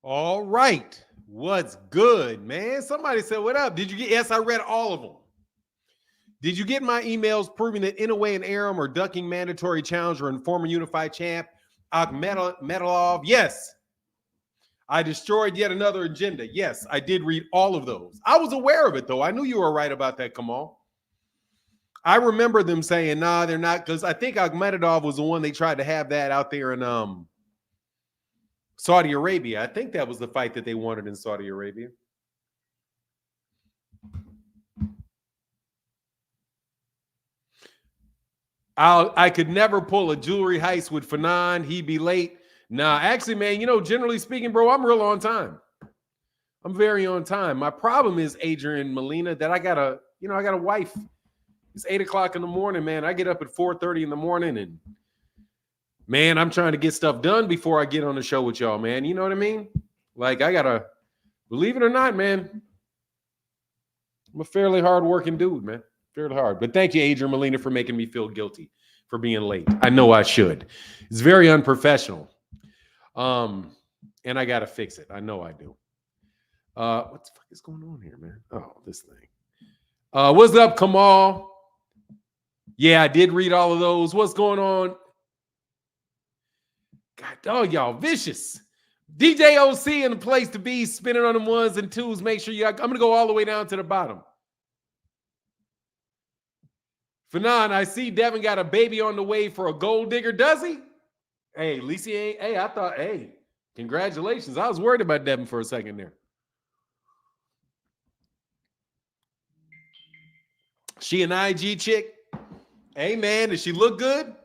All right. What's good, man? Somebody said, what up? Did you get, yes, I read all of them. Did you get my emails proving that Inouye and Aram are ducking mandatory challenger and former unified champ Akhmedov? Yes. I destroyed yet another agenda. Yes, I did read all of those. I was aware of it, though. I knew you were right about that, Kamal. I remember them saying, nah, they're not, because I think Akhmedov was the one they tried to have that out there in Saudi Arabia. I think that was the fight that they wanted in Saudi Arabia. I could never pull a jewelry heist with Fanon. He'd be late. Nah, actually, man, generally speaking, bro, I'm real on time. I'm very on time. My problem is, Adrian Molina, that I got a wife. It's 8:00 in the morning, man. I get up at 4:30 in the morning, and man, I'm trying to get stuff done before I get on the show with y'all, man. You know what I mean? Like, I gotta, believe it or not, man, I'm a fairly hard-working dude, man. Fairly hard. But thank you, Adrian Molina, for making me feel guilty for being late. I know I should. It's very unprofessional. And I gotta fix it. I know I do. What the fuck is going on here, man? Oh, this thing. What's up, Kamal? Yeah, I did read all of those. What's going on? God, dog, y'all vicious. DJ OC in the place to be, spinning on them ones and twos. Make sure I'm going to go all the way down to the bottom. Fanon, I see Devin got a baby on the way for a gold digger. Does he? Hey, at least he ain't. Hey, I thought, hey, congratulations. I was worried about Devin for a second there. She an IG chick? Hey, man, does she look good?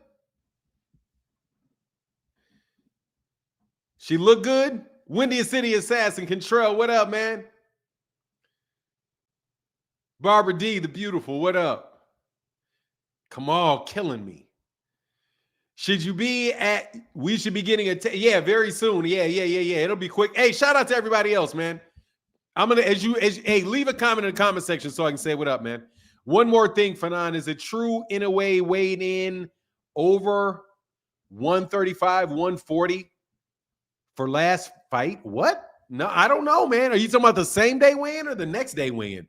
She look good? Windy City Assassin, Contrell, what up, man? Barbara D, the beautiful, what up? Kamal killing me. Should you be at, we should be getting yeah, very soon. Yeah. It'll be quick. Hey, shout out to everybody else, man. I'm going to, hey, leave a comment in the comment section so I can say what up, man. One more thing, Fanon, is it true Inouye weighed in over 135, 140 for last fight? What? No, I don't know, man. Are you talking about the same day weigh-in or the next day weigh-in?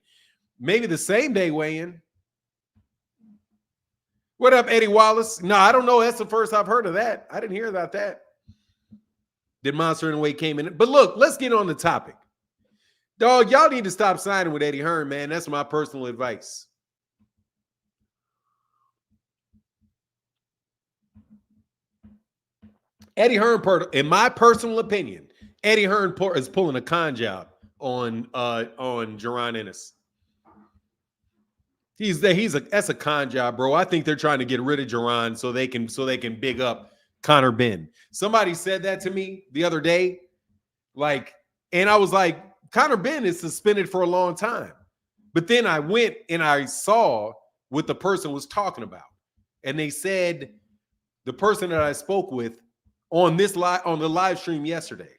Maybe the same day weigh-in. What up, Eddie Wallace? No, I don't know. That's the first I've heard of that. I didn't hear about that. Did Monster Inouye came in? But look, let's get on the topic. Dog, y'all need to stop signing with Eddie Hearn, man. That's my personal advice. Eddie Hearn, in my personal opinion, Eddie Hearn is pulling a con job on Jaron Ennis. That's a con job, bro. I think they're trying to get rid of Jaron so they can big up Conor Benn. Somebody said that to me the other day, and I was like, Conor Benn is suspended for a long time. But then I went and I saw what the person was talking about, and they said the person that I spoke with on the live stream yesterday.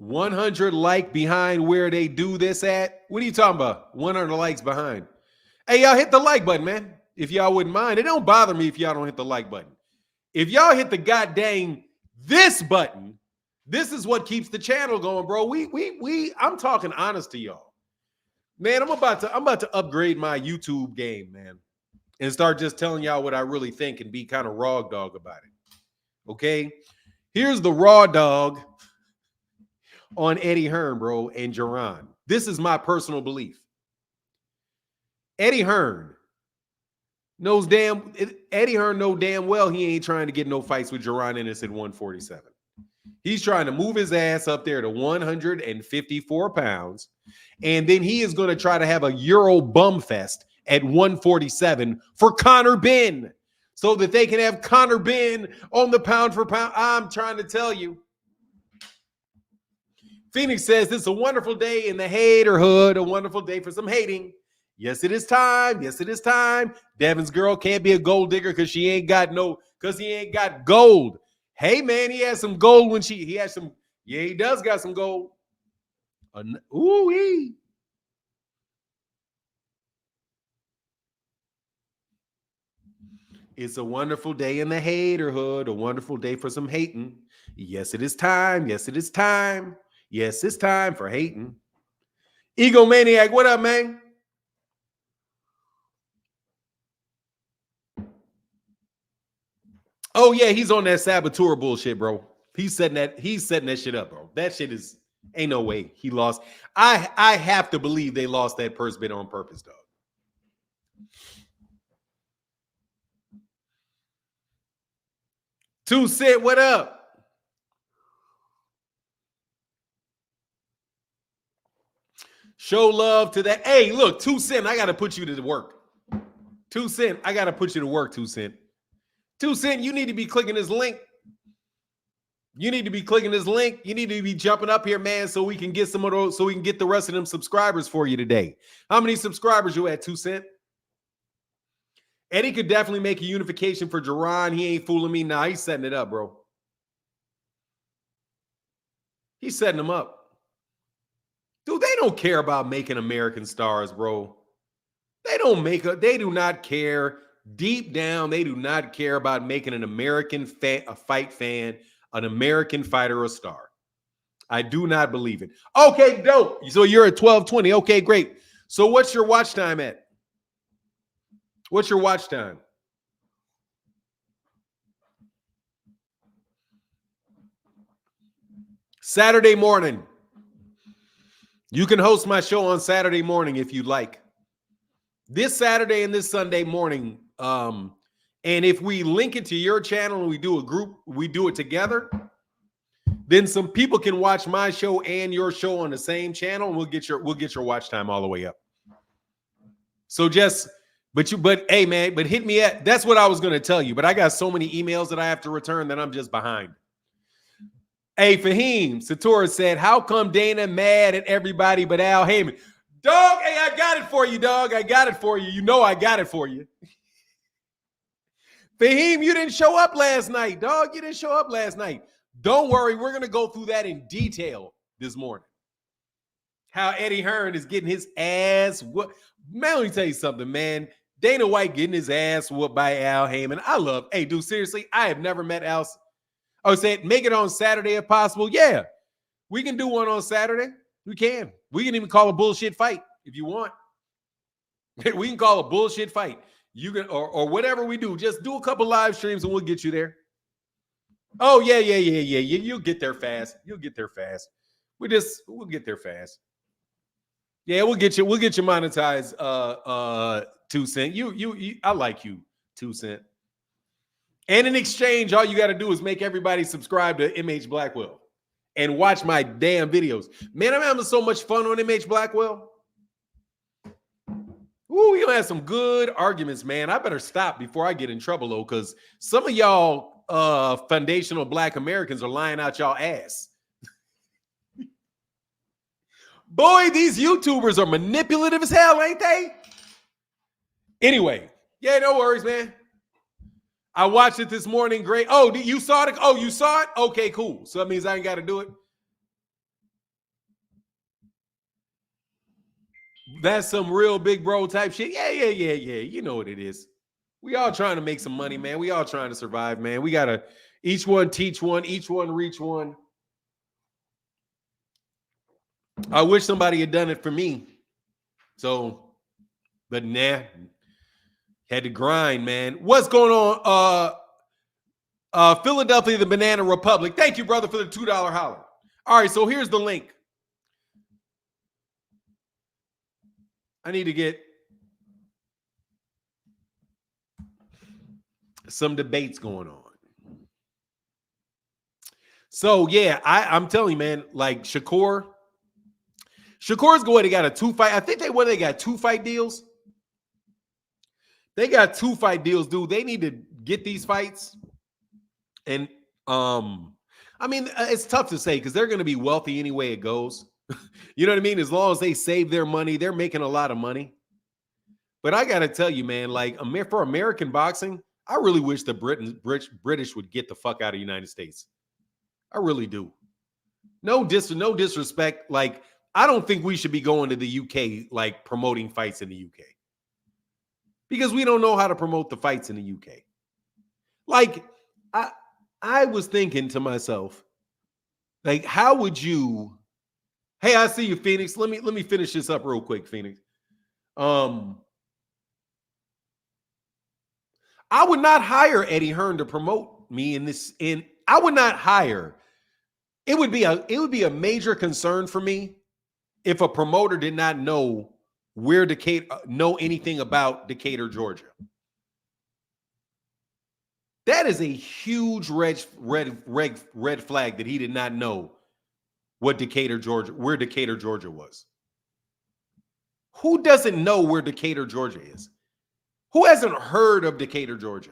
$100 like behind where they do this at. What are you talking about? 100 likes behind. Hey, y'all hit the like button, man. If y'all wouldn't mind. It don't bother me if y'all don't hit the like button. If y'all hit the goddamn this button, this is what keeps the channel going, bro. I'm talking honest to y'all. Man, I'm about to upgrade my YouTube game, man, and start just telling y'all what I really think and be kind of raw dog about it. Okay? Here's the raw dog on Eddie Hearn, bro, and Jaron. This is my personal belief. Eddie Hearn know damn well he ain't trying to get no fights with Jaron Ennis at 147. He's trying to move his ass up there to 154 pounds, and then he is going to try to have a Euro bum fest at 147 for Conor Benn so that they can have Conor Benn on the pound for pound. I'm trying to tell you. Phoenix says this is a wonderful day in the haterhood, a wonderful day for some hating. Yes, it is time. Yes, it is time. Devin's girl can't be a gold digger because he ain't got gold. Hey, man, he has some gold when he has some. Yeah, he does got some gold. Ooh-wee. It's a wonderful day in the haterhood, a wonderful day for some hating. Yes, it is time. Yes, it is time. Yes, it's time for hating. Egomaniac, what up, man? Oh yeah, he's on that saboteur bullshit, bro. He's setting that shit up, bro. That shit is ain't no way he lost. I have to believe they lost that purse bid on purpose, dog. 2 Cent, what up? Show love to that. Hey, look, 2 Cent, I gotta put you to work. 2 Cent, I gotta put you to work, 2 Cent. 2 Cent, you need to be clicking this link. You need to be clicking this link. You need to be jumping up here, man, so we can get some of those, so we can get the rest of them subscribers for you today. How many subscribers you at, 2 Cent? Eddie could definitely make a unification for Jaron. He ain't fooling me. Nah, he's setting it up, bro. He's setting them up. Dude, they don't care about making American stars, bro. They do not care. Deep down, they do not care about making an American a fight fan, an American fighter a star. I do not believe it. Okay, dope. So you're at 12:20. Okay, great. So what's your watch time at? What's your watch time? Saturday morning. You can host my show on Saturday morning if you'd like. This Saturday and this Sunday morning. And if we link it to your channel and we do a group, we do it together, then some people can watch my show and your show on the same channel, and we'll get your watch time all the way up. So but hey man, but hit me at, that's what I was gonna tell you, but I got so many emails that I have to return that I'm just behind. Hey, Fahim Satora said, how come Dana mad at everybody but Al Heyman? Dog, hey, I got it for you, dog. I got it for you. You know I got it for you. Fahim, you didn't show up last night, dog. You didn't show up last night. Don't worry, we're going to go through that in detail this morning. How Eddie Hearn is getting his ass whooped. Man, let me tell you something, man. Dana White getting his ass whooped by Al Heyman. Hey, dude, seriously, I have never met Al. Oh, say make it on Saturday if possible. Yeah, we can do one on Saturday. We can. We can even call a bullshit fight if you want. We can call a bullshit fight. You can, or whatever we do. Just do a couple live streams and we'll get you there. Oh yeah. You'll get there fast. We'll get there fast. Yeah, we'll get you monetized. 2 Cent. You. I like you, 2 Cent. And in exchange, all you got to do is make everybody subscribe to MH Blackwell and watch my damn videos. Man, I'm having so much fun on MH Blackwell. Ooh, we gonna have some good arguments, man. I better stop before I get in trouble, though, because some of y'all foundational Black Americans are lying out y'all ass. Boy, these YouTubers are manipulative as hell, ain't they? Anyway, yeah, no worries, man. I watched it this morning. Great. Oh, you saw it? Oh, you saw it? Okay, cool. So that means I ain't got to do it. That's some real big bro type shit. Yeah. You know what it is. We all trying to make some money, man. We all trying to survive, man. We got to each one teach one, each one reach one. I wish somebody had done it for me. So, but nah. Had to grind, man. What's going on? Philadelphia, the Banana Republic. Thank you, brother, for the $2 holler. All right, so here's the link. I need to get some debates going on. So, yeah, I'm telling you, man, like Shakur's going to got a 2-fight. I think they got 2-fight deals. They got 2-fight deals, dude. They need to get these fights. And, I mean, it's tough to say because they're going to be wealthy any way it goes. You know what I mean? As long as they save their money, they're making a lot of money. But I got to tell you, man, like for American boxing, I really wish the British would get the fuck out of the United States. I really do. No disrespect. Like, I don't think we should be going to the UK, like promoting fights in the UK. because we don't know how to promote the fights in the UK. Like, I I was thinking to myself, like, how would you? Hey, I see you, Phoenix. Let me finish this up real quick, Phoenix. Um, I would not hire Eddie Hearn to promote me in this. In I would not hire. It would be a major concern for me if a promoter did not know where Decatur know anything about Decatur, Georgia. That is a huge red flag that he did not know what Decatur, Georgia, where Decatur, Georgia was. Who doesn't know where Decatur, Georgia is? Who hasn't heard of Decatur, Georgia?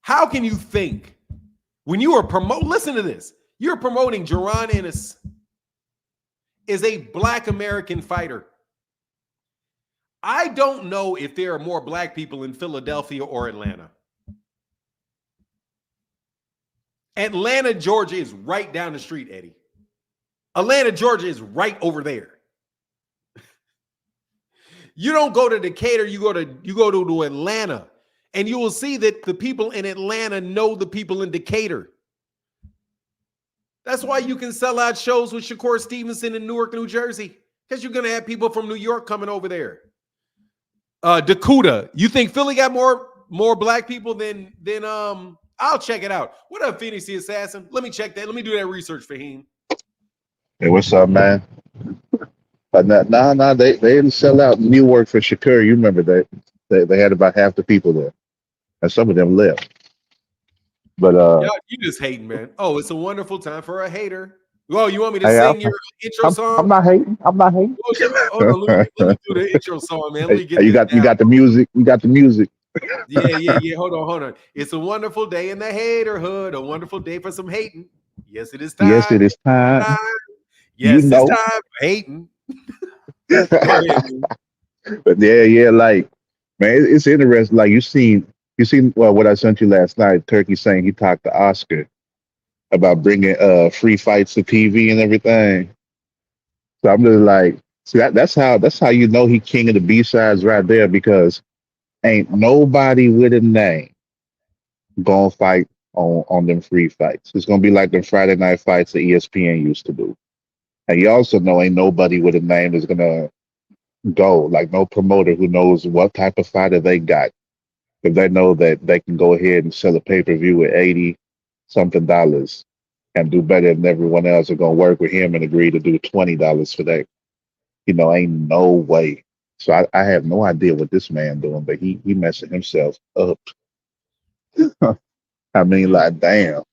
How can you think when you are promoting? Listen to this. You're promoting Jaron Ennis is a Black American fighter. I don't know if there are more Black people in Philadelphia or Atlanta. Atlanta, Georgia is right down the street, Eddie. Atlanta, Georgia is right over there. You don't go to Decatur, you go to Atlanta, and you will see that the people in Atlanta know the people in Decatur. That's why you can sell out shows with Shakur Stevenson in Newark, New Jersey, because you're going to have people from New York coming over there. Dakota, you think Philly got more Black people than I'll check it out. What up, Phoenix the Assassin? Let me check that. Let me do that research for him. Hey, what's up, man? But nah, they didn't sell out Newark for Shakur. You remember that they had about half the people there, and some of them left. But Yo, you just hating, man. Oh, it's a wonderful time for a hater. Oh, you want me to hey, sing your intro I'm song? not hating. I'm not hating. Oh, hold on, let me do the intro song, man. Let Hey, me get you this got down. the music. You got the music. Yeah. Hold on. It's a wonderful day in the haterhood. A wonderful day for some hating. Yes, it is Yes, time. it is time. Time. You Yes, it's know. time for hating. Go But ahead, man. yeah, like man, it's interesting. Like you seen well what I sent you last night. Turkey saying he talked to Oscar about bringing free fights to TV and everything. So I'm just like, see that's how you know he king of the B sides right there because ain't nobody with a name gonna fight on them free fights. It's gonna be like the Friday night fights that ESPN used to do. And you also know ain't nobody with a name is gonna go, like no promoter who knows what type of fighter they got. If they know that they can go ahead and sell a pay-per-view at 80 something dollars and do better than everyone else are gonna work with him and agree to do $20 for that. Ain't no way. So I have no idea what this man doing, but he messing himself up. I mean, like, damn.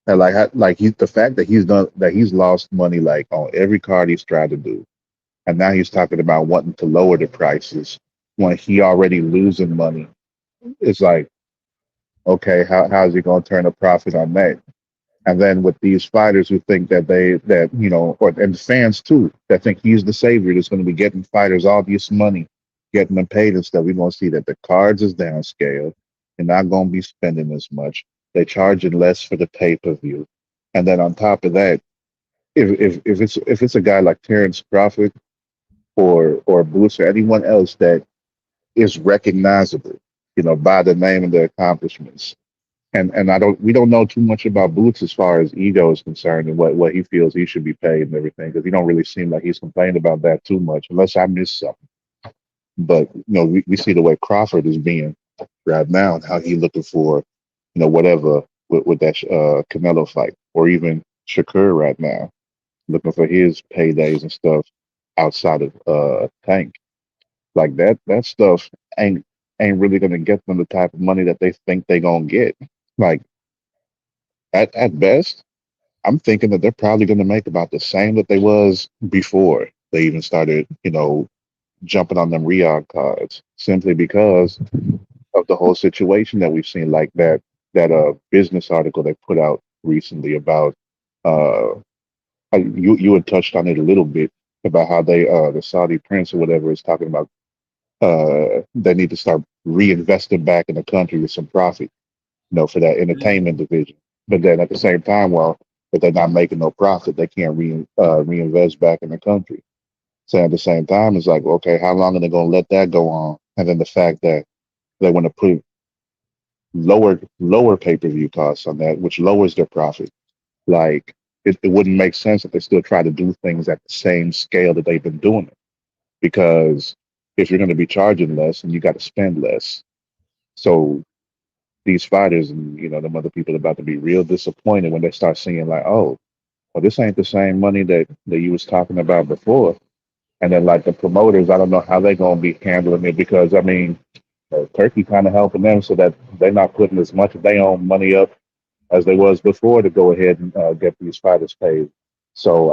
And like the fact that he's lost money like on every card he's tried to do, and now he's talking about wanting to lower the prices when he already losing money. It's like, okay, how's he gonna turn a profit on that? And then with these fighters who think or and the fans too that think he's the savior that's going to be getting fighters all this money, getting them paid and stuff. We're going to see that the cards is downscaled. They're not going to be spending as much. They're charging less for the pay per view, and then on top of that, if it's a guy like Terrence Crawford or Boots or anyone else that is recognizable, by the name and the accomplishments and we don't know too much about Boots as far as ego is concerned and what he feels he should be paid and everything because he don't really seem like he's complaining about that too much unless I miss something. But we see the way Crawford is being right now and how he looking for whatever with that Canelo fight or even Shakur right now looking for his paydays and stuff outside of Tank like that stuff ain't really gonna get them the type of money that they think they gonna get. Like at best, I'm thinking that they're probably going to make about the same that they was before they even started, jumping on them Riyadh cards, simply because of the whole situation that we've seen, like that business article they put out recently about uh you had touched on it a little bit about how they the Saudi prince or whatever is talking about they need to start reinvesting back in the country with some profit for that Mm. entertainment division. But then at the same time, well, if they're not making no profit, they can't reinvest back in the country. So at the same time, it's like, okay, how long are they going to let that go on? And then the fact that they want to put lower pay per view costs on that, which lowers their profit. Like it wouldn't make sense if they still try to do things at the same scale that they've been doing it. Because if you're going to be charging less, and you got to spend less, so these fighters and them other people are about to be real disappointed when they start seeing like, oh, well, this ain't the same money that you was talking about before. And then like the promoters, I don't know how they're gonna be handling it because I mean, Turkey kind of helping them so that they're not putting as much of their own money up as they was before to go ahead and get these fighters paid. So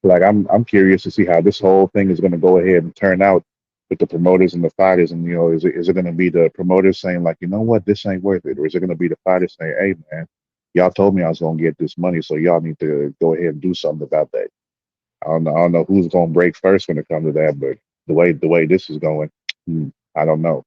I'm curious to see how this whole thing is going to go ahead and turn out with the promoters and the fighters. And is it going to be the promoters saying like, you know what, this ain't worth it, or is it going to be the fighters saying, hey man, y'all told me I was going to get this money, so y'all need to go ahead and do something about that. I don't know who's going to break first when it comes to that, but the way this is going, I don't know.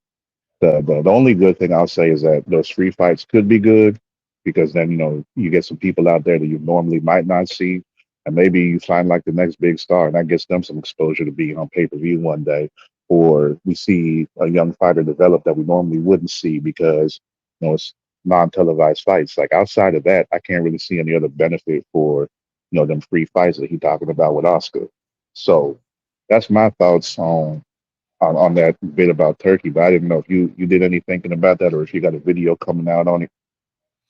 The only good thing I'll say is that those free fights could be good because then you get some people out there that you normally might not see, and maybe you find like the next big star, and that gets them some exposure to be on pay per view one day, or we see a young fighter develop that we normally wouldn't see because it's non televised fights. Like outside of that, I can't really see any other benefit for them free fights that he's talking about with Oscar. So that's my thoughts on that bit about Turkey, but I didn't know if you did any thinking about that or if you got a video coming out on it.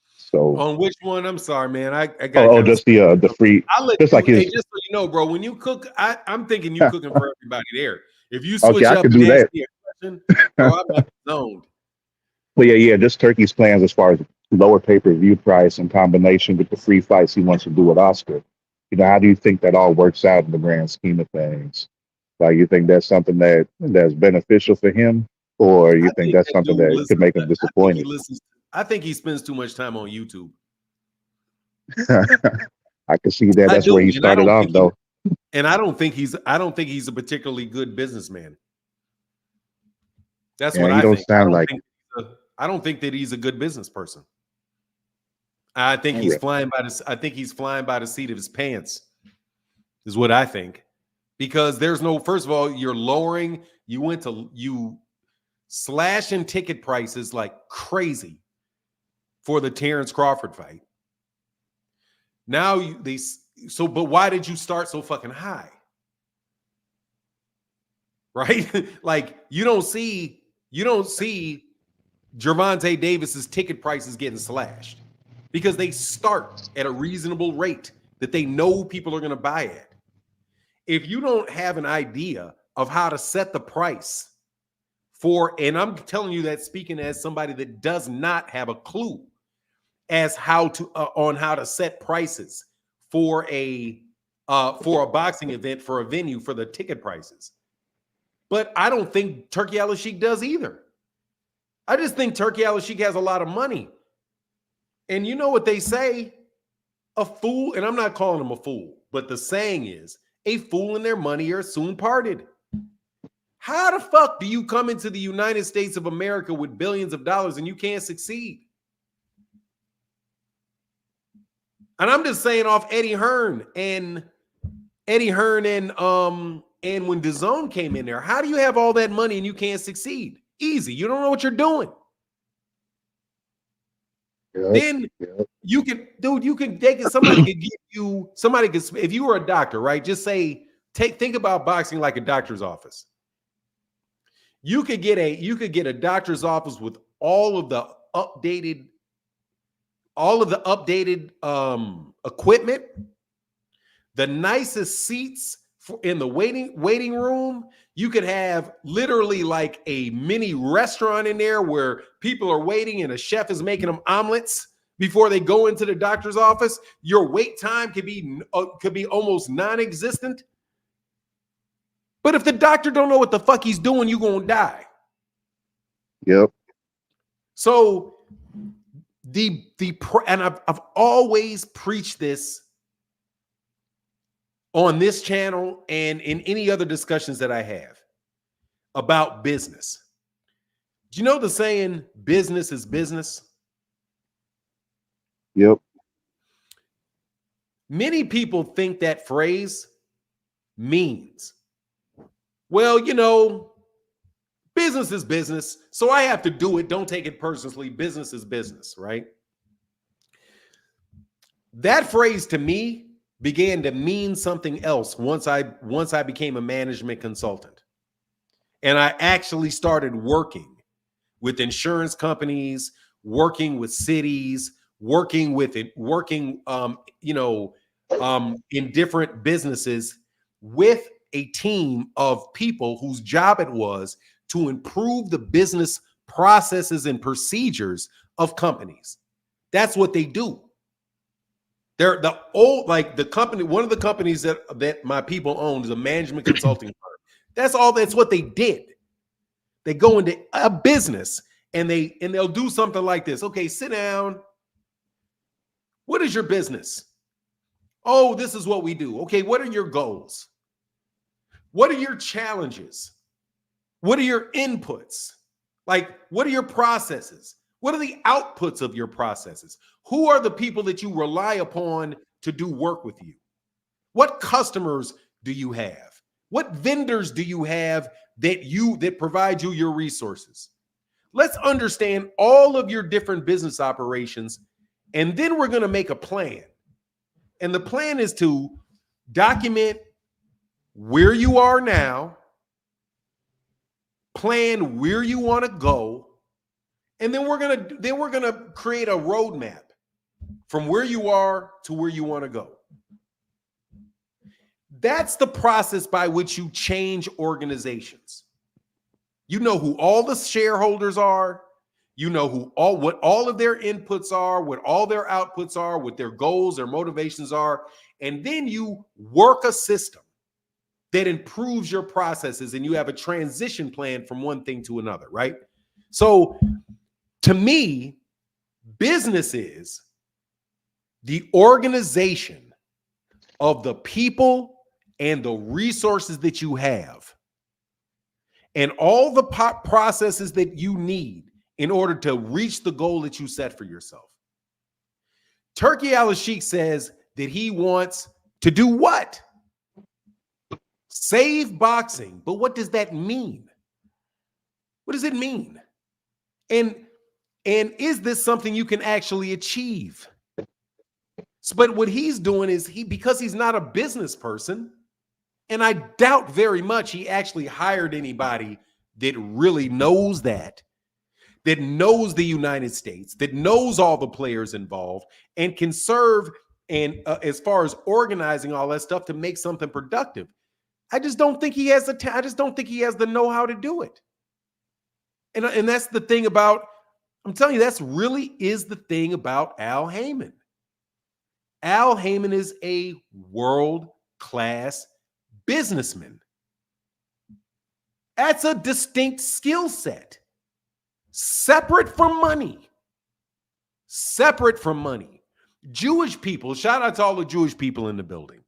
So, On which one? I'm sorry, man. I got oh, kind of. just the free, I'll let just like you. Hey, his. just so you know, bro. When you cook, I'm thinking you cooking for everybody there. If you Okay, switch I up could and do ask that. me a question, bro, I'm zoned. But yeah, just Turkey's plans as far as lower pay per view price in combination with the free fights he wants to do with Oscar. How do you think that all works out in the grand scheme of things? Like, you think that's something that's beneficial for him, or you I think think that's that something dude that could listens. make him I think he disappointed? listens. I think he spends too much time on YouTube. I could see that. I That's where do, he and I started don't off, think he. though. And I don't think he's. I don't think he's a particularly good businessman. That's Yeah, what he I don't think. sound like it. I don't think that he's a good business person. I think All he's right. flying by the. I think he's flying by the seat of his pants. Is what I think. Because there's no. First of all, you're lowering. You slashing ticket prices like crazy for the Terrence Crawford fight. Now but why did you start so fucking high? Right? Like you don't see Gervonta Davis's ticket prices getting slashed because they start at a reasonable rate that they know people are going to buy at. If you don't have an idea of how to set the price and I'm telling you that speaking as somebody that does not have a clue as how to on how to set prices for a boxing event for a venue for the ticket prices. But I don't think Turkey Al-Sheikh does either. I just think Turkey Al-Sheikh has a lot of money. And you know what they say? A fool, and I'm not calling him a fool, but the saying is, a fool and their money are soon parted. How the fuck do you come into the United States of America with billions of dollars and you can't succeed? And I'm just saying off Eddie Hearn and when DAZN came in there, how do you have all that money and you can't succeed? Easy. You don't know what you're doing. Yep. Then Yep. somebody could give you, if you were a doctor, right? Just say, think about boxing like a doctor's office. You could get a doctor's office with updated equipment, the nicest seats in the waiting room. You could have literally like a mini restaurant in there where people are waiting and a chef is making them omelets before they go into the doctor's office. Your wait time could be almost non-existent. But if the doctor don't know what the fuck he's doing, you're gonna die. Yep. So and I've always preached this on this channel and in any other discussions that I have about business. Do you know the saying, business is business? Yep. Many people think that phrase means well, business is business, so I have to do it. Don't take it personally. Business is business, right? That phrase to me began to mean something else once I became a management consultant. And I actually started working with insurance companies, working with cities, working in different businesses with a team of people whose job it was to improve the business processes and procedures of companies. That's what they do. They're the company, one of the companies that my people own is a management consulting firm. That's what they did. They go into a business and they'll do something like this. Okay, sit down. What is your business? Oh, this is what we do. Okay, what are your goals? What are your challenges? What are your inputs? Like, what are your processes? What are the outputs of your processes? Who are the people that you rely upon to do work with you? What customers do you have? What vendors do you have that provide you your resources? Let's understand all of your different business operations, and then we're going to make a plan. And the plan is to document where you are now, plan where you want to go, and then we're gonna create a roadmap from where you are to where you want to go. That's the process by which you change organizations. You know who all the shareholders are. You know what all of their inputs are, what all their outputs are, what their goals, their motivations are. And then you work a system that improves your processes, and you have a transition plan from one thing to another, right? So to me, business is the organization of the people and the resources that you have and all the processes that you need in order to reach the goal that you set for yourself. Turki Al-Sheikh says that he wants to do what? Save boxing. But what does that mean? What does it mean? And is this something you can actually achieve? But what he's doing is because he's not a business person, and I doubt very much he actually hired anybody that really knows that knows the United States, that knows all the players involved, and can serve and as far as organizing all that stuff to make something productive. I just don't think he has I just don't think he has the know-how to do it. And that's the thing about, I'm telling you, that's really is the thing about Al Haymon. Al Haymon is a world-class businessman. That's a distinct skill set. Separate from money. Separate from money. Jewish people, shout out to all the Jewish people in the building.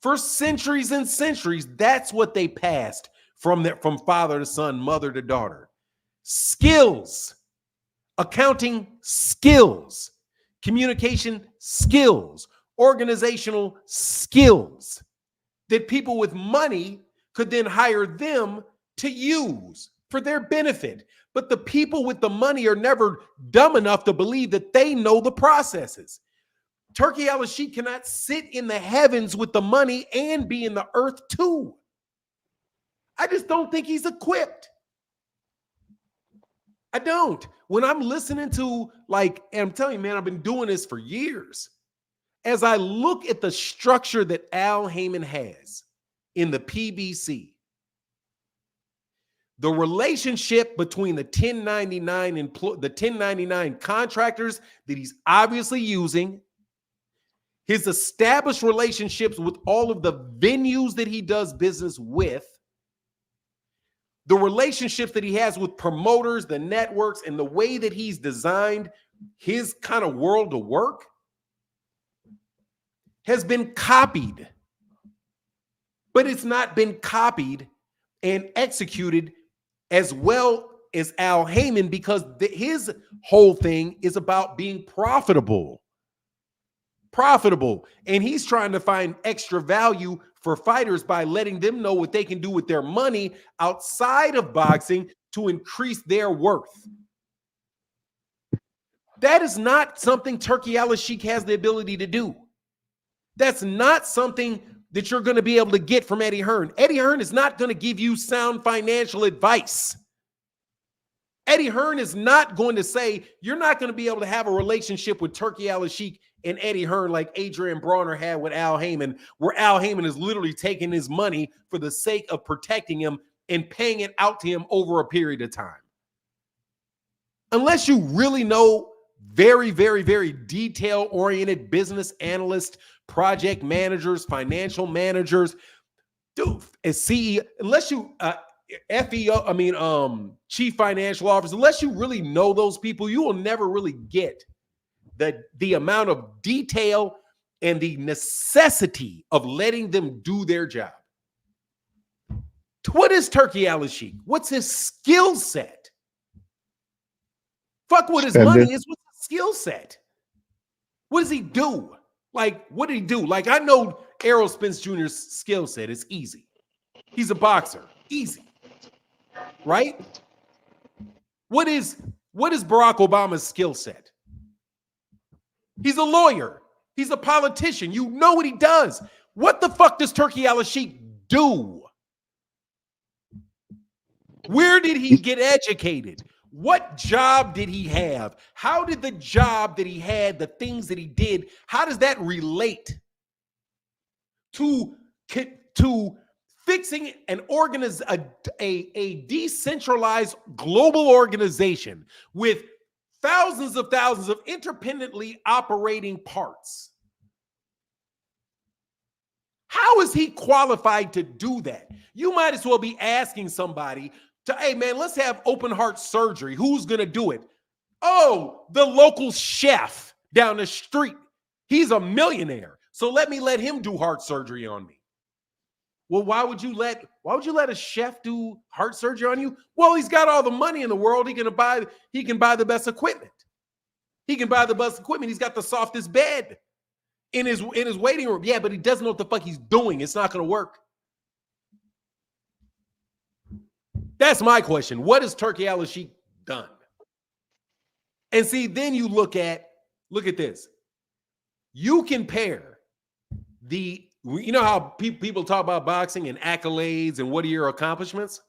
For centuries and centuries, that's what they passed from father to son, mother to daughter. Skills, accounting skills, communication skills, organizational skills that people with money could then hire them to use for their benefit. But the people with the money are never dumb enough to believe that they know the processes. Turki Al-Sheikh cannot sit in the heavens with the money and be in the earth too. I just don't think he's equipped. I don't. When I'm listening to, and I'm telling you, man, I've been doing this for years. As I look at the structure that Al Haymon has in the PBC, the relationship between the 1099 contractors that he's obviously using, his established relationships with all of the venues that he does business with, the relationships that he has with promoters, the networks, and the way that he's designed his kind of world to work has been copied. But it's not been copied and executed as well as Al Haymon, because his whole thing is about being profitable. And he's trying to find extra value for fighters by letting them know what they can do with their money outside of boxing to increase their worth. That is not something Turki Al-Sheikh has the ability to do. That's not something that you're going to be able to get from Eddie Hearn. Eddie Hearn is not going to give you sound financial advice. Eddie Hearn is not going to say you're not going to be able to have a relationship with Turki Al-Sheikh and Eddie Hearn like Adrian Bronner had with Al Heyman, where Al Heyman is literally taking his money for the sake of protecting him and paying it out to him over a period of time. Unless you really know very, very, very detail-oriented business analysts, project managers, financial managers, dude, as CEO, unless you chief financial officer, unless you really know those people, you will never really get the amount of detail and the necessity of letting them do their job. What is Turki Al-Sheikh? What's his skill set? Fuck what his money is. What's his skill set? What does he do? Like, what did he do? Like, I know Errol Spence Jr.'s skill set is easy. He's a boxer. Easy. Right? What is Barack Obama's skill set? He's a lawyer. He's a politician. You know what he does. What the fuck does Turki Al-Sheikh do? Where did he get educated? What job did he have? How did the job that he had, the things that he did, how does that relate to fixing a decentralized global organization with thousands of independently operating parts? How is he qualified to do that? You might as well be asking somebody to, hey man, let's have open heart surgery. Who's going to do it? Oh, the local chef down the street. He's a millionaire. So let him do heart surgery on me. Well, why would you let a chef do heart surgery on you? Well, he's got all the money in the world. He can buy the best equipment. He's got the softest bed in his waiting room. Yeah, but he doesn't know what the fuck he's doing. It's not going to work. That's my question. What has Turki Al-Sheikh done? And see, then you look at this. You compare you know how people talk about boxing and accolades and what are your accomplishments?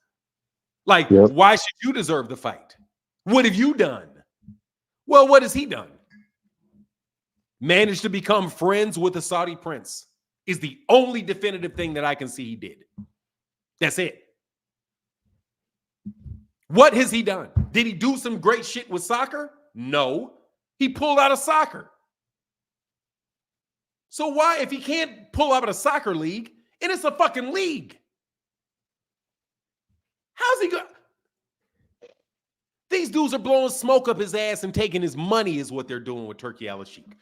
Like, yep. Why should you deserve the fight? What have you done? Well, what has he done? Managed to become friends with the Saudi prince is the only definitive thing that I can see he did. That's it. What has he done? Did he do some great shit with soccer? No. He pulled out of soccer. So why, if he can't pull out of a soccer league, and it's a fucking league, how's he going? These dudes are blowing smoke up his ass and taking his money is what they're doing with Turki Al-Sheikh.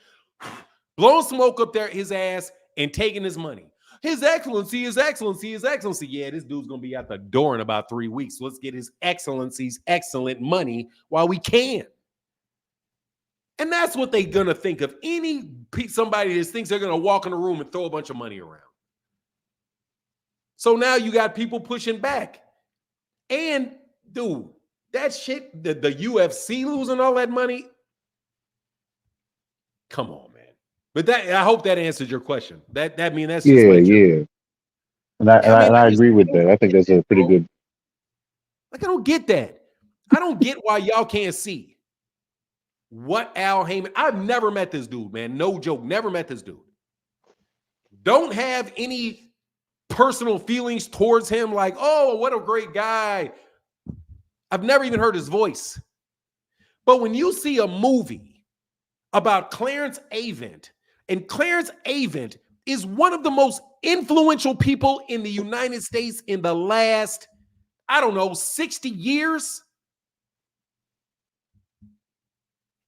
Blowing smoke up his ass and taking his money. His excellency, his excellency, his excellency. Yeah, this dude's going to be at the door in about 3 weeks. So let's get his excellency's excellent money while we can. And that's what they're going to think of somebody that thinks they're going to walk in the room and throw a bunch of money around. So now you got people pushing back. And, dude, that shit, the UFC losing all that money, come on, man. But I hope that answers your question. That's just yeah. And I agree with that. I think that's a pretty good. Like, I don't get that. I don't get why y'all can't see what Al Heyman. I've never met this dude, man. No joke. Never met this dude. Don't have any personal feelings towards him. Like, oh, what a great guy. I've never even heard his voice. But when you see a movie about Clarence Avant, and Clarence Avant is one of the most influential people in the United States in the last, 60 years.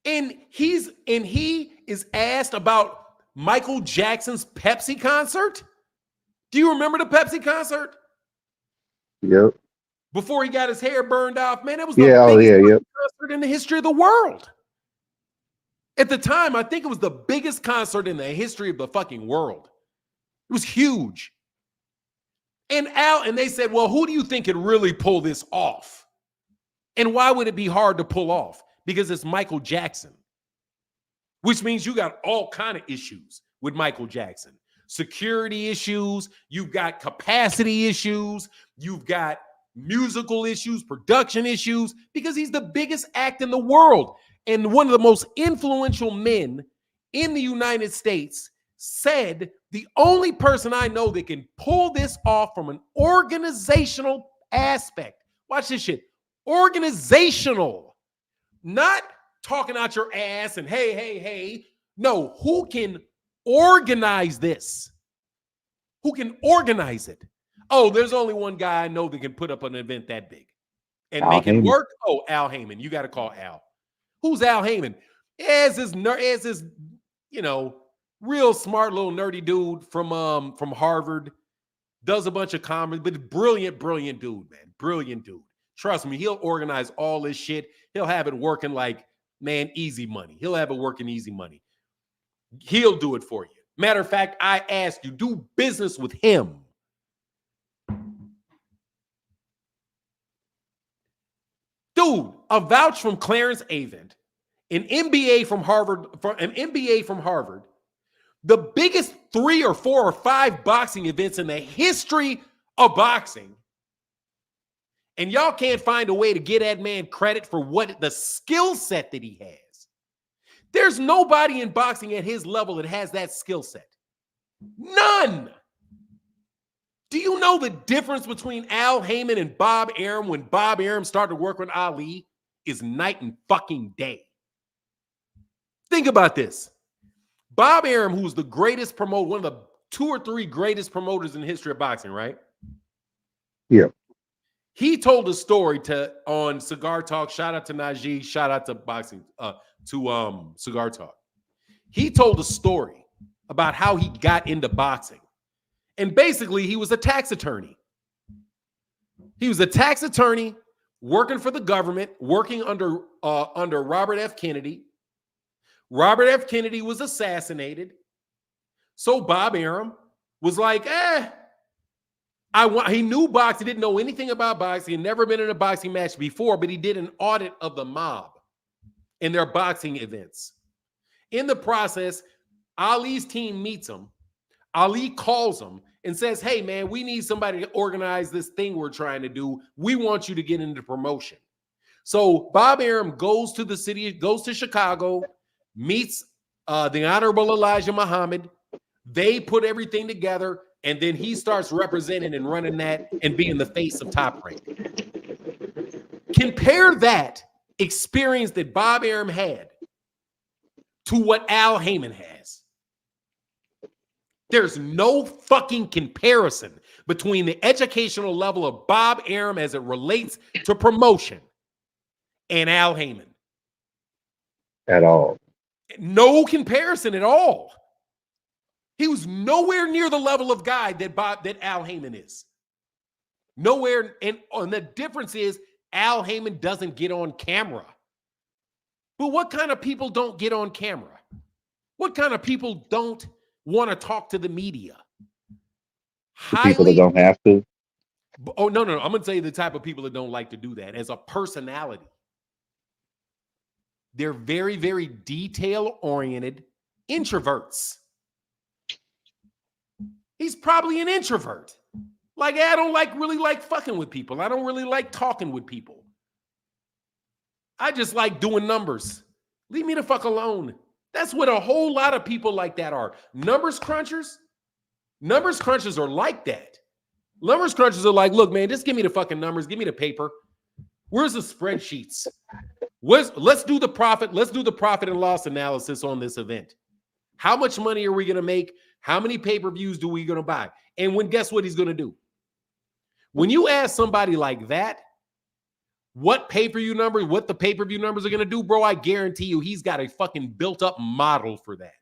And he is asked about Michael Jackson's Pepsi concert. Do you remember the Pepsi concert? Yep. Before he got his hair burned off, man, it was the biggest concert in the history of the world. At the time, I think it was the biggest concert in the history of the fucking world. It was huge. And they said, well, who do you think could really pull this off? And why would it be hard to pull off? Because it's Michael Jackson, which means you got all kind of issues with Michael Jackson. Security issues, you've got capacity issues, you've got musical issues, production issues, because he's the biggest act in the world. And one of the most influential men in the United States said, the only person I know that can pull this off from an organizational aspect, watch this shit, organizational, not talking out your ass and hey. No, who can organize this? Who can organize it? Oh, there's only one guy I know that can put up an event that big and Al make it Heyman. work. Oh, Al Heyman. You got to call Al. Who's Al Heyman? As this, real smart little nerdy dude from Harvard, does a bunch of comedy, but brilliant dude, man. Brilliant dude. Trust me, he'll organize all this shit. He'll have it working like, man, easy money. He'll have it working easy money. He'll do it for you. Matter of fact, I ask you, do business with him. Dude, a vouch from Clarence Avent, an MBA from Harvard, the biggest 3 or 4 or 5 boxing events in the history of boxing. And y'all can't find a way to get that man credit for what the skill set that he has. There's nobody in boxing at his level that has that skill set. None. Do you know the difference between Al Heyman and Bob Arum when Bob Arum started to work with Ali is night and fucking day? Think about this. Bob Arum, who's the greatest promoter, one of the 2 or 3 greatest promoters in the history of boxing, right? Yeah. He told a story on Cigar Talk. Shout out to Najee. Shout out to boxing, Cigar Talk. He told a story about how he got into boxing. And basically, he was a tax attorney. He was a tax attorney working for the government, working under Robert F. Kennedy. Robert F. Kennedy was assassinated. So Bob Arum was like, he knew boxing, didn't know anything about boxing, had never been in a boxing match before, but he did an audit of the mob in their boxing events. In the process, Ali's team meets him. Ali calls him and says, hey, man, we need somebody to organize this thing we're trying to do. We want you to get into promotion. So Bob Arum goes to the city, goes to Chicago, meets the Honorable Elijah Muhammad. They put everything together, and then he starts representing and running that and being the face of Top Rank. Compare that experience that Bob Arum had to what Al Heyman has. There's no fucking comparison between the educational level of Bob Arum as it relates to promotion and Al Heyman. At all. No comparison at all. He was nowhere near the level of guy that Al Heyman is. Nowhere. And the difference is Al Heyman doesn't get on camera. But what kind of people don't get on camera? What kind of people don't want to talk to the media? People that don't have to. Oh, no. I'm going to tell you the type of people that don't like to do that as a personality. They're very, very detail-oriented introverts. He's probably an introvert. Like, I don't really like fucking with people. I don't really like talking with people. I just like doing numbers. Leave me the fuck alone. That's what a whole lot of people like that are. Numbers crunchers are like that. Numbers crunchers are like, look, man, just give me the fucking numbers. Give me the paper. Where's the spreadsheets? Let's do the profit. Let's do the profit and loss analysis on this event. How much money are we going to make? How many pay-per-views do we going to buy? And guess what he's going to do? When you ask somebody like that, what the pay-per-view numbers are going to do, bro, I guarantee you he's got a fucking built-up model for that.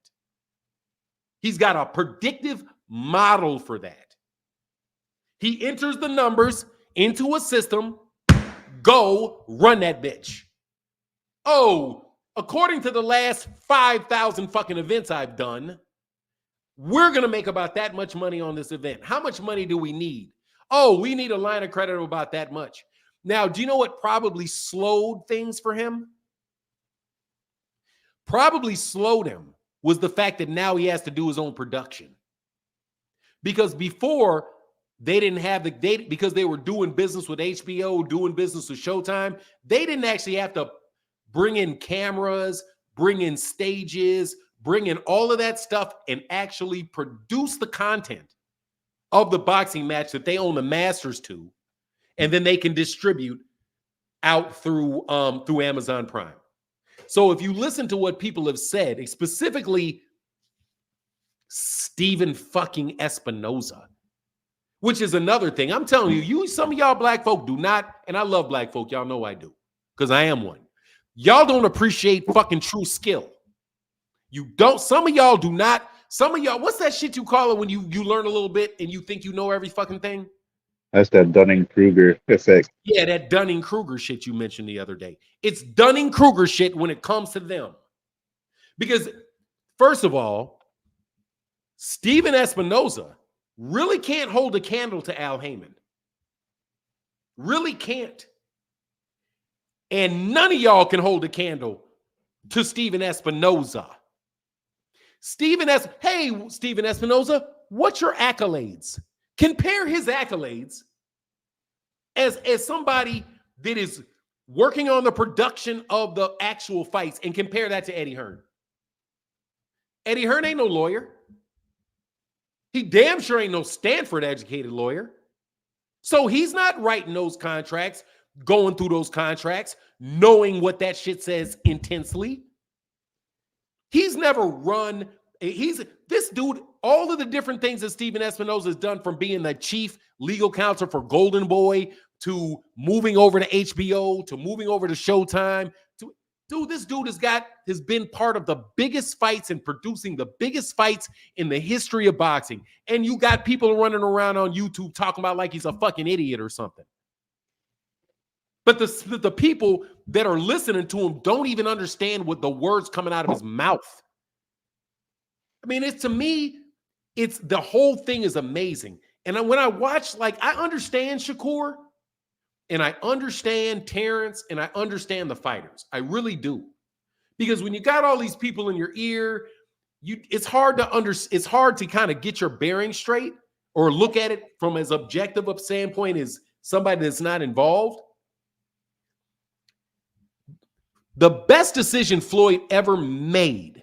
He's got a predictive model for that. He enters the numbers into a system. Go run that bitch. Oh, according to the last 5,000 fucking events I've done, we're going to make about that much money on this event. How much money do we need? Oh, we need a line of credit of about that much. Now, do you know what probably slowed things for him? Probably slowed him was the fact that now he has to do his own production. Because before, they didn't have the data because they were doing business with HBO, doing business with Showtime. They didn't actually have to bring in cameras, bring in stages, bring in all of that stuff and actually produce the content of the boxing match that they own the masters to, and then they can distribute out through Amazon Prime. So if you listen to what people have said, specifically Steven fucking Espinoza, which is another thing. I'm telling you, some of y'all black folk do not, and I love black folk. Y'all know I do, because I am one. Y'all don't appreciate fucking true skill. You don't. Some of y'all do not. Some of y'all, what's that shit you call it when you learn a little bit and you think you know every fucking thing? That's that Dunning-Kruger effect. Yeah, that Dunning-Kruger shit you mentioned the other day. It's Dunning-Kruger shit when it comes to them. Because, first of all, Steven Espinoza really can't hold a candle to Al Heyman. Really can't. And none of y'all can hold a candle to Steven Espinoza. Hey, Steven Espinoza, what's your accolades? Compare his accolades as somebody that is working on the production of the actual fights and compare that to Eddie Hearn. Eddie Hearn ain't no lawyer. He damn sure ain't no Stanford-educated lawyer. So he's not writing those contracts, going through those contracts, knowing what that shit says intensely. He's never run. This dude, all of the different things that Steven Espinoza has done, from being the chief legal counsel for Golden Boy to moving over to HBO to moving over to Showtime. This dude has been part of the biggest fights and producing the biggest fights in the history of boxing. And you got people running around on YouTube talking about like he's a fucking idiot or something. But the people that are listening to him don't even understand what the words coming out of his mouth. I mean, to me, the whole thing is amazing. And when I watch, like, I understand Shakur, and I understand Terrence, and I understand the fighters. I really do. Because when you got all these people in your ear, it's hard to kind of get your bearing straight or look at it from as objective a standpoint as somebody that's not involved. The best decision Floyd ever made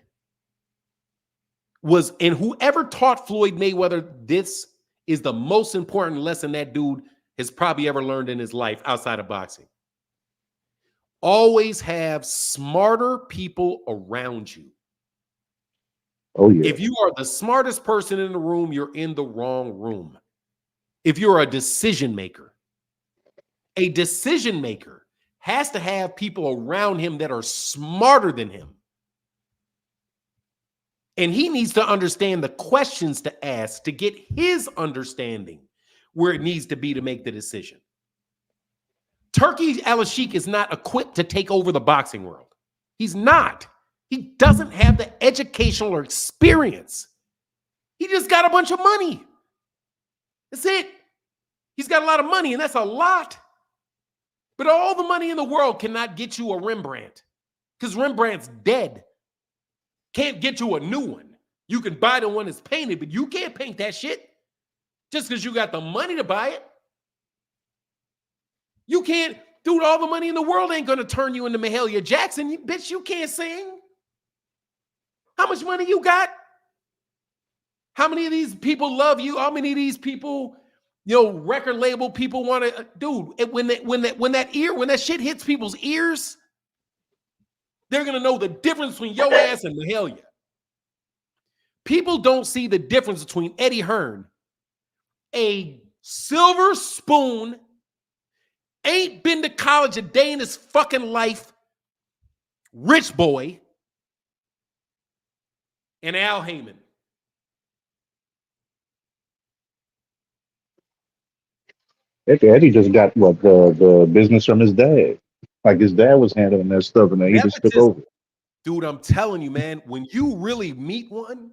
was, and whoever taught Floyd Mayweather this is the most important lesson that dude has probably ever learned in his life outside of boxing. Always have smarter people around you. Oh, yeah. If you are the smartest person in the room, you're in the wrong room. If you're a decision maker has to have people around him that are smarter than him. And he needs to understand the questions to ask to get his understanding where it needs to be to make the decision. Turki Al-Sheikh is not equipped to take over the boxing world. He's not. He doesn't have the educational or experience. He just got a bunch of money. That's it. He's got a lot of money, and that's a lot. But all the money in the world cannot get you a Rembrandt, because Rembrandt's dead. Can't get you a new one. You can buy the one that's painted, but you can't paint that shit just because you got the money to buy it. You can't, dude, all the money in the world ain't going to turn you into Mahalia Jackson. Bitch, you can't sing. How much money you got? How many of these people love you? How many of these people, record label people want to, dude, when that shit hits people's ears, they're going to know the difference between your ass and Mahalia. People don't see the difference between Eddie Hearn, a silver spoon, ain't been to college a day in his fucking life, rich boy, and Al Heyman. Eddie just got the business from his dad. Like his dad was handling that stuff, and then he just took over. Dude, I'm telling you, man, when you really meet one,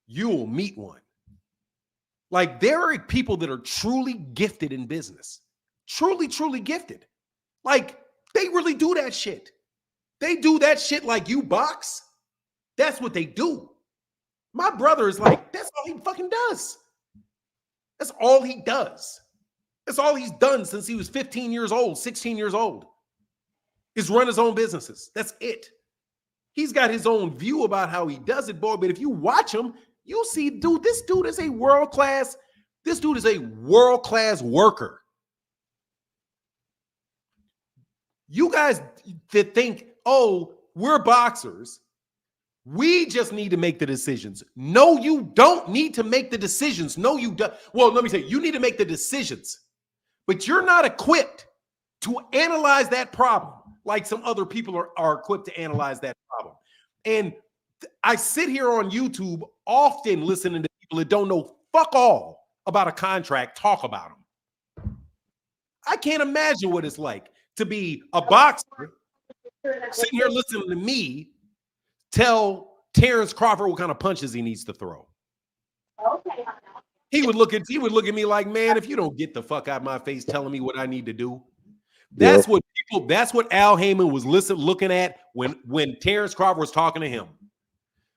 you'll meet one. Like, there are people that are truly gifted in business. Truly, truly gifted. Like, they really do that shit. They do that shit like you box. That's what they do. My brother is like, that's all he fucking does. That's all he does. That's all he's done since he was 15 years old, 16 years old, is run his own businesses. That's it. He's got his own view about how he does it, boy. But if you watch him, you'll see, dude, this dude is a world-class worker. You guys that think, oh, we're boxers, we just need to make the decisions. No, you don't need to make the decisions. No, you don't. Well, let me say, you need to make the decisions, but you're not equipped to analyze that problem like some other people are equipped to analyze that problem. And I sit here on YouTube often listening to people that don't know fuck all about a contract talk about them. I can't imagine what it's like to be a boxer sitting here listening to me tell Terrence Crawford what kind of punches he needs to throw. Okay. He would look at me like, man, if you don't get the fuck out of my face telling me what I need to do. That's what Al Heyman was looking at when Terrence Crawford was talking to him.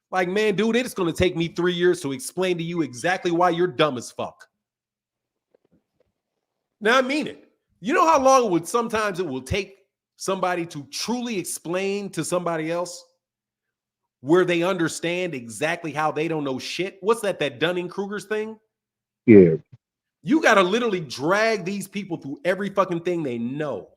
Like, man, dude, it's going to take me 3 years to explain to you exactly why you're dumb as fuck. Now, I mean it. You know how long sometimes it will take somebody to truly explain to somebody else where they understand exactly how they don't know shit? What's that Dunning-Kruger's thing? Yeah. You got to literally drag these people through every fucking thing they know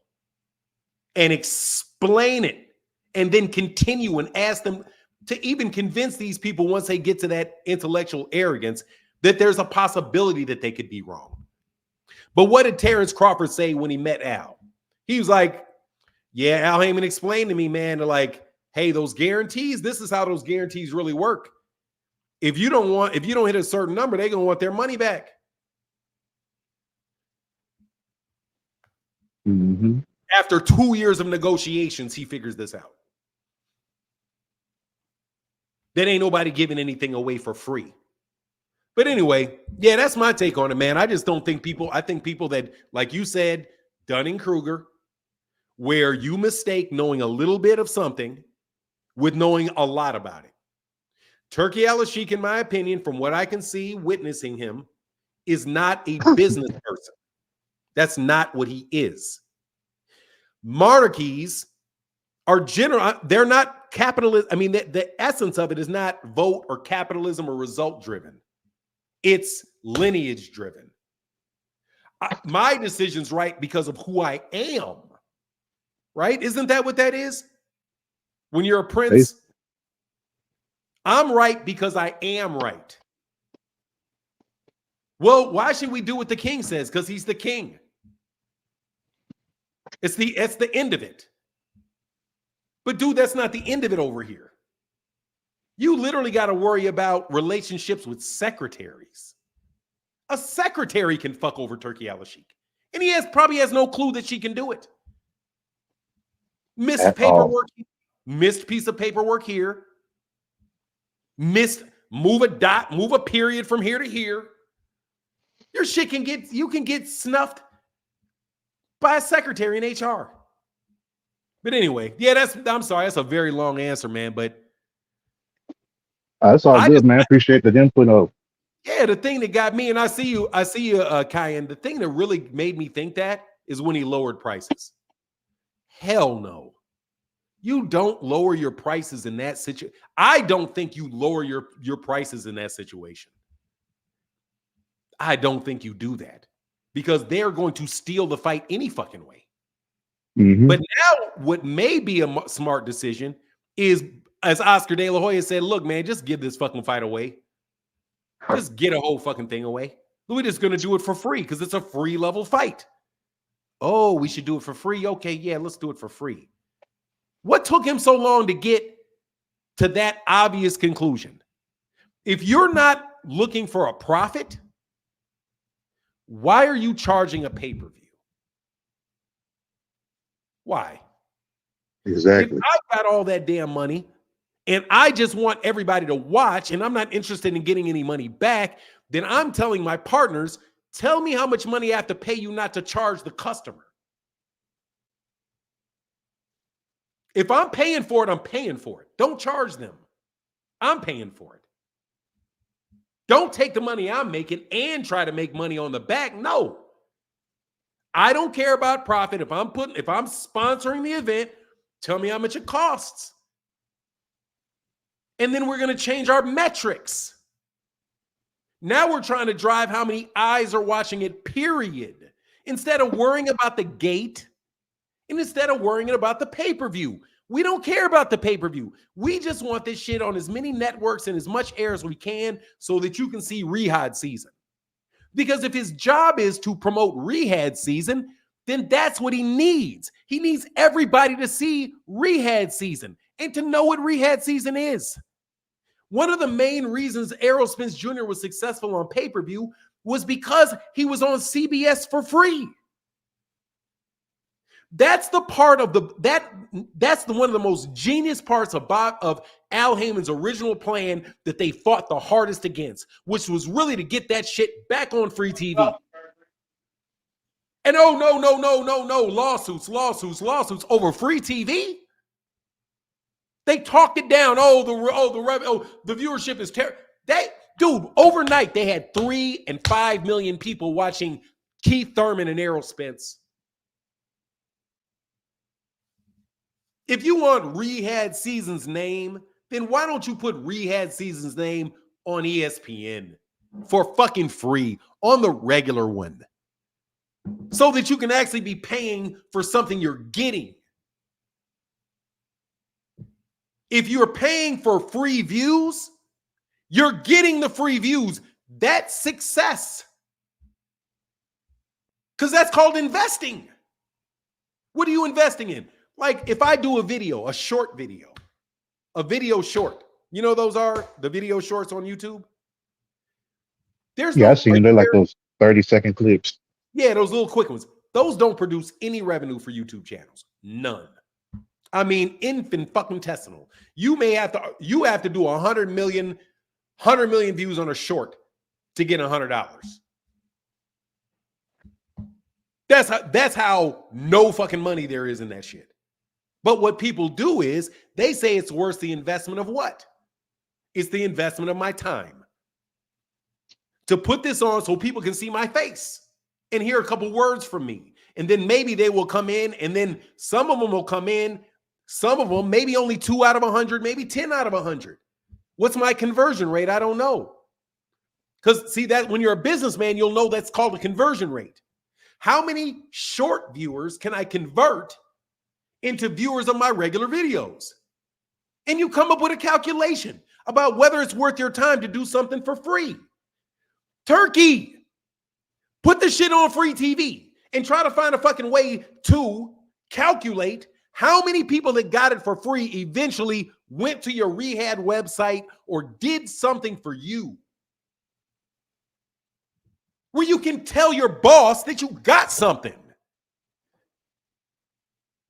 and explain it, and then continue and ask them to even convince these people, once they get to that intellectual arrogance, that there's a possibility that they could be wrong. But what did Terrence Crawford say when he met Al? He was like, yeah, Al Heyman explained to me, man, like, hey, those guarantees, this is how those guarantees really work. If you don't hit a certain number, they're going to want their money back. Mm-hmm. After 2 years of negotiations, he figures this out. That ain't nobody giving anything away for free. But anyway, yeah, that's my take on it, man. I just don't think I think people that, like you said, Dunning-Kruger, where you mistake knowing a little bit of something with knowing a lot about it. Turki Al-Sheikh, in my opinion, from what I can see, witnessing him, is not a business person. That's not what he is. Monarchies are general. They're not capitalist. I mean, the essence of it is not vote or capitalism or result driven. It's lineage driven. My decision's right because of who I am. Right? Isn't that what that is? When you're a prince, I'm right because I am right. Well, why should we do what the king says? Because he's the king. It's the end of it. But dude, that's not the end of it over here. You literally got to worry about relationships with secretaries. A secretary can fuck over Turki Al-Sheikh. And he probably has no clue that she can do it. Missed paperwork, missed piece of paperwork here. Move a period from here to here. Your shit you can get snuffed by a secretary in HR. But anyway, yeah, I'm sorry, that's a very long answer, man. But that's all good, man. Appreciate the input of. Yeah, the thing that got me, and I see you, Kyan. The thing that really made me think that is when he lowered prices. Hell no. You don't lower your prices in that situation. I don't think you lower your prices in that situation. I don't think you do that because they're going to steal the fight any fucking way. Mm-hmm. But now what may be a smart decision is, as Oscar De La Hoya said, look, man, just give this fucking fight away. Just get a whole fucking thing away. We're just going to do it for free because it's a free level fight. Oh, we should do it for free? Okay, yeah, let's do it for free. What took him so long to get to that obvious conclusion? If you're not looking for a profit, why are you charging a pay-per-view? Why? Exactly. If I've got all that damn money and I just want everybody to watch and I'm not interested in getting any money back, then I'm telling my partners, tell me how much money I have to pay you not to charge the customer. If I'm paying for it, I'm paying for it. Don't charge them. I'm paying for it. Don't take the money I'm making and try to make money on the back. No. I don't care about profit. If I'm sponsoring the event, tell me how much it costs. And then we're going to change our metrics. Now we're trying to drive how many eyes are watching it, period. Instead of worrying about the gate, and instead of worrying about the pay-per-view. We don't care about the pay-per-view. We just want this shit on as many networks and as much air as we can so that you can see Rehad season. Because if his job is to promote Rehad season, then that's what he needs. He needs everybody to see Rehad season and to know what Rehad season is. One of the main reasons Errol Spence Jr. was successful on pay-per-view was because he was on CBS for free. That's the part of that's the one of the most genius parts of Al Heyman's original plan that they fought the hardest against, which was really to get that shit back on free TV. And no, lawsuits over free TV. They talked it down. The viewership is terrible. Dude, overnight they had 3 and 5 million people watching Keith Thurman and Errol Spence. If you want Rehad Season's name, then why don't you put Rehad Season's name on ESPN for fucking free on the regular one so that you can actually be paying for something you're getting? If you're paying for free views, you're getting the free views. That's success. Because that's called investing. What are you investing in? Like if I do a video, a video short, you know those are the video shorts on YouTube? I've seen them. They're like those 30-second clips. Yeah, those little quick ones. Those don't produce any revenue for YouTube channels. None. I mean, infinitesimal. You have to do 100 million views on a short to get $100. That's how no fucking money there is in that shit. But what people do is they say it's worth the investment of what? It's the investment of my time. To put this on so people can see my face and hear a couple words from me. And then maybe they will come in, and then some of them will come in. Some of them, maybe only 2 out of 100, maybe 10 out of 100. What's my conversion rate? I don't know. Because see that when you're a businessman, you'll know that's called a conversion rate. How many short viewers can I convert into viewers of my regular videos? And you come up with a calculation about whether it's worth your time to do something for free. Turki, put the shit on free TV and try to find a fucking way to calculate how many people that got it for free eventually went to your Rehad website or did something for you, where you can tell your boss that you got something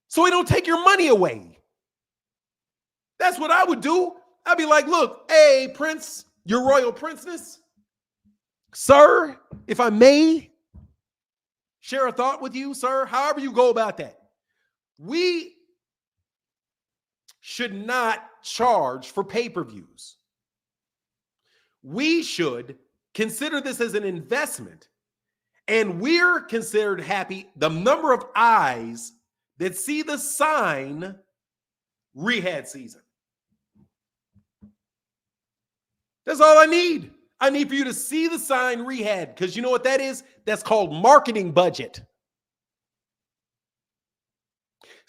so he don't take your money away. That's what I would do. I'd be like, look, hey, Prince, your royal princess, sir, if I may share a thought with you, sir, however you go about that. We should not charge for pay-per-views. We should consider this as an investment, and we're considered happy the number of eyes that see the sign Rehad season. That's all I need. I need for you to see the sign Rehad, because you know what that is? That's called marketing budget.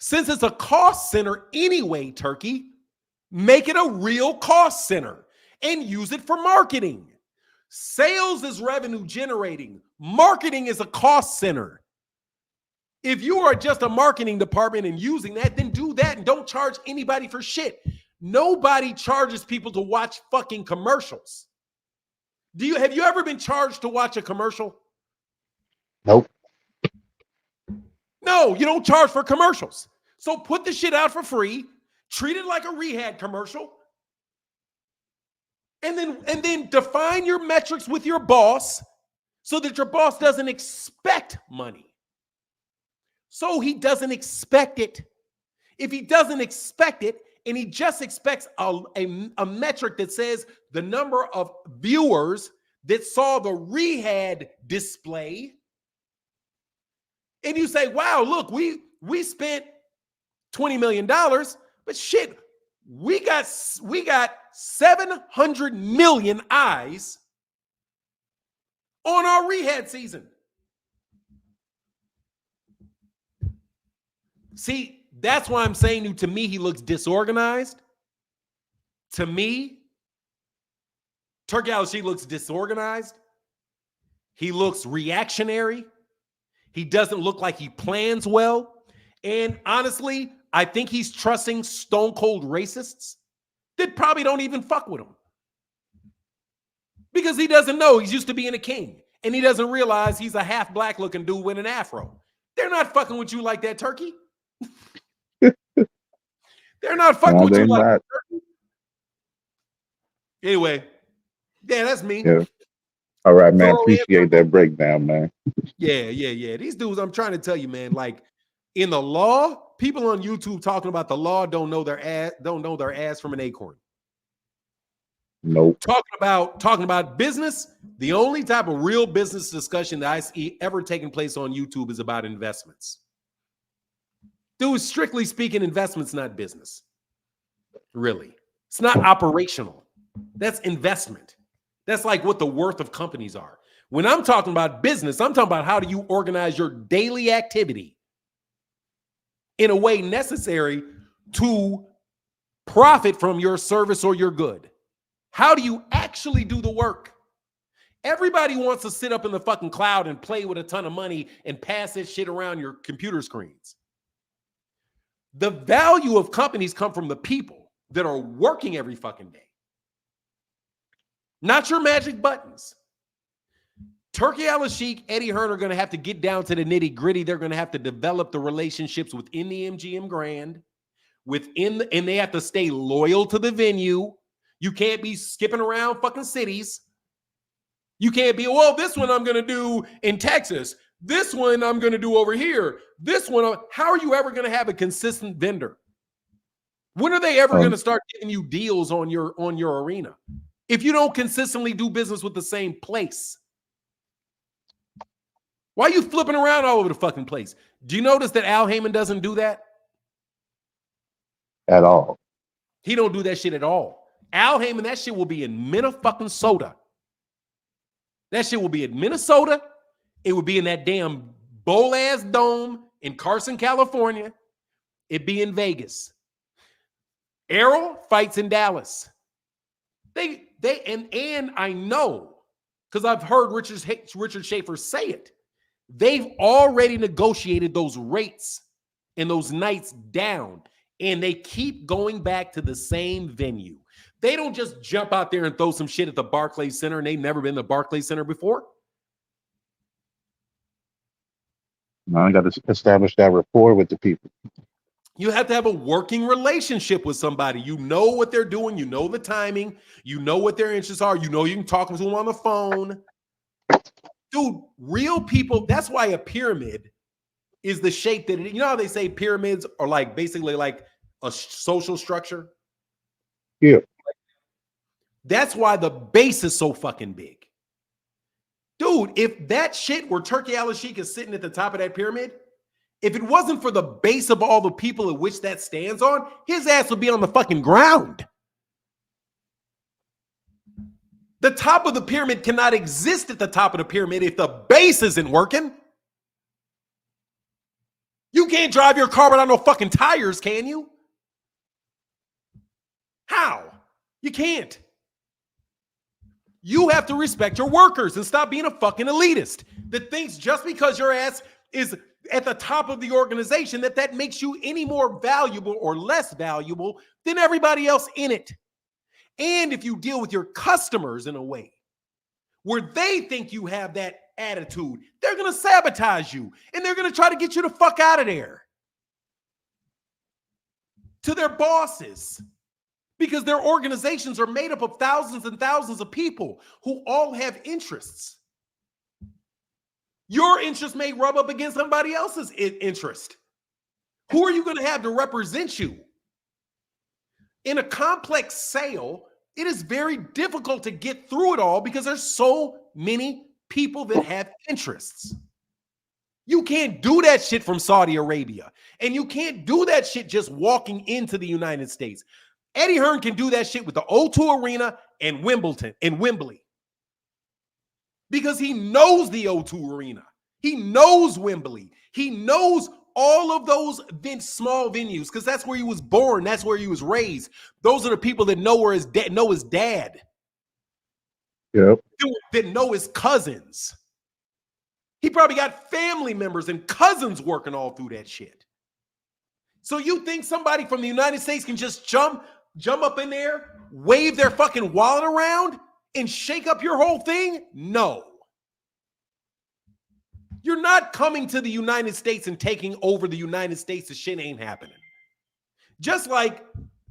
Since it's a cost center anyway, Turki, make it a real cost center and use it for marketing. Sales is revenue generating. Marketing is a cost center. If you are just a marketing department and using that, then do that and don't charge anybody for shit. Nobody charges people to watch fucking commercials. Have you ever been charged to watch a commercial? Nope. No, you don't charge for commercials. So put the shit out for free. Treat it like a Rehad commercial. And then define your metrics with your boss so that your boss doesn't expect money. So he doesn't expect it. If he doesn't expect it and he just expects a metric that says the number of viewers that saw the rehab display, and you say, wow, look, we spent $20 million, but shit, we got 700 million eyes on our rehab season. See, that's why I'm saying to me, he looks disorganized. To me, Turki Al-Sheikh looks disorganized. He looks reactionary. He doesn't look like he plans well. And honestly, I think he's trusting stone cold racists that probably don't even fuck with him. Because he doesn't know he's used to being a king. And he doesn't realize he's a half black looking dude with an afro. They're not fucking with you like that, Turki. They're not fucking with you like that, Turki. Anyway, yeah, that's me. Yeah. All right, man. Appreciate that breakdown, man. Yeah. These dudes, I'm trying to tell you, man, like in the law, people on YouTube talking about the law don't know their ass from an acorn. Nope. Talking about business, the only type of real business discussion that I see ever taking place on YouTube is about investments. Dude, strictly speaking, investment's not business. Really. It's not operational. That's investment. That's like what the worth of companies are. When I'm talking about business, I'm talking about how do you organize your daily activity in a way necessary to profit from your service or your good. How do you actually do the work? Everybody wants to sit up in the fucking cloud and play with a ton of money and pass that shit around your computer screens. The value of companies come from the people that are working every fucking day. Not your magic buttons. Turki Al-Sheikh, Eddie Hearn are going to have to get down to the nitty gritty. They're going to have to develop the relationships within the MGM Grand, and they have to stay loyal to the venue. You can't be skipping around fucking cities. You can't be, well, this one I'm going to do in Texas. This one I'm going to do over here. This one, how are you ever going to have a consistent vendor? When are they ever going to start giving you deals on your arena? If you don't consistently do business with the same place. Why are you flipping around all over the fucking place? Do you notice that Al Heyman doesn't do that? At all. He don't do that shit at all. Al Heyman, that shit will be in Minnesota. That shit will be in Minnesota. It would be in that damn bowl-ass dome in Carson, California. It'd be in Vegas. Errol fights in Dallas. And I know, because I've heard Richard Schaefer say it. They've already negotiated those rates and those nights down, and they keep going back to the same venue. They don't just jump out there and throw some shit at the Barclays Center, and they've never been to the Barclays Center before. No, I got to establish that rapport with the people. You have to have a working relationship with somebody. You know what they're doing. You know the timing. You know what their interests are. You know you can talk to them on the phone. Dude, real people, that's why a pyramid is the shape that you know how they say pyramids are like basically like a social structure? Yeah. That's why the base is so fucking big. Dude, if that shit where Turki Al-Sheikh is sitting at the top of that pyramid, if it wasn't for the base of all the people at which that stands on, his ass would be on the fucking ground. The top of the pyramid cannot exist at the top of the pyramid if the base isn't working. You can't drive your car without no fucking tires, can you? How? You can't. You have to respect your workers and stop being a fucking elitist that thinks just because your ass is at the top of the organization that makes you any more valuable or less valuable than everybody else in it. And if you deal with your customers in a way where they think you have that attitude, they're going to sabotage you and they're going to try to get you the fuck out of there to their bosses. Because their organizations are made up of thousands and thousands of people who all have interests. Your interest may rub up against somebody else's interest. Who are you going to have to represent you? In a complex sale, it is very difficult to get through it all because there's so many people that have interests. You can't do that shit from Saudi Arabia. And you can't do that shit just walking into the United States. Eddie Hearn can do that shit with the O2 Arena and Wimbledon and Wembley. Because he knows the O2 Arena. He knows Wembley. He knows all of those small venues because that's where he was born. That's where he was raised. Those are the people that know his dad. Yep. That know his cousins. He probably got family members and cousins working all through that shit. So you think somebody from the United States can just jump up in there, wave their fucking wallet around, and shake up your whole thing? No. You're not coming to the United States and taking over the United States. The shit ain't happening. Just like,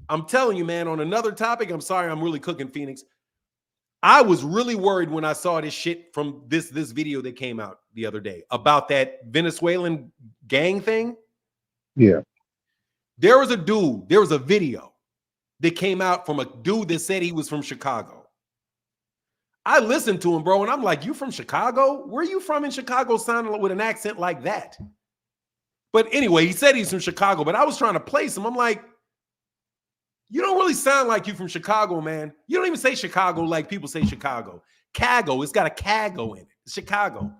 I'm telling you, man, on another topic, I'm sorry, I'm really cooking Phoenix. I was really worried when I saw this shit from this video that came out the other day about that Venezuelan gang thing. Yeah. There was a video that came out from a dude that said he was from Chicago. I listened to him, bro, and I'm like, you from Chicago? Where are you from in Chicago sounding with an accent like that? But anyway, he said he's from Chicago, but I was trying to place him. I'm like, you don't really sound like you from Chicago, man. You don't even say Chicago like people say Chicago. Cago, it's got a Cago in it. It's Chicago.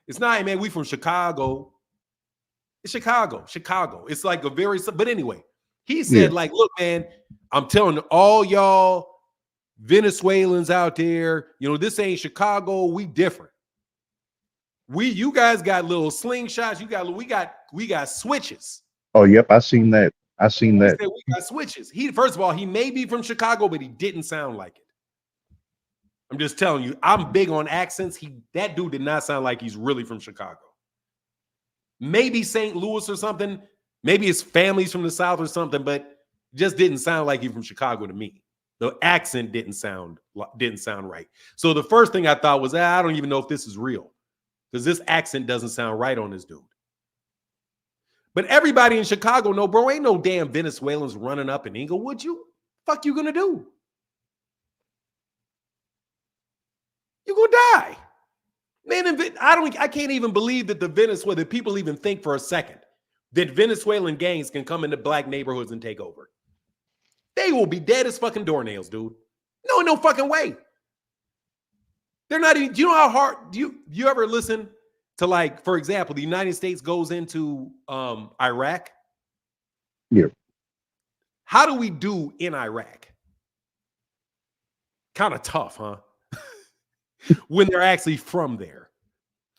It's not, man, we from Chicago. It's Chicago. It's like a very, but anyway, he said, like, look, man, I'm telling all y'all Venezuelans out there, this ain't Chicago. We different. You guys got little slingshots. We got switches. Oh, yep. I seen that. He said we got switches. First of all, he may be from Chicago, but he didn't sound like it. I'm just telling you, I'm big on accents. That dude did not sound like he's really from Chicago. Maybe St. Louis or something. Maybe his family's from the South or something, but just didn't sound like he's from Chicago to me. The accent didn't sound right. So the first thing I thought was, I don't even know if this is real because this accent doesn't sound right on this dude. But everybody in Chicago know, bro, ain't no damn Venezuelans running up in Inglewood. Fuck you gonna do? You gonna die. Man, I can't even believe that that people even think for a second that Venezuelan gangs can come into black neighborhoods and take over. They will be dead as fucking doornails, dude. No fucking way. They're not even, do you know how hard, do you ever listen to, like, for example, the United States goes into Iraq? Yeah. How do we do in Iraq? Kind of tough, huh? When they're actually from there.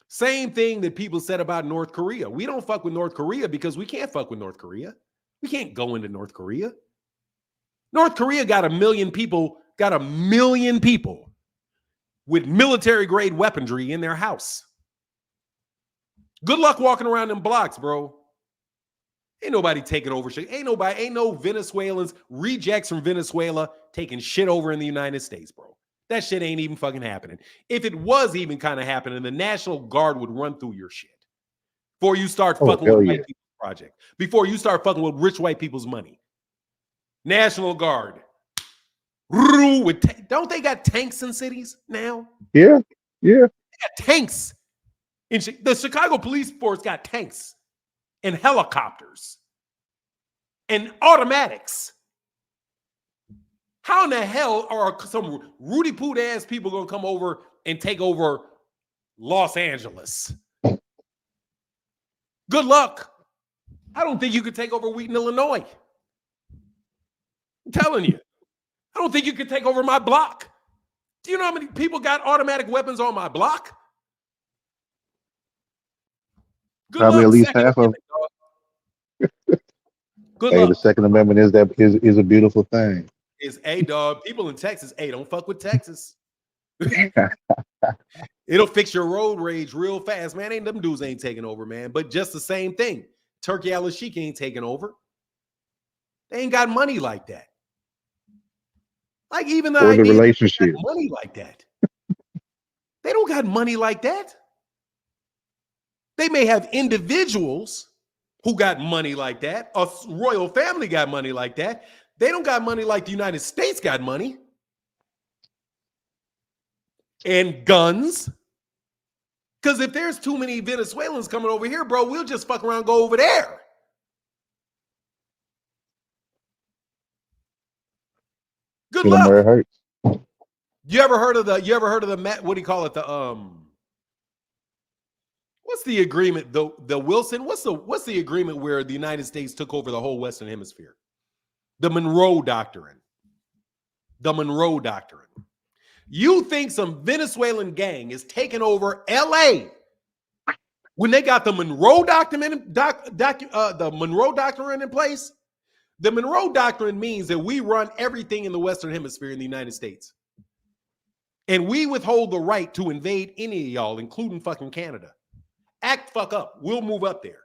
Same thing that people said about North Korea. We don't fuck with North Korea because we can't fuck with North Korea. We can't go into North Korea. North Korea got 1 million people with military-grade weaponry in their house. Good luck walking around them blocks, bro. Ain't nobody taking over shit. Ain't no Venezuelans, rejects from Venezuela taking shit over in the United States, bro. That shit ain't even fucking happening. If it was even kind of happening, the National Guard would run through your shit before you start fucking with white people's project. Before you start fucking with rich white people's money. National Guard. Don't they got tanks in cities now? Yeah. They got tanks. The Chicago police force got tanks and helicopters and automatics. How in the hell are some Rudy Poot ass people going to come over and take over Los Angeles? Good luck. I don't think you could take over Wheaton, Illinois. I'm telling you. I don't think you could take over my block. Do you know how many people got automatic weapons on my block? Good Probably luck, at least Second half of. Good Hey, luck. the Second Amendment is a beautiful thing. Is dog. People in Texas, don't fuck with Texas. It'll fix your road rage real fast, man. Them dudes ain't taking over, man. But just the same thing. Turki Al-Sheikh ain't taking over. They ain't got money like that. Like even the Or the idea that they got relationship. money like that. They don't got money like that. They may have individuals who got money like that. A royal family got money like that. They don't got money like the United States got money. And guns. Because if there's too many Venezuelans coming over here, bro, we'll just fuck around and go over there. Good Get them where it luck. hurts. You ever heard of the what do you call it? What's the agreement? The Wilson, what's the agreement where the United States took over the whole Western Hemisphere? The Monroe Doctrine. The Monroe Doctrine. You think some Venezuelan gang is taking over LA when they got the Monroe Doctrine the Monroe Doctrine in place? The Monroe Doctrine means that we run everything in the Western Hemisphere in the United States. And we withhold the right to invade any of y'all, including fucking Canada. Act fuck up. We'll move up there.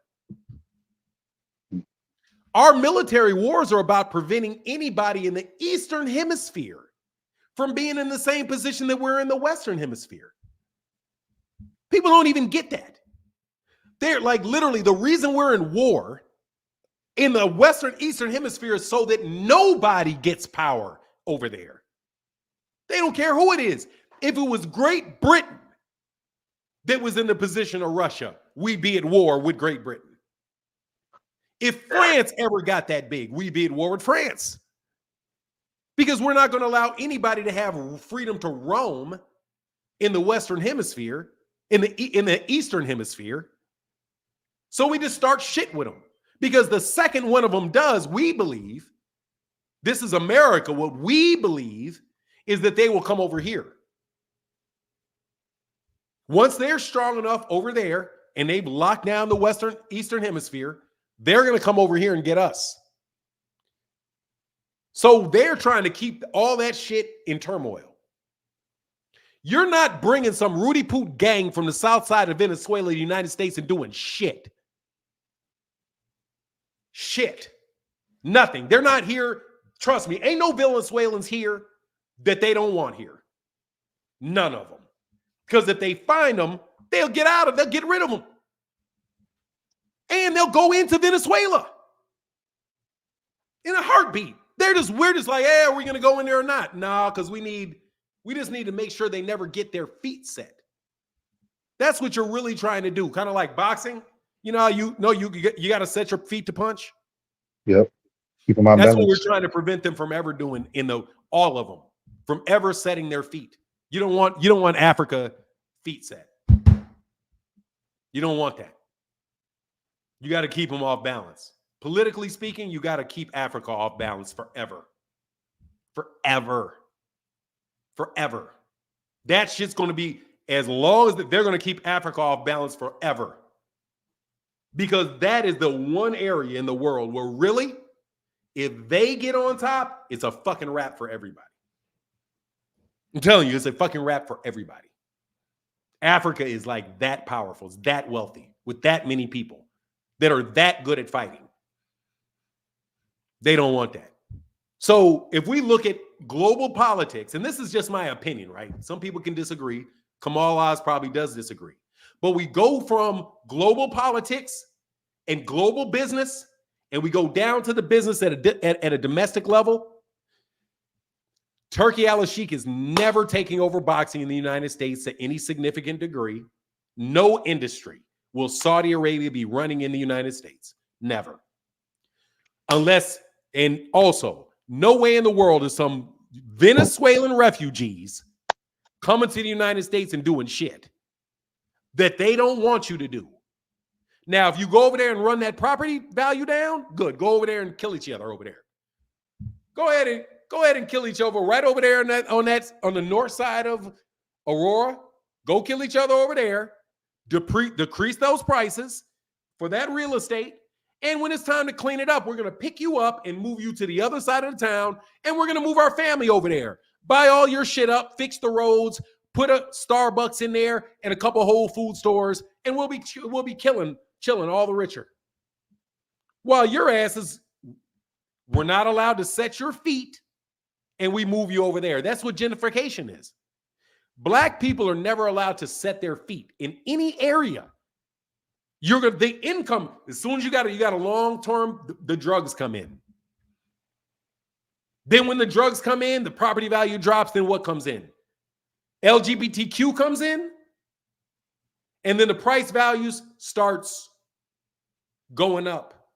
Our military wars are about preventing anybody in the Eastern Hemisphere from being in the same position that we're in the Western Hemisphere. People don't even get that. They're like literally the reason we're in war in the Western Eastern Hemisphere is so that nobody gets power over there. They don't care who it is. If it was Great Britain that was in the position of Russia, we'd be at war with Great Britain. If France ever got that big, we'd be at war with France. Because we're not going to allow anybody to have freedom to roam in the Western Hemisphere, in the Eastern Hemisphere. So we just start shit with them. Because the second one of them does, we believe, this is America, what we believe is that they will come over here. Once they're strong enough over there and they've locked down the Eastern Hemisphere, they're going to come over here and get us. So they're trying to keep all that shit in turmoil. You're not bringing some Rudy Poot gang from the south side of Venezuela to the United States and doing shit. Shit. Nothing. They're not here. Trust me, ain't no Venezuelans here that they don't want here. None of them. Because if they find them, they'll get rid of them. And they'll go into Venezuela in a heartbeat. We're just like, hey, are we going to go in there or not? No, because we just need to make sure they never get their feet set. That's what you're really trying to do. Kind of like boxing. You got to set your feet to punch. Yep. Keep them on That's balance. what we're trying to prevent them from ever doing all of them, from ever setting their feet. You don't want Africa feet set. You don't want that. You got to keep them off balance. Politically speaking, you got to keep Africa off balance forever. Forever. Forever. That shit's going to be, as long as they're going to keep Africa off balance forever. Because that is the one area in the world where really, if they get on top, it's a fucking wrap for everybody. I'm telling you, it's a fucking wrap for everybody. Africa is like that powerful, it's that wealthy, with that many people that are that good at fighting. They don't want that. So if we look at global politics, and this is just my opinion, right? Some people can disagree. Kamal Oz probably does disagree. But we go from global politics and global business, and we go down to the business at a domestic level. Turki Al-Sheikh is never taking over boxing in the United States to any significant degree. No industry will Saudi Arabia be running in the United States. Never. Unless, and also, no way in the world is some Venezuelan refugees coming to the United States and doing shit that they don't want you to do. Now, if you go over there and run that property value down, good. Go over there and kill each other over there. Go ahead and kill each other right over there on the north side of Aurora. Go kill each other over there. Decrease those prices for that real estate. And when it's time to clean it up, we're going to pick you up and move you to the other side of the town. And we're going to move our family over there. Buy all your shit up, fix the roads, put a Starbucks in there and a couple Whole Food stores. And we'll be chilling all the richer. While your ass is We're not allowed to set your feet and we move you over there. That's what gentrification is. Black people are never allowed to set their feet in any area. You're gonna the income as soon as you got a long term, the drugs come in. Then when the drugs come in, the property value drops. Then what comes in? LGBTQ comes in, and then the price values starts going up.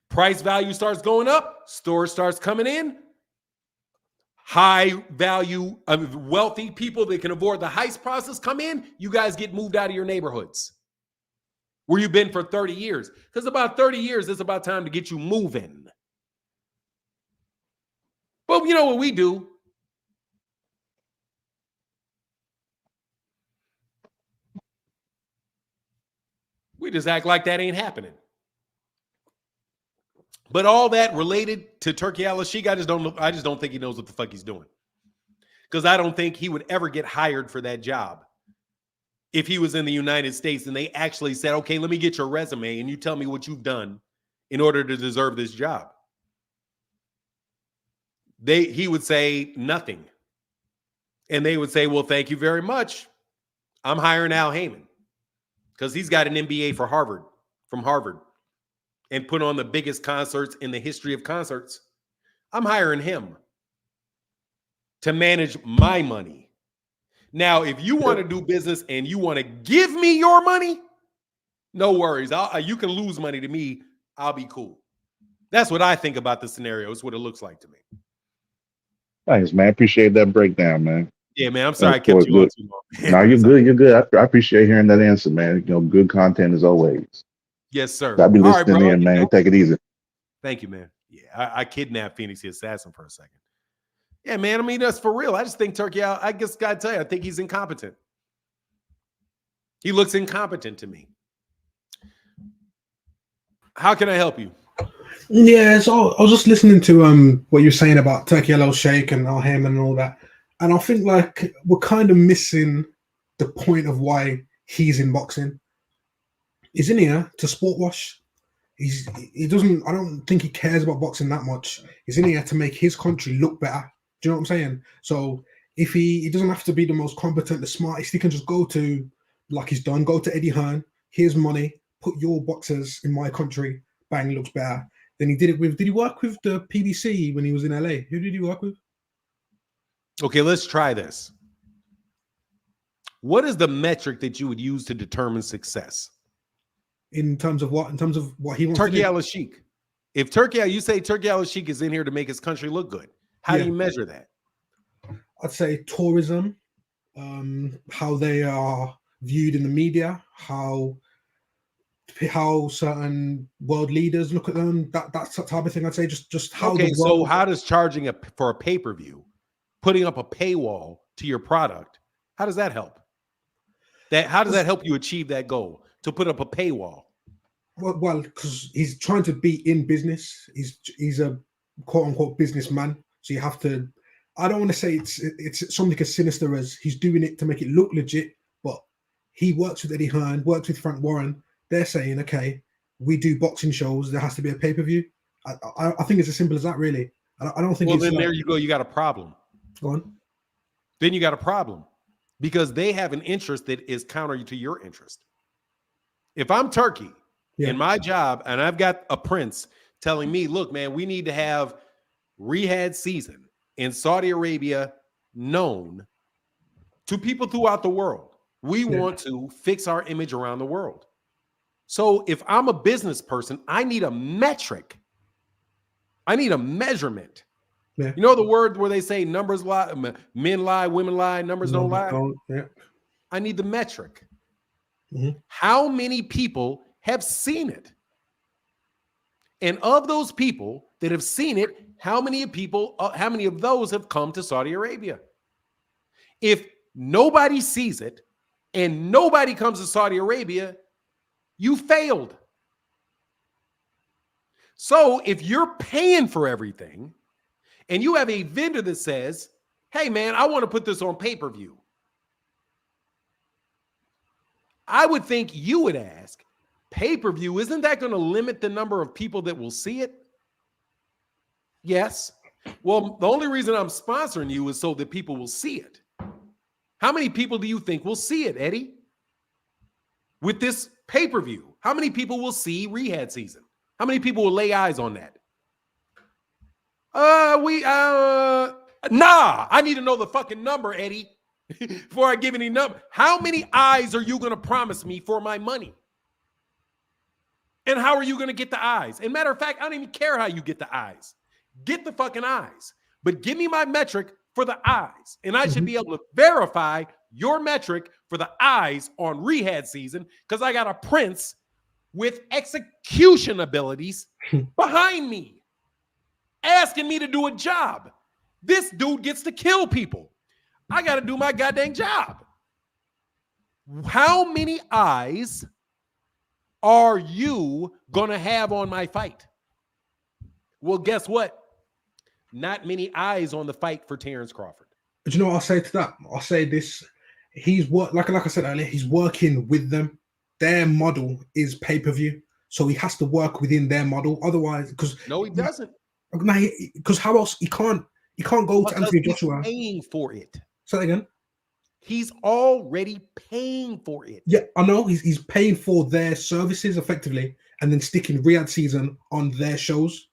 Price value starts going up. Store starts coming in. High value, wealthy people that can afford the heist process come in. You guys get moved out of your neighborhoods where you've been for 30 years. Because about 30 years, it's about time to get you moving. But you know what we do? We just act like that ain't happening. But all that related to Turki al-Sheikh, I just don't think he knows what the fuck he's doing. Because I don't think he would ever get hired for that job if he was in the United States and they actually said, okay, let me get your resume and you tell me what you've done in order to deserve this job. He would say nothing. And they would say, well, thank you very much. I'm hiring Al Heyman because he's got an MBA from Harvard, and put on the biggest concerts in the history of concerts. I'm hiring him to manage my money. Now, if you want to do business and you want to give me your money, no worries. You can lose money to me. I'll be cool. That's what I think about the scenario. It's what it looks like to me. Thanks, man. Appreciate that breakdown, man. Yeah, man. I'm sorry I kept you on too long. No, you're good. You're good. I appreciate hearing that answer, man. Good content as always. Yes, sir. I'll be listening in, man. Take it easy. Thank you, man. Yeah, I kidnapped Phoenix the Assassin for a second. Yeah, man. I mean, that's for real. I just think Turki, I guess gotta tell you, I think he's incompetent. He looks incompetent to me. How can I help you? Yeah, so I was just listening to what you're saying about Turki al-Sheikh and Al Heyman and all that, and I think like we're kind of missing the point of why he's in boxing. He's in here to sport wash. He doesn't. I don't think he cares about boxing that much. He's in here to make his country look better. Do you know what I'm saying? So if he doesn't have to be the most competent, the smartest, he can just go to, like he's done, go to Eddie Hearn. Here's money. Put your boxers in my country. Bang, looks better. Then he did it with. Did he work with the PBC when he was in LA? Who did he work with? Okay, let's try this. What is the metric that you would use to determine success? In terms of what? In terms of what he wants to do? Turki al-Sheikh. If you say Turki al-Sheikh is in here to make his country look good, how do you measure that? I'd say tourism, how they are viewed in the media, how certain world leaders look at them. That's the type of thing I'd say. Just how. Okay, so how does charging for a pay-per-view, putting up a paywall to your product, how does that help? How does that help you achieve that goal? To put up a paywall? Well, because he's trying to be in business. He's a quote unquote businessman. So you have to. I don't want to say it's something as sinister as he's doing it to make it look legit, but he works with Eddie Hearn, works with Frank Warren. They're saying, okay, we do boxing shows. There has to be a pay-per-view. I think it's as simple as that, really. I don't think. Well, then there you go. You got a problem. Go on. Then you got a problem because they have an interest that is counter to your interest. If I'm Turki in my job and I've got a prince telling me, look, man, we need to have Riyadh season in Saudi Arabia known to people throughout the world. We want to fix our image around the world. So if I'm a business person, I need a metric. I need a measurement. Yeah. You know the word where they say numbers lie, men lie, women lie, numbers don't lie? I need the metric. Mm-hmm. How many people have seen it? And of those people that have seen it, how many of those have come to Saudi Arabia? If nobody sees it and nobody comes to Saudi Arabia, you failed. So if you're paying for everything and you have a vendor that says, hey, man, I want to put this on pay-per-view, I would think you would ask, pay-per-view, isn't that going to limit the number of people that will see it? Yes. Well, the only reason I'm sponsoring you is so that people will see it. How many people do you think will see it, Eddie? With this pay-per-view, how many people will see Rehab Season? How many people will lay eyes on that? I need to know the fucking number, Eddie, before I give any number. How many eyes are you going to promise me for my money? And how are you going to get the eyes? And matter of fact, I don't even care how you get the eyes. Get the fucking eyes. But give me my metric for the eyes. And I should be able to verify your metric for the eyes on Rehab Season because I got a prince with execution abilities behind me asking me to do a job. This dude gets to kill people. I got to do my goddamn job. How many eyes are you going to have on my fight? Well, guess what? Not many eyes on the fight for Terrence Crawford. Do you know what I'll say to that? I'll say this. He's like I said earlier, he's working with them. Their model is pay-per-view. So he has to work within their model. Otherwise, because no, he doesn't. Because how else he can't go to Anthony Joshua. Paying for it. Say that again. He's already paying for it. Yeah, I know. He's paying for their services effectively and then sticking Riyadh Season on their shows.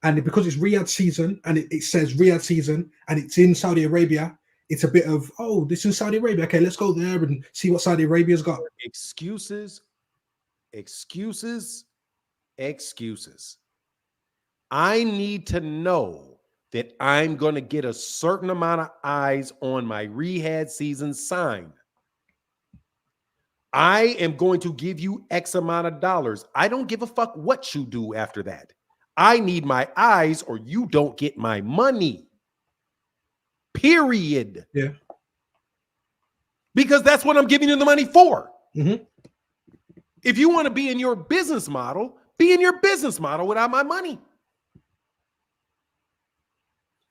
And because it's Riyadh Season and it says Riyadh Season and it's in Saudi Arabia, it's a bit of, oh, this is in Saudi Arabia. Okay, let's go there and see what Saudi Arabia's got. Excuses. I need to know that I'm going to get a certain amount of eyes on my Rehab Season sign. I am going to give you X amount of dollars. I don't give a fuck what you do after that. I need my eyes or you don't get my money. Period. Yeah. Because that's what I'm giving you the money for. Mm-hmm. If you want to be in your business model, be in your business model without my money.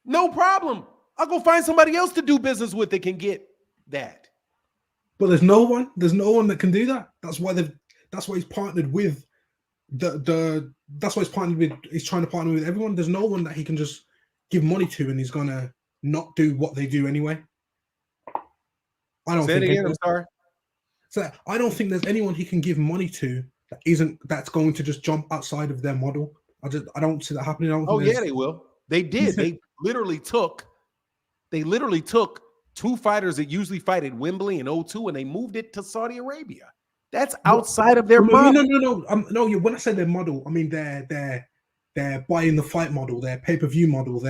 No problem. I'll go find somebody else to do business with that can get that. But there's no one that can do that. That's why he's partnered with that's why he's trying to partner with everyone. There's no one that he can just give money to and he's gonna not do what they do anyway. I don't think I'm sorry. So I don't think there's anyone he can give money to that's going to just jump outside of their model. I don't see that happening. They will. They did. They literally took two fighters that usually fight at Wembley in 2002 and they moved it to Saudi Arabia. That's outside of their model. No. When I say their model, I mean they're buying the fight model, their pay-per-view model.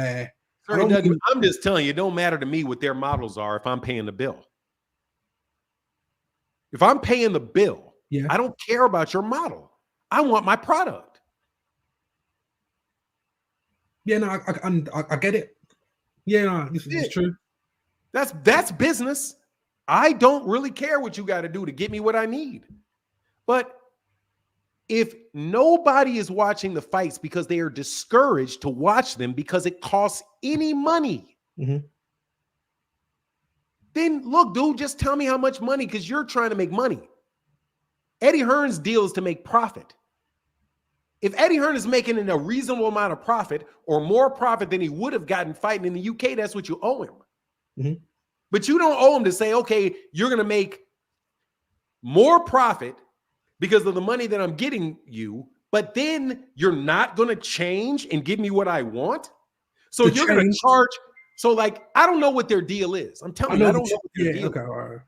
I'm just telling you, it don't matter to me what their models are if I'm paying the bill. If I'm paying the bill, I don't care about your model. I want my product. Yeah, no, I get it. Yeah, no, this is true. That's business. I don't really care what you got to do to get me what I need. But if nobody is watching the fights because they are discouraged to watch them because it costs any money, then look, dude, just tell me how much money because you're trying to make money. Eddie Hearn's deal is to make profit. If Eddie Hearn is making a reasonable amount of profit or more profit than he would have gotten fighting in the UK, that's what you owe him. Mm-hmm. But you don't owe him to say, okay, you're going to make more profit because of the money that I'm getting you, but then you're not going to change and give me what I want. So you're going to charge. So like, I don't know what their deal is. I'm telling you, I don't know what their deal is.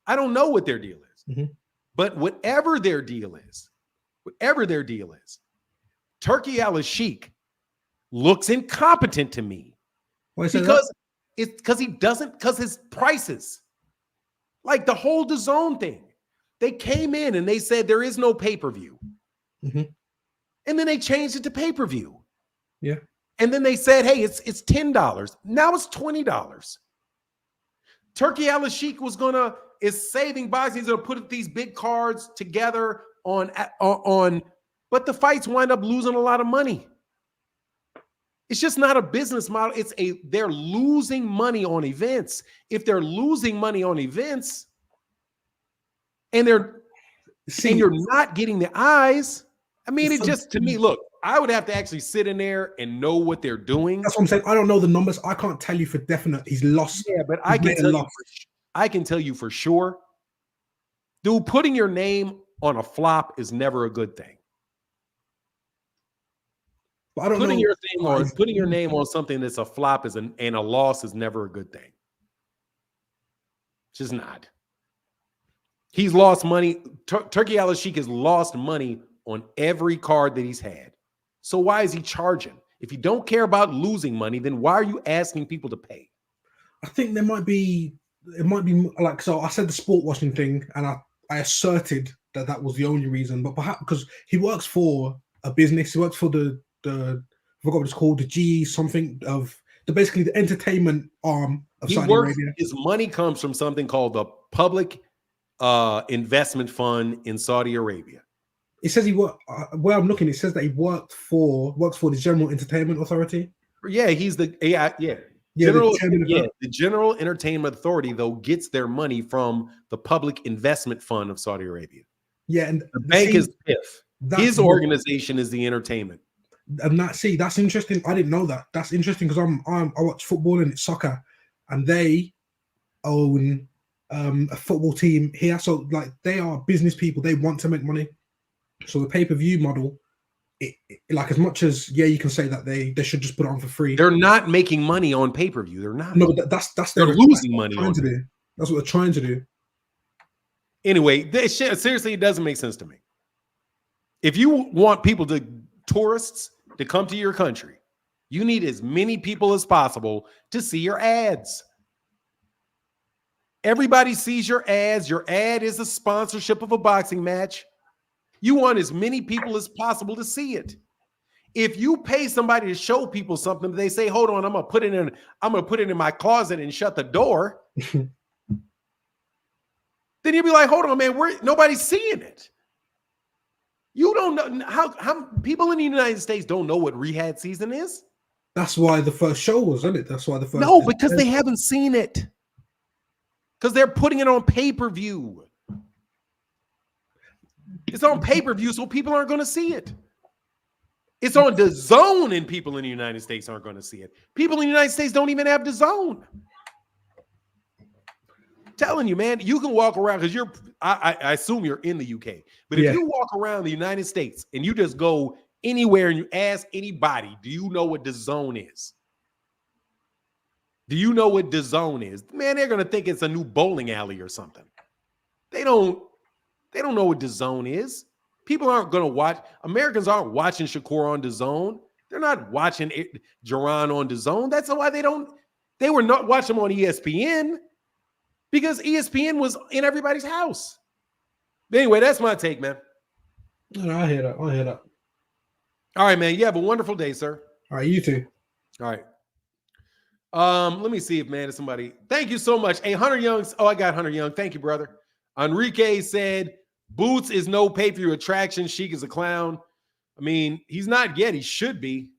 I don't know what their deal is. Mm-hmm. But whatever their deal is, Turki Al-Sheikh looks incompetent to me because his prices, like the whole DAZN thing, they came in and they said there is no pay-per-view. Mm-hmm. And then they changed it to pay-per-view. Yeah. And then they said, hey, it's $10. Now it's $20. Turki Al-Sheikh is saving boxing. He's going to put these big cards together on, but the fights wind up losing a lot of money. It's just not a business model. They're losing money on events. If they're losing money on events and you're not getting the eyes, I mean, it just, to me, look, I would have to actually sit in there and know what they're doing. That's what I'm saying. I don't know the numbers. I can't tell you for definite. He's lost. Yeah, but I can tell you for sure. Dude, putting your name on a flop is never a good thing. But I don't putting know. Putting your name on something that's a flop and a loss is never a good thing. It's just not. He's lost money. Turki Al-Sheikh has lost money on every card that he's had. So why is he charging? If you don't care about losing money, then why are you asking people to pay? I think it might be like, so I said the sport washing thing, and I asserted that was the only reason, but perhaps because he works for a business, he works for the I forgot what it's called, the G something of basically the entertainment arm of Saudi Arabia. His money comes from something called the Public Investment Fund in Saudi Arabia. It says he worked. Where I'm looking, it says that he works for the General Entertainment Authority. Yeah, he's the the General Entertainment Authority, though, gets their money from the Public Investment Fund of Saudi Arabia. Yeah, and the bank is PIF. His organization is the entertainment. And that's interesting. I didn't know that. That's interesting because I watch football and it's soccer, and they own a football team here. So like they are business people. They want to make money. So the pay-per-view model, like as much as you can say that they should just put it on for free. They're not making money on pay-per-view. They're not. No, that's they're losing money on it. That's what they're trying to do. Anyway, seriously, it doesn't make sense to me. If you want tourists to come to your country, you need as many people as possible to see your ads. Everybody sees your ads. Your ad is a sponsorship of a boxing match. You want as many people as possible to see it. If you pay somebody to show people something, they say, "Hold on, I'm gonna put it in my closet and shut the door." Then you'll be like, "Hold on, man, nobody's seeing it." You don't know how people in the United States don't know what rehab season is. That's why the first show was, isn't it? That's why the first. No, because they haven't seen it. Because they're putting it on pay-per-view. It's on pay-per-view, so people aren't going to see it. It's on the zone, and people in the United States aren't going to see it. People in the United States don't even have the zone. I'm telling you, man, you can walk around because I assume you're in the UK. But if you walk around the United States and you just go anywhere and you ask anybody, do you know what the zone is? Do you know what the zone is? Man, they're going to think it's a new bowling alley or something. They don't know what the zone is. People aren't going to watch. Americans aren't watching Shakur on the zone. They're not watching Jaron on the zone. That's why they were not watching him on ESPN because ESPN was in everybody's house. But anyway, that's my take, man. No, I hear that. All right, man. You have a wonderful day, sir. All right, you too. All right. Let me see if, man, is somebody. Thank you so much. Hey, Hunter Young. Oh, I got Hunter Young. Thank you, brother. Enrique said, Boots is no pay-per-view attraction. Sheik is a clown. I mean, he's not yet. He should be.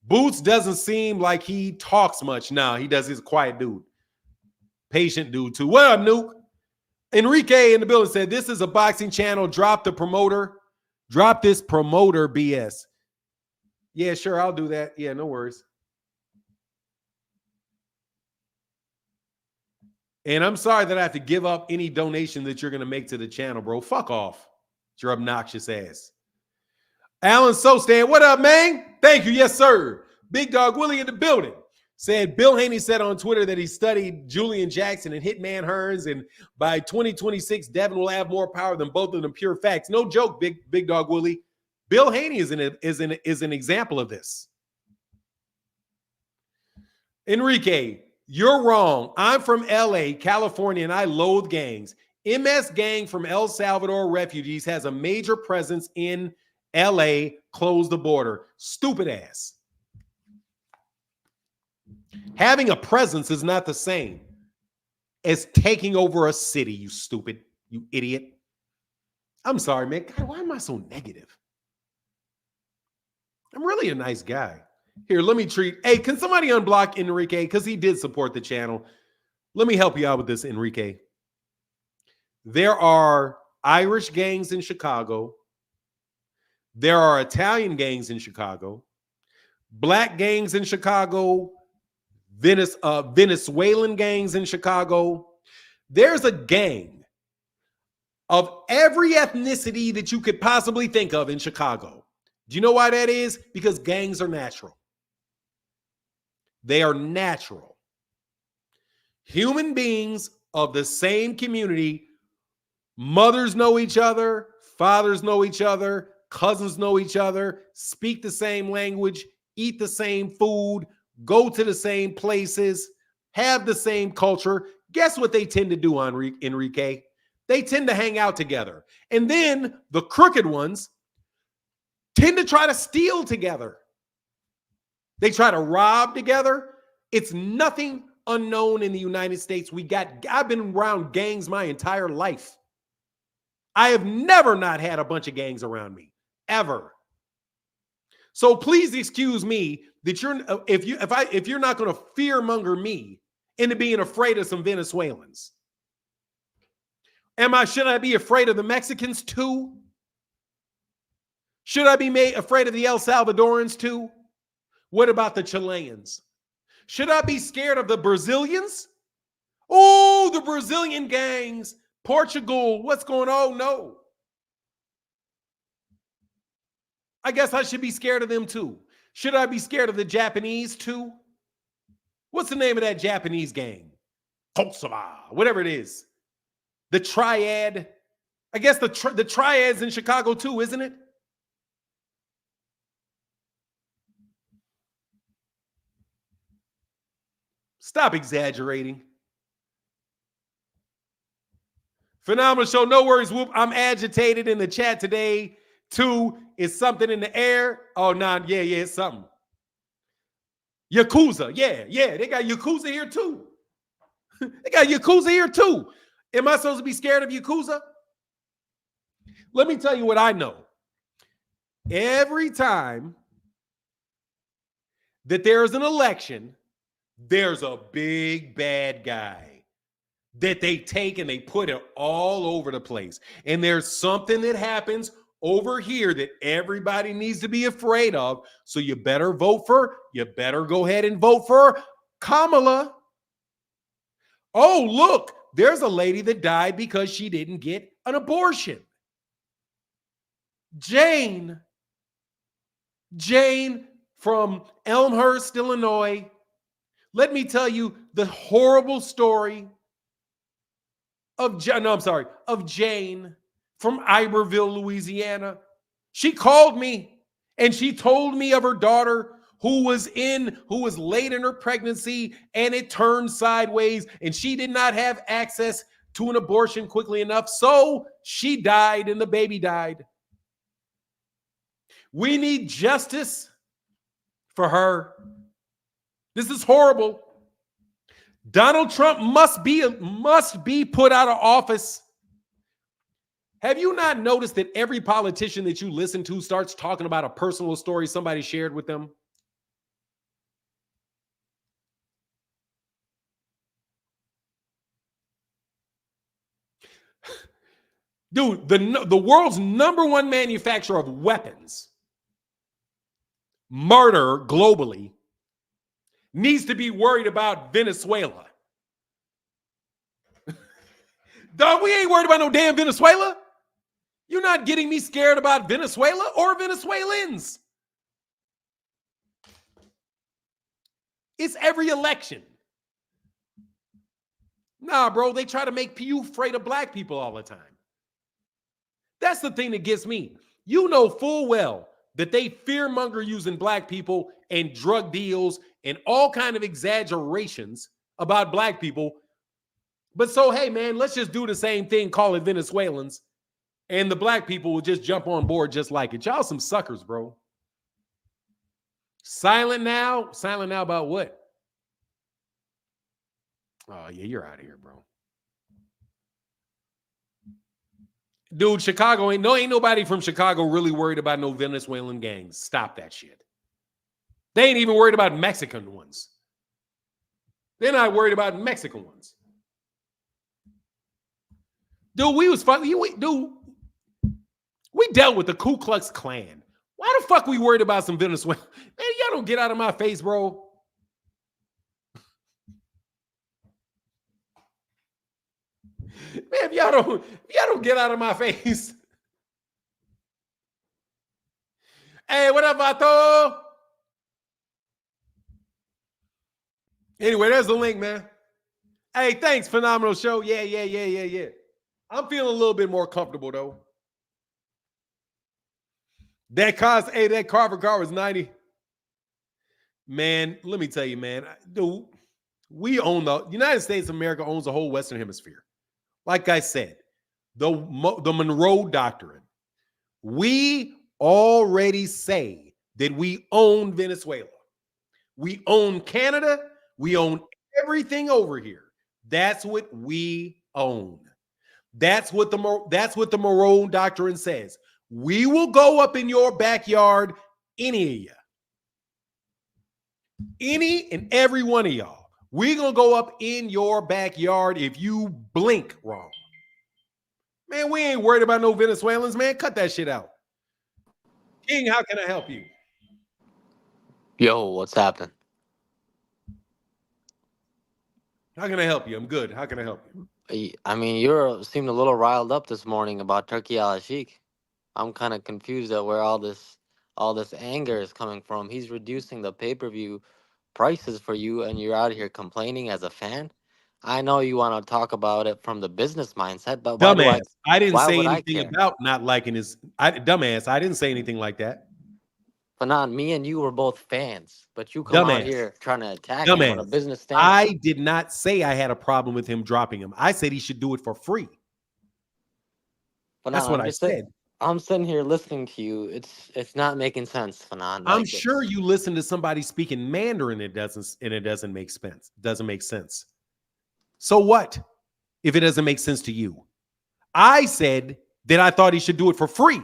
Boots doesn't seem like he talks much. Nah, he does. He's a quiet dude. Patient dude, too. What up, Nuke? Enrique in the building said, this is a boxing channel. Drop the promoter. Drop this promoter BS. Yeah, sure. I'll do that. Yeah, no worries. And I'm sorry that I have to give up any donation that you're going to make to the channel, bro. Fuck off. It's your obnoxious ass. Alan Sostan, what up, man? Thank you. Yes, sir. Big Dog Willie in the building. Said Bill Haney said on Twitter that he studied Julian Jackson and Hitman Hearns, and by 2026, Devin will have more power than both of them. Pure facts. No joke, Big Dog Willie. Bill Haney is an example of this. Enrique, you're wrong. I'm from LA, California, and I loathe gangs. MS Gang from El Salvador refugees has a major presence in LA. Close the border. Stupid ass. Having a presence is not the same as taking over a city, you stupid, you idiot. I'm sorry, man. God, why am I so negative? I'm really a nice guy. Here, let me treat. Hey, can somebody unblock Enrique? Because he did support the channel. Let me help you out with this, Enrique. There are Irish gangs in Chicago. There are Italian gangs in Chicago, black gangs in Chicago, Venezuelan gangs in Chicago. There's a gang of every ethnicity that you could possibly think of in Chicago. Do you know why that is? Because gangs are natural. They are natural. Human beings of the same community, mothers know each other, fathers know each other, cousins know each other, speak the same language, eat the same food, go to the same places, have the same culture. Guess what they tend to do, Enrique? They tend to hang out together. And then the crooked ones tend to try to steal together. They try to rob together. It's nothing unknown in the United States. I've been around gangs my entire life. I have never not had a bunch of gangs around me, ever. So please excuse me that if you're not going to fearmonger me into being afraid of some Venezuelans. Should I be afraid of the Mexicans too? Should I be afraid of the El Salvadorans too? What about the Chileans? Should I be scared of the Brazilians? Oh, the Brazilian gangs. Portugal, what's going on? No. I guess I should be scared of them too. Should I be scared of the Japanese too? What's the name of that Japanese gang? Kosovo, whatever it is. The Triad. I guess the Triad's in Chicago too, isn't it? Stop exaggerating. Phenomenal show. No worries, Whoop. I'm agitated in the chat today. 2, is something in the air? Oh, no, yeah, it's something. Yakuza. Yeah. They got Yakuza here too. They got Yakuza here too. Am I supposed to be scared of Yakuza? Let me tell you what I know. Every time that there's an election, there's a big bad guy that they take and they put it all over the place. And there's something that happens over here that everybody needs to be afraid of. So you better go ahead and vote for Kamala. Oh, look, there's a lady that died because she didn't get an abortion. Jane from Elmhurst, Illinois. Let me tell you the horrible story of Jane from Iberville, Louisiana. She called me and she told me of her daughter who was late in her pregnancy and it turned sideways and she did not have access to an abortion quickly enough. So she died and the baby died. We need justice for her. This is horrible. Donald Trump must be put out of office. Have you not noticed that every politician that you listen to starts talking about a personal story somebody shared with them? Dude, the world's #1 manufacturer of weapons, murder globally, needs to be worried about Venezuela. Dog, we ain't worried about no damn Venezuela. You're not getting me scared about Venezuela or Venezuelans. It's every election. Nah, bro, they try to make you afraid of black people all the time. That's the thing that gets me. You know full well that they fearmonger using black people and drug deals and all kind of exaggerations about black people. But so, hey, man, let's just do the same thing, call it Venezuelans, and the black people will just jump on board just like it. Y'all some suckers, bro. Silent now? Silent now about what? Oh, yeah, you're out of here, bro. Dude, Chicago ain't nobody from Chicago really worried about no Venezuelan gangs. Stop that shit. They ain't even worried about Mexican ones. They're not worried about Mexican ones. Dude, we dealt with the Ku Klux Klan. the fuck we worried about some Venezuela? Man, y'all don't get out of my face, bro. Man, if y'all don't get out of my face. Hey, what up, Vato? Anyway, there's the link, man. Hey, thanks, phenomenal show. Yeah. I'm feeling a little bit more comfortable though. That Carver car was 90. Man, let me tell you, man. Dude, we own the United States of America owns the whole Western Hemisphere. Like I said, the Monroe Doctrine. We already say that we own Venezuela. We own Canada. We own everything over here. That's what we own. That's what the Monroe Doctrine says. We will go up in your backyard, any of you. Any and every one of y'all. We're going to go up in your backyard if you blink wrong. Man, we ain't worried about no Venezuelans, man. Cut that shit out. King, how can I help you? Yo, what's happening? How can I help you? I'm good. How can I help you? I mean, you seemed a little riled up this morning about Turki al-Sheikh. I'm kind of confused at where all this anger is coming from. He's reducing the pay-per-view prices for you, and you're out here complaining as a fan. I know you want to talk about it from the business mindset, but dumbass, I didn't say would anything about not liking his. Dumbass, I didn't say anything like that. Fanon, me and you were both fans, but you come out here trying to attack him on a business stance. I did not say I had a problem with him dropping him. I said he should do it for free. Fanon, that's what I said. I'm sitting here listening to you. It's not making sense, Fanon. I'm sure you listen to somebody speaking Mandarin. It doesn't make sense. Doesn't make sense. So what if it doesn't make sense to you? I said that I thought he should do it for free.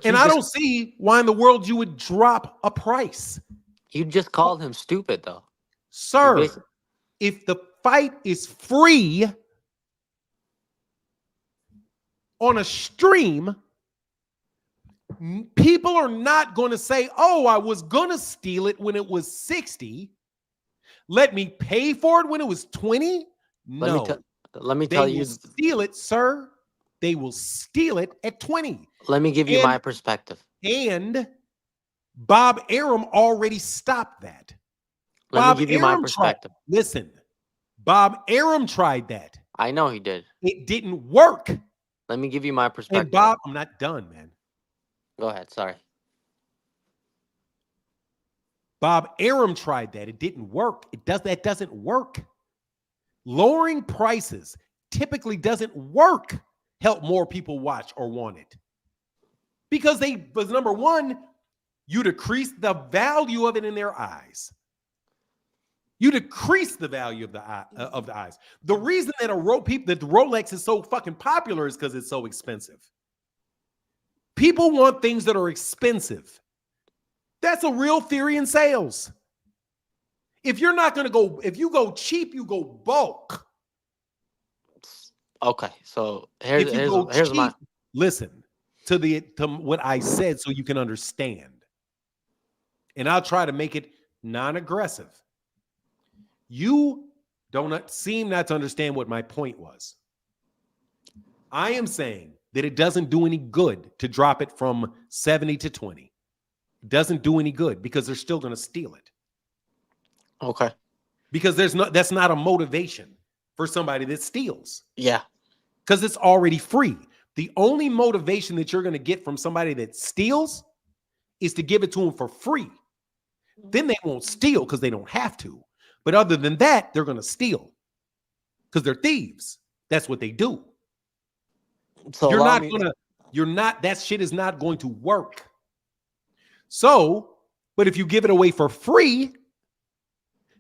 And I don't see why in the world you would drop a price. You just called him stupid, though. Sir, if the fight is free on a stream, people are not going to say, oh, I was going to steal it when it was 60. Let me pay for it when it was 20. No. Let me tell you. Steal it, sir. They will steal it at 20. Let me give you my perspective. And Bob Arum already stopped that. Let me give you my perspective. Listen, Bob Arum tried that. I know he did. It didn't work. Let me give you my perspective. And Bob, I'm not done, man. Go ahead. Sorry. Bob Arum tried that. It didn't work. That doesn't work. Lowering prices typically doesn't work. Help more people watch or want it. Because number one, you decrease the value of it in their eyes. You decrease the value of the eyes. The reason that the Rolex is so fucking popular is because it's so expensive. People want things that are expensive. That's a real theory in sales. If you're not going to go, if you go cheap, you go bulk. Okay, so here's my listen to what I said so you can understand. And I'll try to make it non-aggressive. You don't seem not to understand what my point was. I am saying that it doesn't do any good to drop it from 70 to 20. It doesn't do any good because they're still going to steal it. Okay. Because that's not a motivation for somebody that steals. Yeah. Because it's already free. The only motivation that you're going to get from somebody that steals is to give it to them for free. Then they won't steal because they don't have to. But other than that, they're going to steal because they're thieves. That's what they do. So that shit is not going to work. So, but if you give it away for free,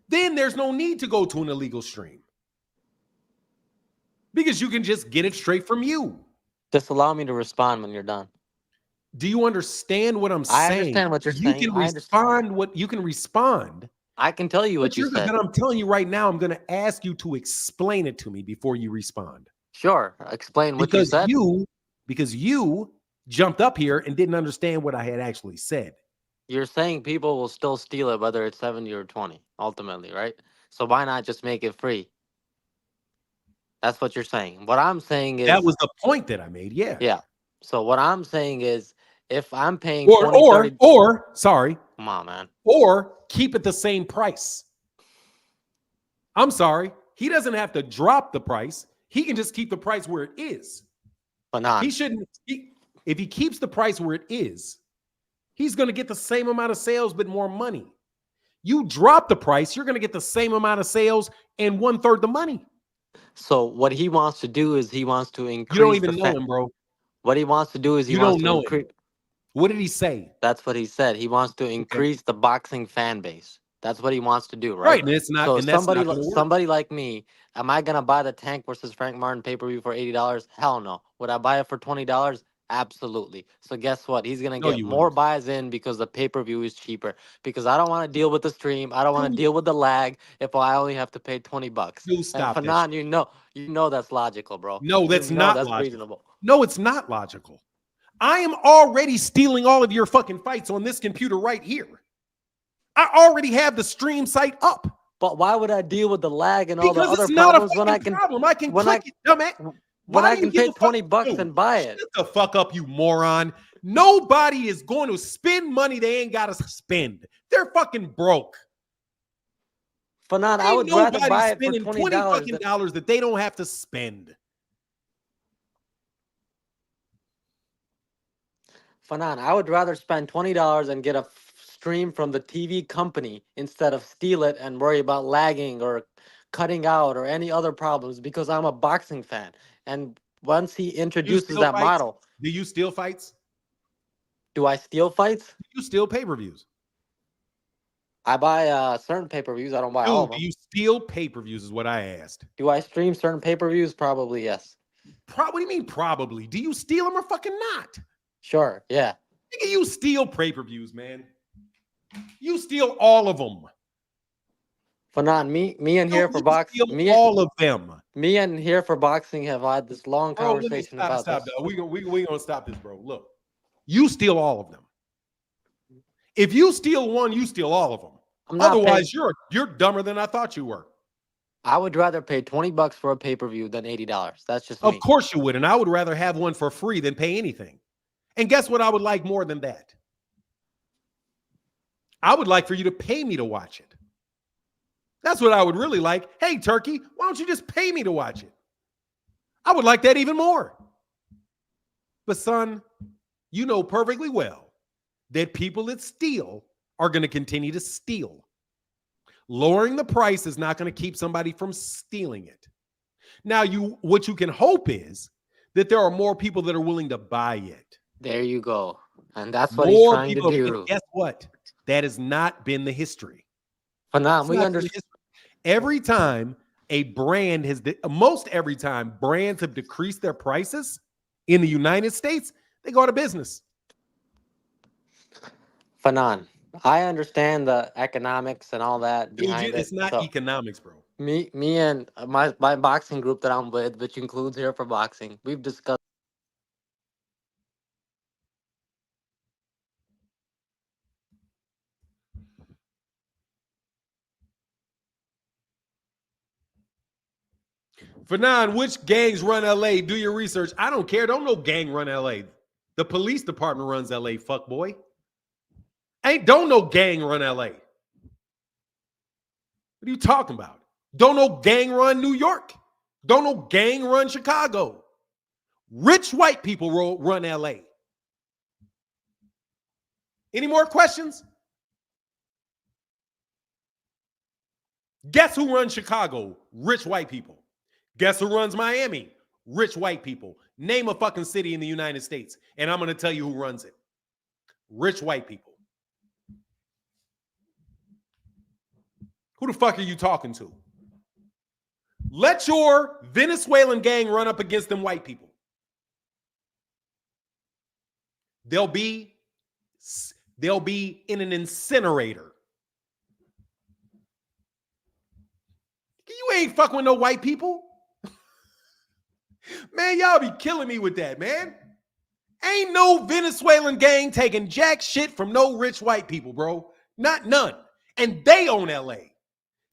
then there's no need to go to an illegal stream. Because you can just get it straight from you. Just allow me to respond when you're done. Do you understand what I'm saying? I understand what you're saying. You can respond. I can tell you what you said. But I'm telling you right now, I'm going to ask you to explain it to me before you respond. Sure. Explain what you said. Because because you jumped up here and didn't understand what I had actually said. You're saying people will still steal it whether it's 70 or 20, ultimately, right? So why not just make it free? That's what you're saying. What I'm saying That is, was the point that I made. Yeah. yeah. So what I'm saying is, if I'm paying Or 20, 30, sorry, come on, man. or keep it the same price. I'm sorry. He doesn't have to drop the price. He can just keep the price where it is. Fanan. He shouldn't. If he keeps the price where it is, he's going to get the same amount of sales, but more money. You drop the price, you're going to get the same amount of sales and 1/3 the money. So what he wants to do is he wants to You don't increase the even know him, bro. What he wants to do is he You wants don't to know him. increase. What did he say? That's what he said. He wants to Okay. increase the boxing fan base. That's what he wants to do, Right, right? and it's not, So and that's not going to work. somebody like me, am I gonna buy the Tank versus Frank Martin pay-per-view for $80? Hell no. Would I buy it for $20? Absolutely. So guess what? He's gonna No, get you more wouldn't. buys in because the pay-per-view is cheaper. Because I don't want to deal with the stream. I don't want to deal with the lag if I only have to pay $20. Dude, And stop that Fanan, shit. you know that's logical, bro. No, You that's know not that's logical. reasonable. No, it's not logical. I am already stealing all of your fucking fights on this computer right here. I already have the stream site up. But why would I deal with the lag and all the Because other it's not a problems when I fucking can problem. I can when click I it, dumbass. when Why I do you can give pay a fuck? $20 No, and buy shut it? the fuck up, you moron. Nobody is going to spend money they ain't got to spend. They're fucking broke. Fanan, I Ain't would rather nobody buy it for spending $20 $20 fucking than dollars that they don't have to spend. Fanan, I would rather spend $20 and get a stream from the TV company instead of steal it and worry about lagging or cutting out or any other problems because I'm a boxing fan. And once he You introduces steal that fights? model, Do you steal fights? do I steal fights? Do you steal pay-per-views? I buy certain pay-per-views. I don't buy all of Dude, do them. you steal pay-per-views is what I asked. Do I stream certain pay-per-views? Probably yes. What do you mean probably? Do you steal them or fucking not? Sure, yeah. Nigga, you steal pay-per-views, man. You steal all of them. Fanan, me and here for You box steal all of them. me and here for boxing have had this long Bro, let me conversation about stop, this. dog. We gonna stop this, bro. Look, you steal all of them. If you steal one, you steal all of them. I'm not Otherwise, paying. you're dumber than I thought you were. I would rather pay $20 for a pay-per-view than $80. That's just Of me. course you would, and I would rather have one for free than pay anything. And guess what I would like more than that? I would like for you to pay me to watch it. That's what I would really like. Hey, Turkey, why don't you just pay me to watch it? I would like that even more. But son, you know perfectly well that people that steal are going to continue to steal. Lowering the price is not going to keep somebody from stealing it. Now, what you can hope is that there are more people that are willing to buy it. There you go. And that's what he's trying to do. But guess what? That has not been the history. Fanan, we understand. Every time a brand most every time brands have decreased their prices in the United States, they go out of business. Fanan, I understand the economics and all that behind Dude, it. it's not economics, bro. Me and my boxing group that I'm with, which includes here for boxing, we've discussed. Fanan, which gangs run LA? Do your research. I don't care. Don't no gang run LA. The police department runs LA, fuck boy. Don't no gang run LA. What are you talking about? Don't no gang run New York. Don't no gang run Chicago. Rich white people run LA. Any more questions? Guess who runs Chicago? Rich white people. Guess who runs Miami? Rich white people. Name a fucking city in the United States, and I'm going to tell you who runs it. Rich white people. Who the fuck are you talking to? Let your Venezuelan gang run up against them white people. They'll be in an incinerator. You ain't fucking with no white people. Man, y'all be killing me with that, man. Ain't no Venezuelan gang taking jack shit from no rich white people, bro. Not none. And they own LA.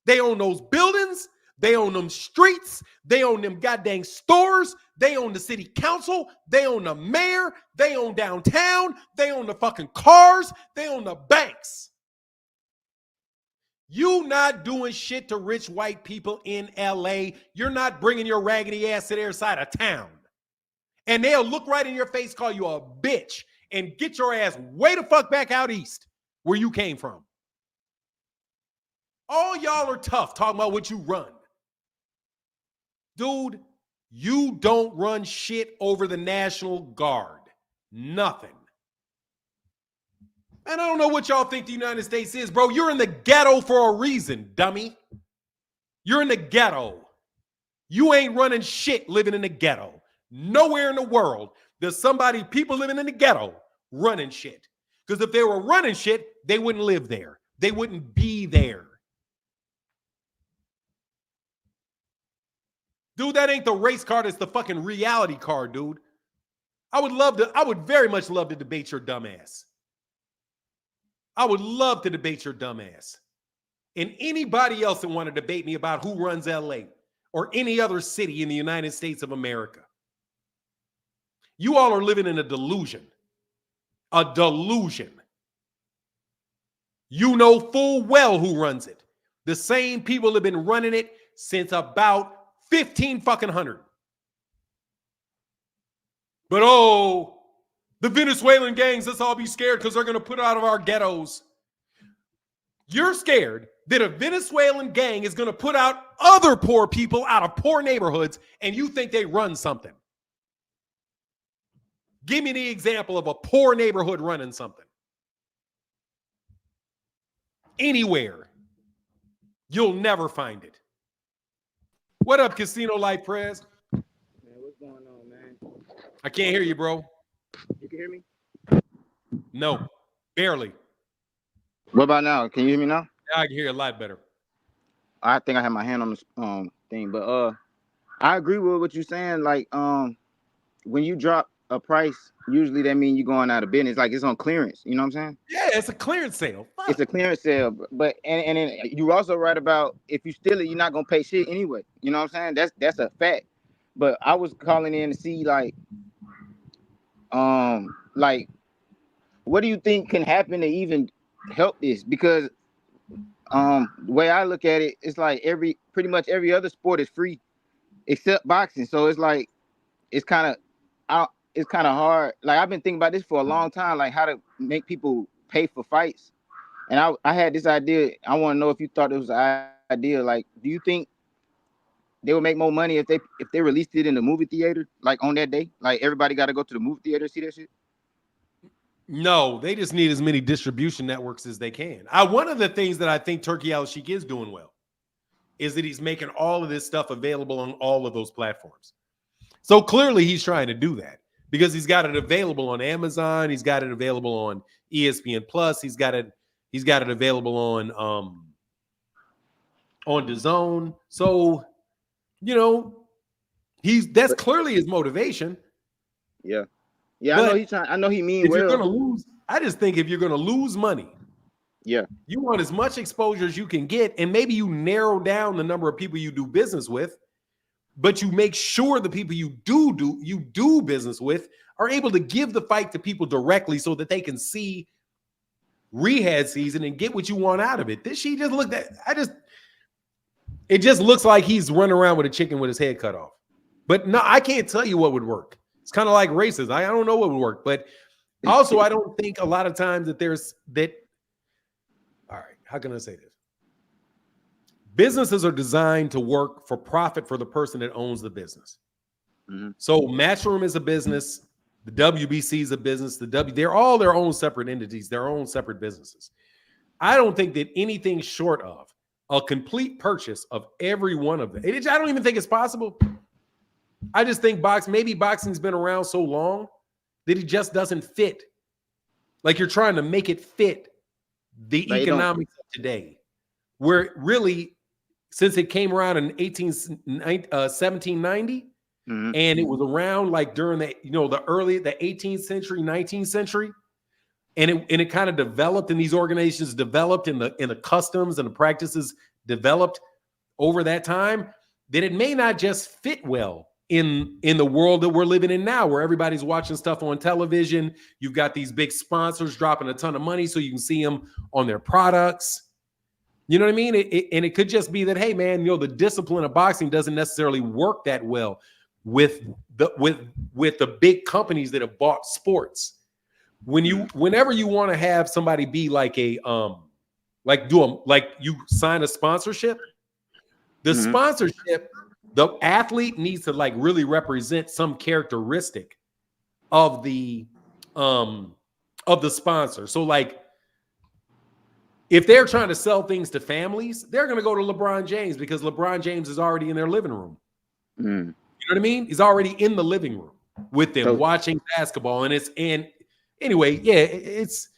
They own those buildings. They own them streets. They own them goddamn stores. They own the city council. They own the mayor. They own downtown. They own the fucking cars. They own the banks. You not doing shit to rich white people in LA. You're not bringing your raggedy ass to their side of town. And they'll look right in your face, call you a bitch, and get your ass way the fuck back out east where you came from. All y'all are tough talking about what you run. Dude, you don't run shit over the National Guard. Nothing. And I don't know what y'all think the United States is, bro. You're in the ghetto for a reason, dummy. You're in the ghetto. You ain't running shit living in the ghetto. Nowhere in the world does people living in the ghetto running shit. Because if they were running shit, they wouldn't live there. They wouldn't be there. Dude, that ain't the race card. It's the fucking reality card, dude. I would very much love to debate your dumb ass. I would love to debate your dumb ass. And anybody else that want to debate me about who runs LA or any other city in the United States of America. You all are living in a delusion. A delusion. You know full well who runs it. The same people have been running it since about 15 fucking hundred. But the Venezuelan gangs, let's all be scared because they're going to put out of our ghettos. You're scared that a Venezuelan gang is going to put out other poor people out of poor neighborhoods, and you think they run something. Give me the example of a poor neighborhood running something. Anywhere. You'll never find it. What up, Casino Life Prez? Man, what's going on, man? I can't hear you, bro. You can hear me? No, barely. What about now? Can you hear me now? Now I can hear you a lot better. I think I have my hand on the thing, but I agree with what you're saying. Like when you drop a price, usually that means you're going out of business. Like it's on clearance. You know what I'm saying? Yeah, it's a clearance sale. Fuck. It's a clearance sale, but and then you're also right about if you steal it, you're not gonna pay shit anyway. You know what I'm saying? That's a fact. But I was calling in to see like what do you think can happen to even help this? Because the way I look at it, it's like pretty much every other sport is free except boxing. So it's like it's kind of hard. Like I've been thinking about this for a long time, like how to make people pay for fights. And I had this idea. I want to know if you thought it was an idea. Like, do you think they would make more money if they released it in the movie theater, like on that day? Like everybody got to go to the movie theater to see that shit? No, they just need as many distribution networks as they can. One of the things that I think Turki Al-Sheikh is doing well is that he's making all of this stuff available on all of those platforms. So clearly he's trying to do that because he's got it available on Amazon. He's got it available on ESPN Plus. He's got it available on DAZN. So, you know, that's clearly his motivation. Yeah. Yeah, but I know he's trying. I know he means well. You're gonna lose, I just think if you're gonna lose money, yeah, you want as much exposure as you can get, and maybe you narrow down the number of people you do business with, but you make sure the people you do business with are able to give the fight to people directly so that they can see rehab season and get what you want out of it. This she just looked at. It just looks like he's running around with a chicken with his head cut off. But no, I can't tell you what would work. It's kind of like races. I don't know what would work, but also I don't think a lot of times that there's that. All right, how can I say this? Businesses are designed to work for profit for the person that owns the business. Mm-hmm. So Matchroom is a business. The WBC is a business. They're all their own separate entities, their own separate businesses. I don't think that anything short of a complete purchase of every one of them. I don't even think it's possible. I just think maybe boxing's been around so long that it just doesn't fit. Like you're trying to make it fit the economics of today, where really, since it came around in 1790, And it was around like during the the 18th century, 19th century. And it kind of developed, and these organizations developed, and the customs and the practices developed over that time, that it may not just fit well in the world that we're living in now, where everybody's watching stuff on television. You've got these big sponsors dropping a ton of money so you can see them on their products. You know what I mean? And it could just be that, hey, man, the discipline of boxing doesn't necessarily work that well with the big companies that have bought sports. Whenever you want to have somebody be like you sign a sponsorship, the sponsorship, the athlete needs to like really represent some characteristic of the sponsor. So like, if they're trying to sell things to families, they're going to go to LeBron James because LeBron James is already in their living room. You know what I mean? He's already in the living room with them watching basketball. And anyway, yeah, it's.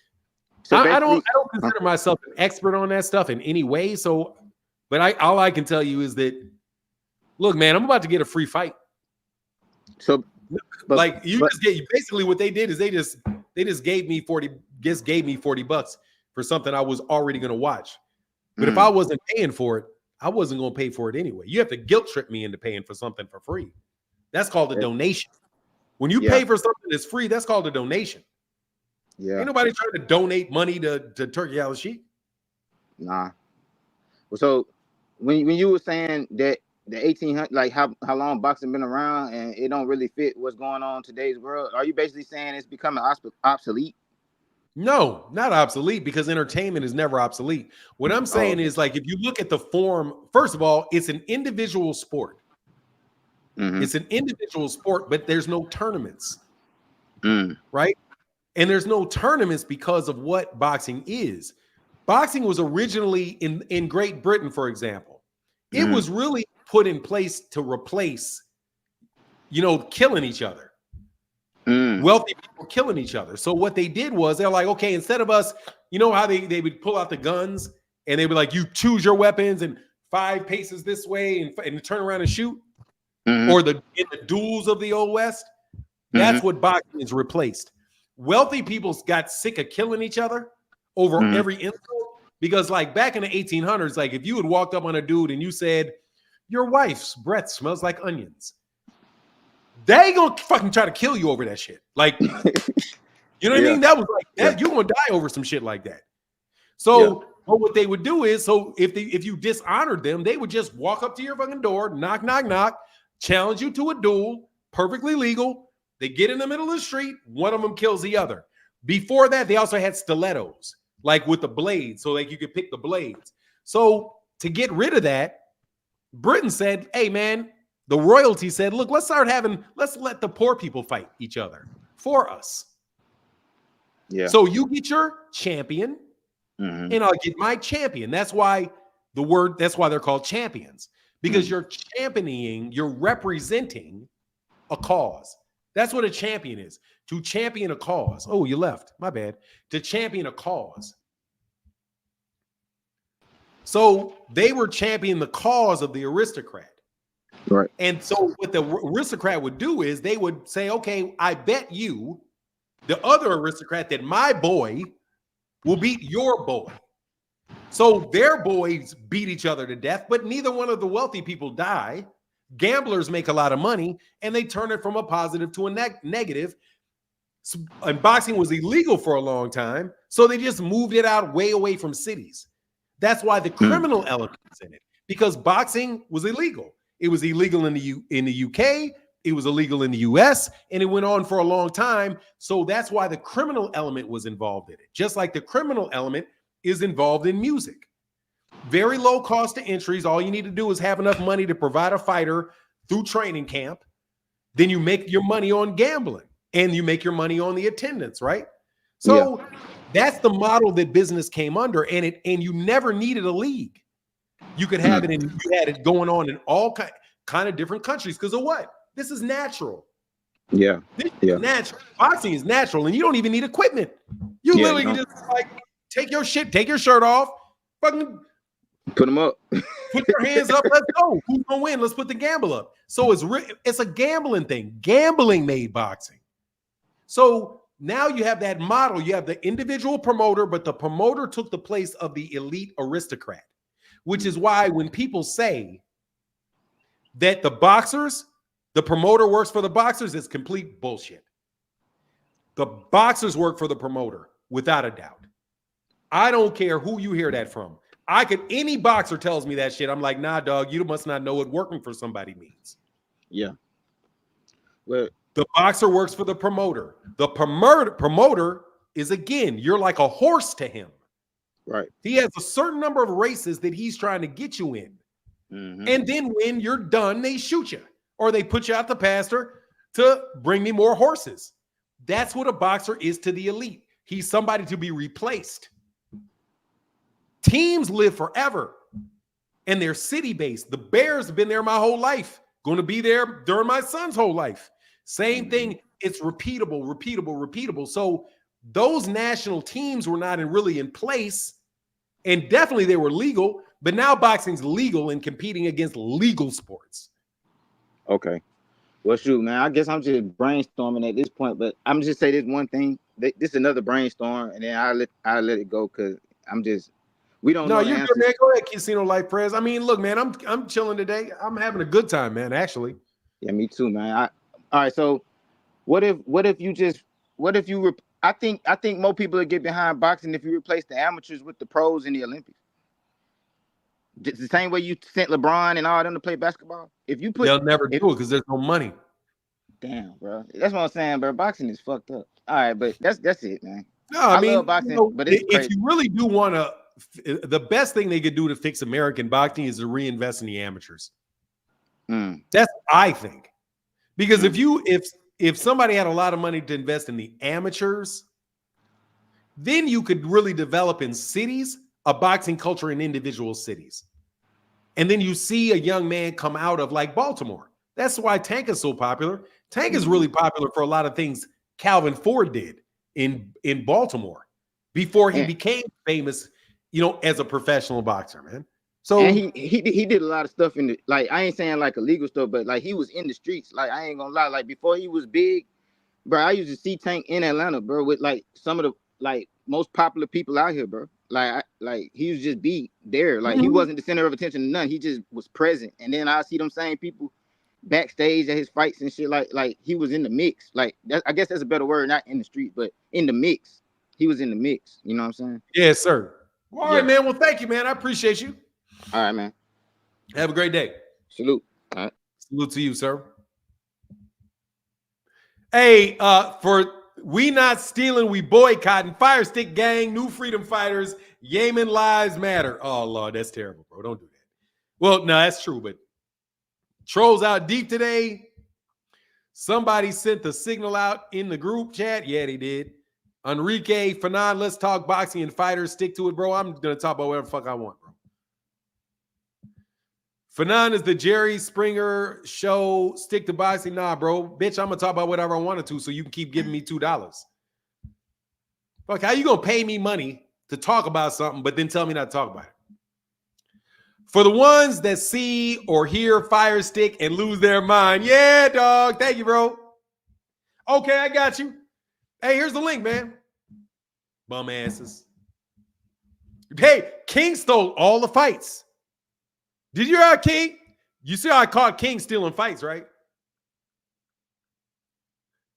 So I don't consider myself an expert on that stuff in any way. So, but all I can tell you is that, look, man, I'm about to get a free fight. So, basically what they did is they just gave me $40 for something I was already going to watch. But if I wasn't paying for it, I wasn't going to pay for it anyway. You have to guilt trip me into paying for something for free. That's called a donation. When you pay for something that's free, that's called a donation. Yeah. Ain't nobody trying to donate money to Turki Al-Sheikh. Nah. Well, so when you were saying that the 1800, like how long boxing been around and it don't really fit what's going on in today's world, are you basically saying it's becoming obsolete? No, not obsolete, because entertainment is never obsolete. What I'm saying is, like, if you look at the form, first of all, it's an individual sport. It's an individual sport, but there's no tournaments, right? And there's no tournaments because of what boxing is. Boxing was originally in Great Britain, for example. It was really put in place to replace, killing each other. Wealthy people killing each other. So what they did was they're like, okay, instead of us, how they would pull out the guns and they would like, you choose your weapons and 5 paces this way and turn around and shoot, or in the duels of the Old West. That's what boxing is replaced. Wealthy people got sick of killing each other over every insult, because like back in the 1800s, like if you had walked up on a dude and you said, your wife's breath smells like onions, they ain't gonna fucking try to kill you over that shit. Like, you know what I mean? That was like that. You're gonna die over some shit like that. So what they would do is, so if you dishonored them, they would just walk up to your fucking door, knock, knock, knock, challenge you to a duel, perfectly legal. They get in the middle of the street, one of them kills the other. Before that, they also had stilettos, like with the blades, so like you could pick the blades. So to get rid of that, Britain said, hey man, the royalty said, look, let's let the poor people fight each other for us. Yeah. So you get your champion and I'll get my champion. That's why they're called champions, because you're championing, you're representing a cause. That's what a champion is. To champion a cause. Oh, you left. My bad. To champion a cause. So they were championing the cause of the aristocrat. Right. And so what the aristocrat would do is they would say, okay, I bet you, the other aristocrat, that my boy will beat your boy. So their boys beat each other to death, but neither one of the wealthy people die. Gamblers make a lot of money, and they turn it from a positive to a negative. And boxing was illegal for a long time, so they just moved it out way away from cities. That's why the criminal element is in it, because boxing was illegal. It was illegal in the UK, it was illegal in the US, and it went on for a long time. So that's why the criminal element was involved in it, just like the criminal element is involved in music. Very low cost of entries. All you need to do is have enough money to provide a fighter through training camp. Then you make your money on gambling, and you make your money on the attendance, right? So that's the model that business came under, and you never needed a league. You could have it, and you had it going on in all kind of different countries because of what? This is natural. This is natural. Boxing is natural, and you don't even need equipment. You literally can just like take your shirt off, fucking Put them up. Put your hands up. Let's go. Who's gonna win? Let's put the gamble up. So it's a gambling thing. Gambling made boxing. So now you have that model. You have the individual promoter, but the promoter took the place of the elite aristocrat, which is why when people say that the promoter works for the boxers, it's complete bullshit. The boxers work for the promoter, without a doubt. I don't care who you hear that from. Any boxer tells me that shit, I'm like, nah, dog, you must not know what working for somebody means. Yeah. Well, the boxer works for the promoter. The promoter is, again, you're like a horse to him. Right. He has a certain number of races that he's trying to get you in. Mm-hmm. And then when you're done, they shoot you or they put you out the pasture to bring me more horses. That's what a boxer is to the elite. He's somebody to be replaced. Teams live forever and they're city-based. The Bears have been there my whole life. Going to be there during my son's whole life. Same thing. It's repeatable. So those national teams were not really in place, and definitely they were legal, but now boxing's legal and competing against legal sports. Okay. Well, shoot, man, I guess I'm just brainstorming at this point, but I'm just say this one thing. This is another brainstorm, and then I'll let it go because we don't know the you're answer. good, man. Go ahead, Casino Life Prez. I mean, look, man, I'm chilling today. I'm having a good time, man, actually. Yeah, me too, man. All right, so what if you I think more people would get behind boxing if you replace the amateurs with the pros in the Olympics. Just the same way you sent LeBron and all them to play basketball. They'll never do it because there's no money. Damn, bro. That's what I'm saying, bro. Boxing is fucked up. All right, but that's it, man. No, I mean, love boxing, but it's if you really do want to, the best thing they could do to fix American boxing is to reinvest in the amateurs. That's I think, because if somebody had a lot of money to invest in the amateurs, then you could really develop in cities a boxing culture in individual cities, and then you see a young man come out of like Baltimore. That's why Tank is so popular. Tank is really popular for a lot of things Calvin Ford did in Baltimore before he became famous, as a professional boxer, man. So and he did a lot of stuff in the, like, I ain't saying like illegal stuff, but like he was in the streets. Like, I ain't gonna lie, like before he was big, bro, I used to see Tank in Atlanta, bro, with like some of the like most popular people out here, bro. Like he was just be there. Like he wasn't the center of attention to none. He just was present. And then I see them same people backstage at his fights and shit. Like he was in the mix. Like I guess that's a better word, not in the street, but in the mix. He was in the mix. You know what I'm saying? Yes, sir. All right, man. Well, thank you, man. I appreciate you. All right, man. Have a great day. Salute. All right. Salute to you, sir. Hey, for we not stealing, we boycotting. Fire Stick Gang, New Freedom Fighters, Yemen Lives Matter. Oh, Lord, that's terrible, bro. Don't do that. Well, no, that's true, but trolls out deep today. Somebody sent the signal out in the group chat. Yeah, they did. Enrique, Fanon, let's talk boxing and fighters. Stick to it, bro. I'm going to talk about whatever the fuck I want, bro. Fanon is the Jerry Springer show. Stick to boxing. Nah, bro. Bitch, I'm going to talk about whatever I wanted to so you can keep giving me $2. Fuck, how you going to pay me money to talk about something but then tell me not to talk about it? For the ones that see or hear Fire Stick and lose their mind. Yeah, dog. Thank you, bro. Okay, I got you. Hey, here's the link, man. Bum asses. Hey, King stole all the fights. Did you hear how King? You see how I caught King stealing fights, right?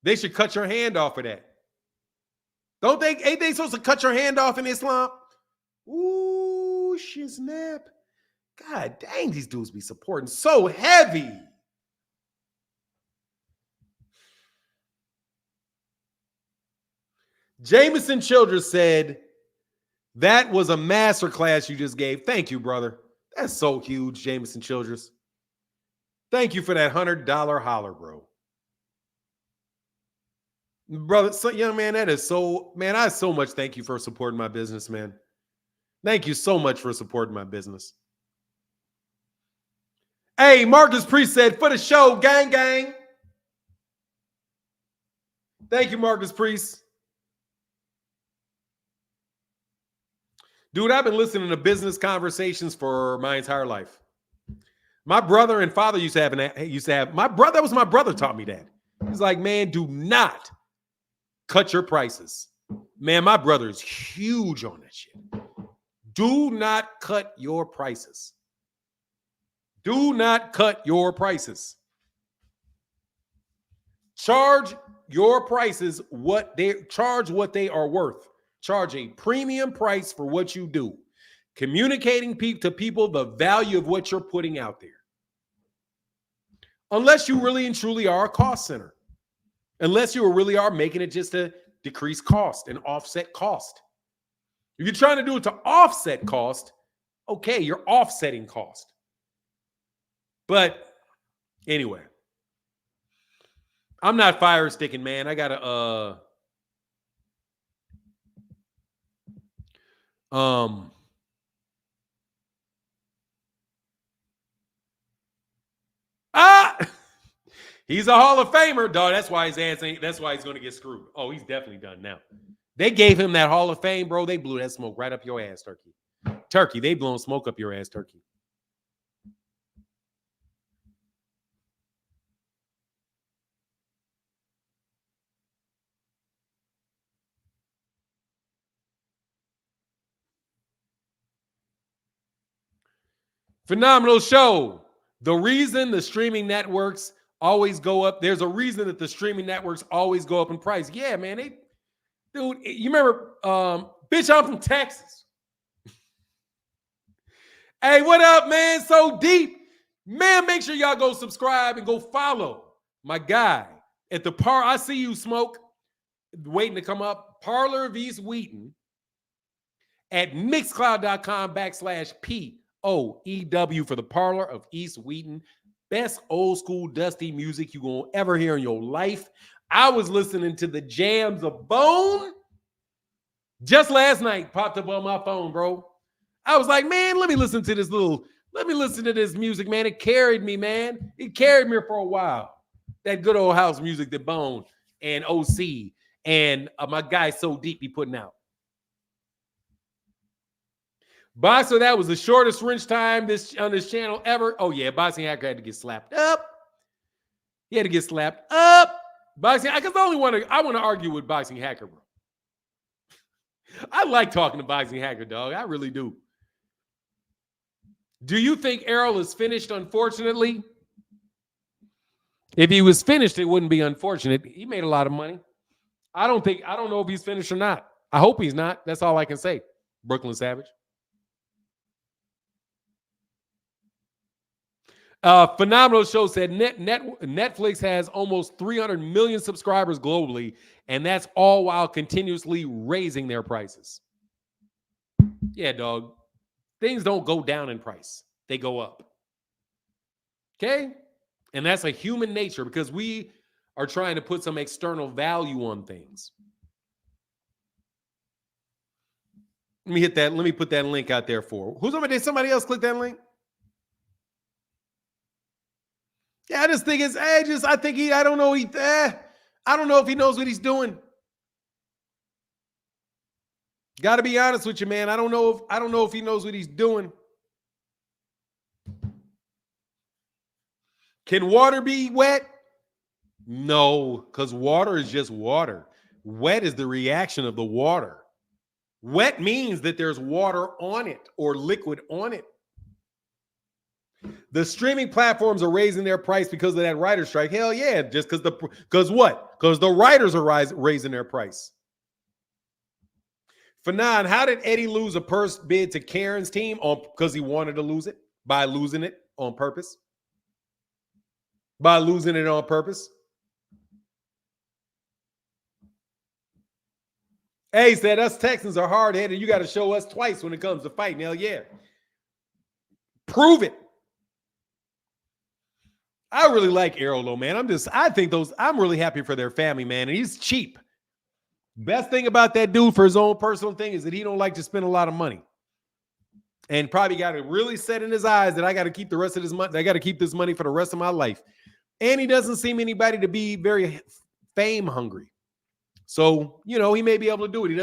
They should cut your hand off for that. Don't they? Ain't they supposed to cut your hand off in Islam? Ooh, shiznap. God dang, these dudes be supporting so heavy. Jameson Childress said, that was a masterclass you just gave. Thank you, brother. That's so huge, Jameson Childress. Thank you for that $100 holler, bro. Brother, so, young man, that is so, man, I so much thank you for supporting my business, man. Thank you so much for supporting my business. Hey, Marcus Priest said, for the show, gang, gang. Thank you, Marcus Priest. Dude, I've been listening to business conversations for my entire life. My brother and father used to have my brother, that was my brother taught me that. He's like, man, do not cut your prices. Man, my brother is huge on that shit. Do not cut your prices. Do not cut your prices. Charge your prices what they are worth. Charge a premium price for what you do. Communicating to people the value of what you're putting out there. Unless you really and truly are a cost center. Unless you really are making it just to decrease cost and offset cost. If you're trying to do it to offset cost, okay, you're offsetting cost. But anyway, I'm not fire sticking, man. I gotta he's a Hall of Famer, dog. That's why his ass ain't. That's why he's going to get screwed. Oh, he's definitely done now. They gave him that Hall of Fame, bro. They blew that smoke right up your ass, Turkey. Turkey, they blowing smoke up your ass, Turkey. Phenomenal show. The reason the streaming networks always go up, there's a reason that the streaming networks always go up in price. Yeah, man. Dude, you remember, bitch, I'm from Texas. Hey, what up, man? So deep. Man, make sure y'all go subscribe and go follow my guy at the I see you, Smoke, waiting to come up. Parlor of East Wheaton at mixcloud.com/POEW for the Parlor of East Wheaton. Best old school dusty music you're going to ever hear in your life. I was listening to the jams of Bone just last night. Popped up on my phone, bro. I was like, man, let me listen to this music, man. It carried me, man. It carried me for a while. That good old house music that Bone and OC and my guy So Deep be putting out. Boxer, that was the shortest wrench time on this channel ever. Oh, yeah, Boxing Hacker had to get slapped up. He had to get slapped up. Boxing, I want to argue with Boxing Hacker, bro. I like talking to Boxing Hacker, dog. I really do. Do you think Errol is finished, unfortunately? If he was finished, it wouldn't be unfortunate. He made a lot of money. I don't know if he's finished or not. I hope he's not. That's all I can say. Brooklyn Savage. Phenomenal show said Netflix has almost 300 million subscribers globally, and that's all while continuously raising their prices. Yeah, dog. Things don't go down in price. They go up. Okay? And that's a human nature because we are trying to put some external value on things. Let me put that link out there for. Did somebody else click that link? Yeah, I just think I don't know if he knows what he's doing. Got to be honest with you, man. I don't know if he knows what he's doing. Can water be wet? No, because water is just water. Wet is the reaction of the water. Wet means that there's water on it or liquid on it. The streaming platforms are raising their price because of that writer strike. Hell yeah, just because what? Because the writers are raising their price. Fanon, how did Eddie lose a purse bid to Karen's team? Because he wanted to lose it by losing it on purpose. By losing it on purpose. Hey, said us Texans are hard-headed. You got to show us twice when it comes to fighting. Hell yeah. Prove it. I really like Errol, though, man. I'm really happy for their family, man. And he's cheap. Best thing about that dude for his own personal thing is that he don't like to spend a lot of money. And probably got it really set in his eyes that I got to keep the rest of this money. I got to keep this money for the rest of my life. And he doesn't seem anybody to be very fame hungry. So, he may be able to do it. He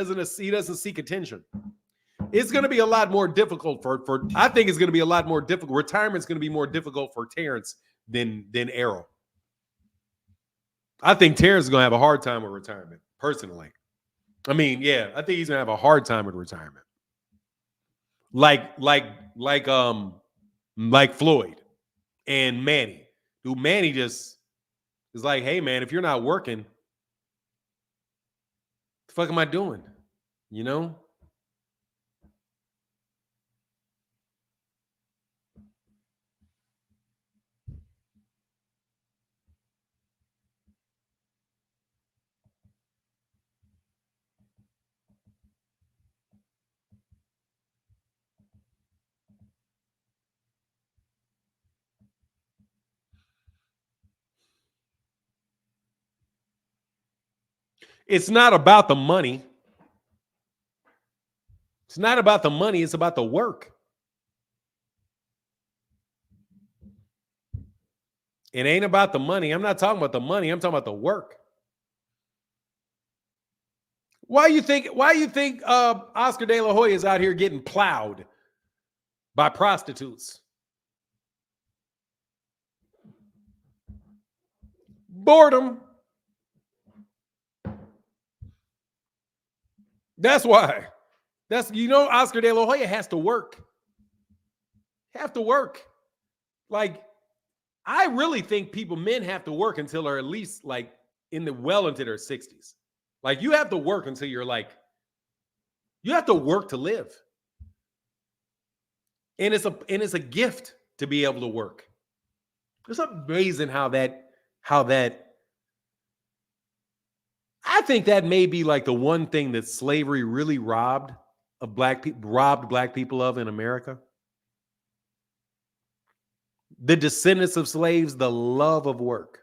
doesn't seek attention. It's going to be a lot more difficult for. I think it's going to be a lot more difficult. Retirement's going to be more difficult for Terrence than Errol. I think Terrence is going to have a hard time with retirement, personally. I mean, yeah, I think he's going to have a hard time with retirement. Like Floyd and Manny. Dude, Manny just is like, hey, man, if you're not working, what the fuck am I doing? You know? It's not about the money. It's not about the money. It's about the work. It ain't about the money. I'm not talking about the money. I'm talking about the work. Why you think Oscar De La Hoya is out here getting plowed by prostitutes? Boredom. That's why. Oscar De La Hoya has to work. Have to work. Like, I really think men have to work until they're at least like into their 60s. Like, you have to work until you're like, you have to work to live. And it's a gift to be able to work. It's amazing how that I think that may be like the one thing that slavery really robbed black people of in America. The descendants of slaves, the love of work.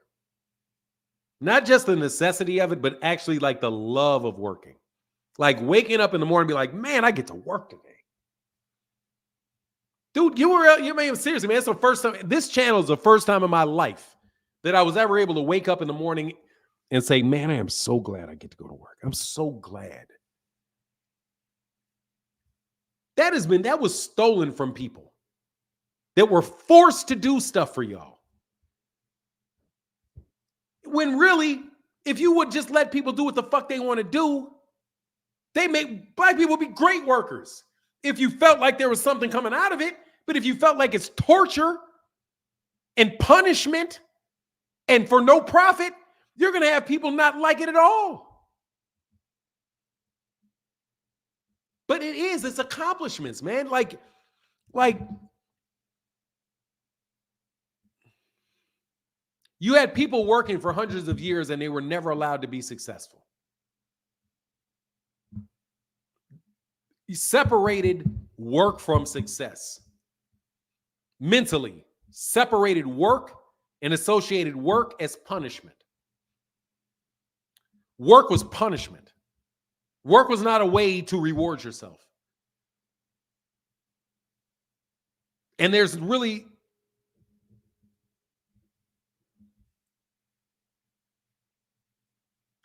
Not just the necessity of it, but actually like the love of working. Like waking up in the morning and be like, man, I get to work today. Dude, you may have seriously, man, it's the first time. This channel is the first time in my life that I was ever able to wake up in the morning and say, man, I am so glad I get to go to work. I'm so glad. That was stolen from people that were forced to do stuff for y'all. When really, if you would just let people do what the fuck they want to do, black people would be great workers. If you felt like there was something coming out of it, but if you felt like it's torture and punishment and for no profit, you're going to have people not like it at all. But it's accomplishments, man. Like you had people working for hundreds of years and they were never allowed to be successful. You separated work from success. Mentally, separated work and associated work as punishment. Work was punishment. Work was not a way to reward yourself. And there's really...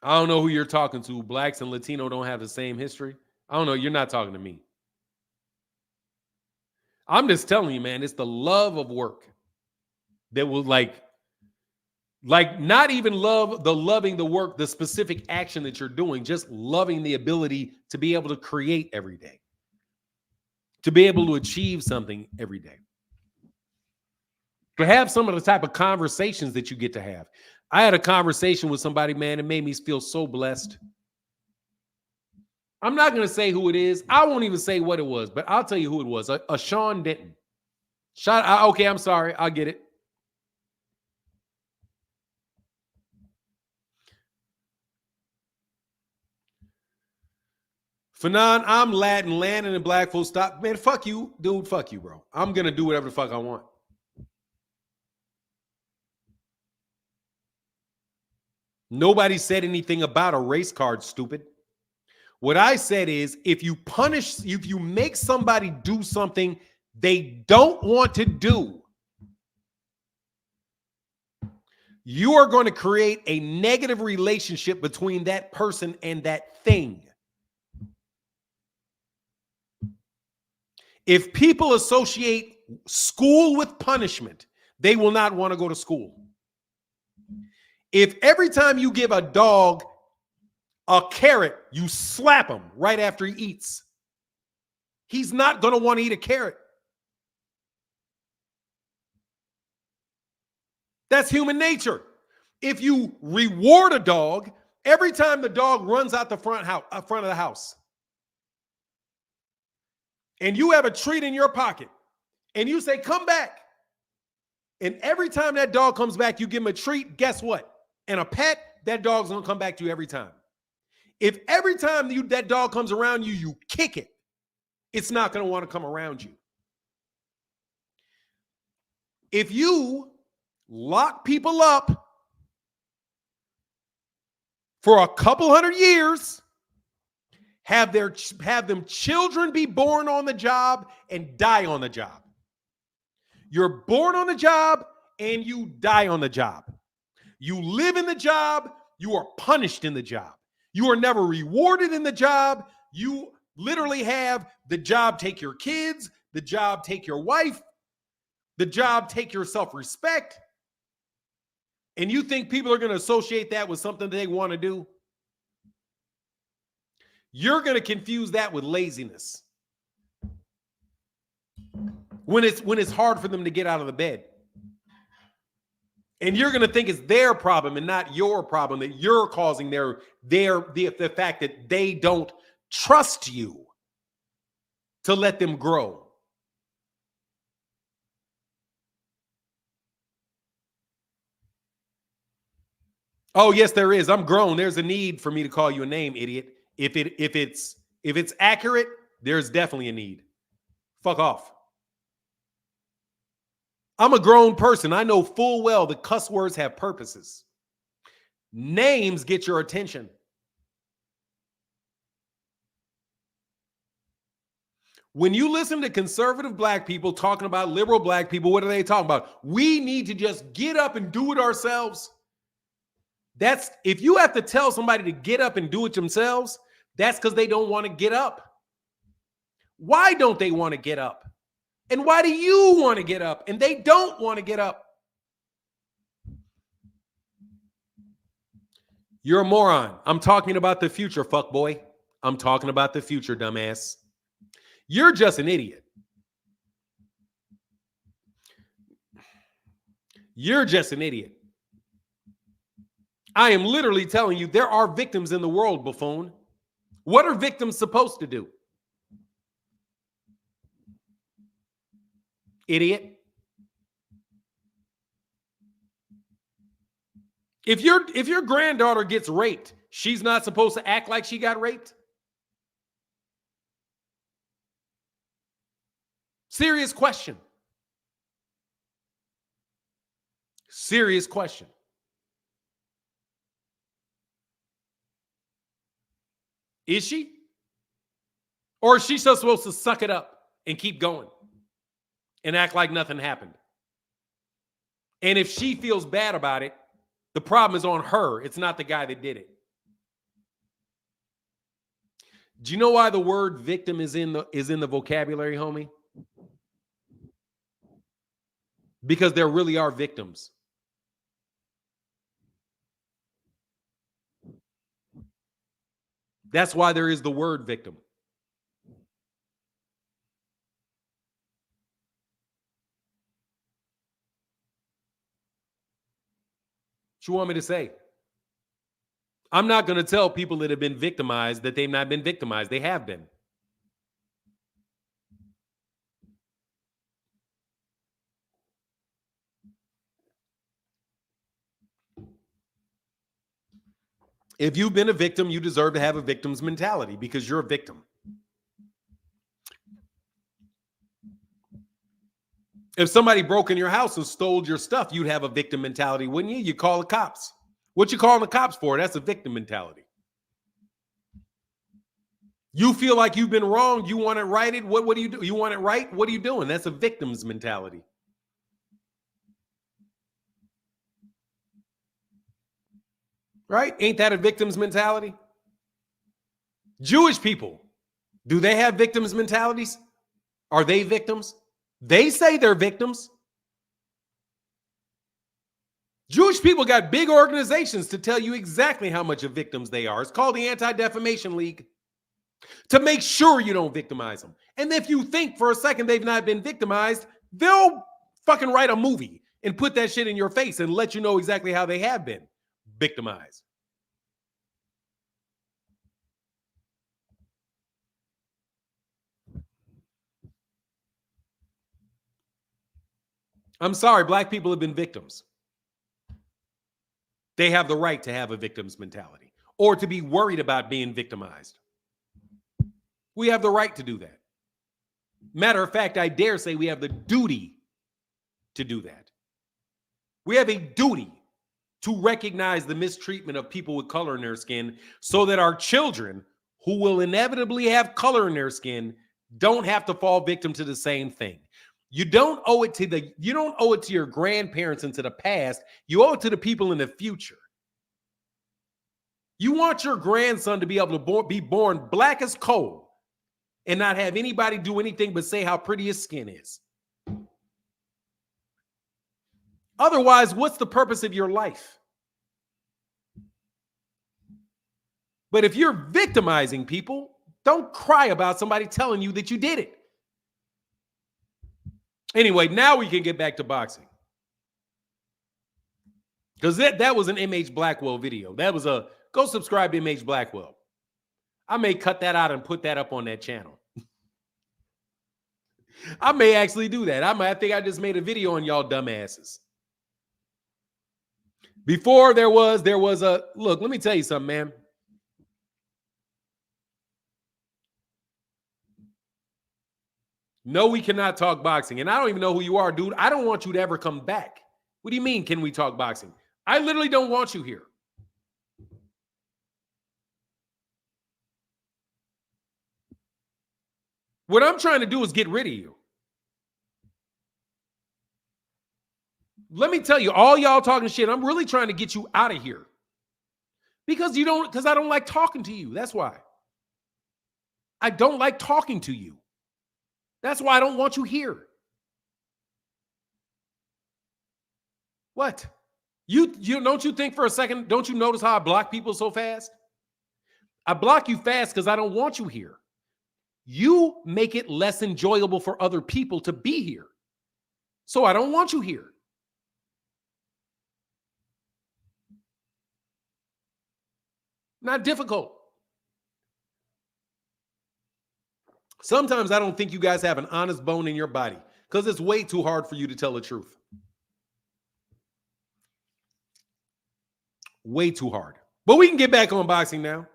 I don't know who you're talking to. Blacks and Latino don't have the same history. I don't know. You're not talking to me. I'm just telling you, man, it's the love of work that will like not even loving the work, the specific action that you're doing, just loving the ability to be able to create every day, to be able to achieve something every day, to have some of the type of conversations that you get to have. I had a conversation with somebody, man, it made me feel so blessed. I'm not going to say who it is. I won't even say what it was, but I'll tell you who it was. A Sean Denton. Okay, I'm sorry. I'll get it. Fanon, I'm Latin, landing in black, full stop. Man, fuck you, dude. Fuck you, bro. I'm going to do whatever the fuck I want. Nobody said anything about a race card, stupid. What I said is, if you make somebody do something they don't want to do, you are going to create a negative relationship between that person and that thing. If people associate school with punishment, they will not want to go to school. If every time you give a dog a carrot, you slap him right after he eats, he's not going to want to eat a carrot. That's human nature. If you reward a dog every time the dog runs out the front of the house, and you have a treat in your pocket, and you say, come back, and every time that dog comes back, you give him a treat, guess what? And a pet, that dog's going to come back to you every time. If every time that dog comes around you, you kick it, it's not going to want to come around you. If you lock people up for a couple hundred years, have them children be born on the job and die on the job. You're born on the job and you die on the job. You live in the job, you are punished in the job. You are never rewarded in the job. You literally have the job take your kids, the job take your wife, the job take your self-respect. And you think people are going to associate that with something they want to do? You're going to confuse that with laziness. When it's hard for them to get out of the bed. And you're going to think it's their problem and not your problem, that you're causing the fact that they don't trust you to let them grow. Oh, yes, there is. I'm grown. There's a need for me to call you a name, idiot. If it's accurate, there's definitely a need. Fuck off. I'm a grown person. I know full well that cuss words have purposes. Names get your attention. When you listen to conservative black people talking about liberal black people, what are they talking about? We need to just get up and do it ourselves. That's if you have to tell somebody to get up and do it themselves, that's because they don't want to get up. Why don't they want to get up? And why do you want to get up and they don't want to get up? You're a moron. I'm talking about the future, fuckboy. I'm talking about the future, dumbass. You're just an idiot. You're just an idiot. I am literally telling you there are victims in the world, buffoon. What are victims supposed to do? Idiot. If your granddaughter gets raped, she's not supposed to act like she got raped? Serious question. Serious question. Is she? Or is she just supposed to suck it up and keep going and act like nothing happened? And if she feels bad about it, the problem is on her. It's not the guy that did it. Do you know why the word victim is in the vocabulary, homie? Because there really are victims. That's why there is the word victim. What you want me to say? I'm not going to tell people that have been victimized that they've not been victimized. They have been. If you've been a victim, you deserve to have a victim's mentality because you're a victim. If somebody broke in your house and stole your stuff, you'd have a victim mentality, wouldn't you? You call the cops. What you calling the cops for? That's a victim mentality. You feel like you've been wronged. You want it righted. What do you do? You want it right? What are you doing? That's a victim's mentality. Right? Ain't that a victim's mentality? Jewish people, do they have victims' mentalities? Are they victims? They say they're victims. Jewish people got big organizations to tell you exactly how much of victims they are. It's called the Anti-Defamation League, to make sure you don't victimize them. And if you think for a second they've not been victimized, they'll fucking write a movie and put that shit in your face and let you know exactly how they have been victimized. I'm sorry, black people have been victims. They have the right to have a victim's mentality or to be worried about being victimized. We have the right to do that. Matter of fact, I dare say we have the duty to do that. We have a duty to recognize the mistreatment of people with color in their skin so that our children, who will inevitably have color in their skin, don't have to fall victim to the same thing. You don't owe it to your grandparents and to the past. You owe it to the people in the future. You want your grandson to be able to be born black as coal and not have anybody do anything but say how pretty his skin is. Otherwise, what's the purpose of your life? But if you're victimizing people, don't cry about somebody telling you that you did it. Anyway, now we can get back to boxing. Because that was an MH Blackwell video. That was go subscribe to MH Blackwell. I may cut that out and put that up on that channel. I may actually do that. I think I just made a video on y'all dumbasses. Before there was a, look, let me tell you something, man. No, we cannot talk boxing. And I don't even know who you are, dude. I don't want you to ever come back. What do you mean, can we talk boxing? I literally don't want you here. What I'm trying to do is get rid of you. Let me tell you, all y'all talking shit, I'm really trying to get you out of here. Because I don't like talking to you. That's why. I don't like talking to you. That's why I don't want you here. What? You don't you think for a second, don't you notice how I block people so fast? I block you fast because I don't want you here. You make it less enjoyable for other people to be here. So I don't want you here. Not difficult. Sometimes I don't think you guys have an honest bone in your body because it's way too hard for you to tell the truth. Way too hard. But we can get back on boxing now.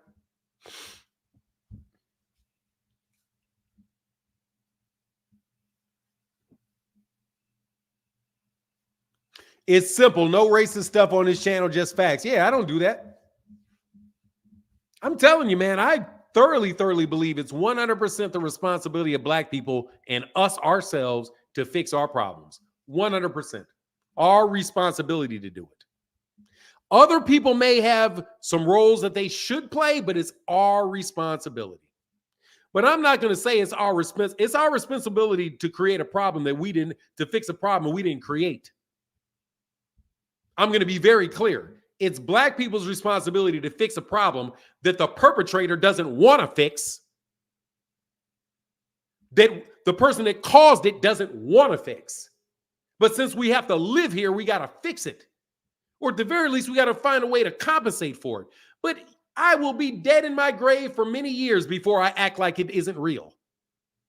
It's simple. No racist stuff on this channel, just facts. Yeah, I don't do that. I'm telling you, man, I thoroughly believe it's 100% the responsibility of black people and us ourselves to fix our problems. 100%. Our responsibility to do it. Other people may have some roles that they should play, but it's our responsibility. But I'm not going to say it's our responsibility to create a problem to fix a problem we didn't create. I'm going to be very clear. It's black people's responsibility to fix a problem that the perpetrator doesn't want to fix, that the person that caused it doesn't want to fix. But since we have to live here, we got to fix it. Or at the very least, we got to find a way to compensate for it. But I will be dead in my grave for many years before I act like it isn't real.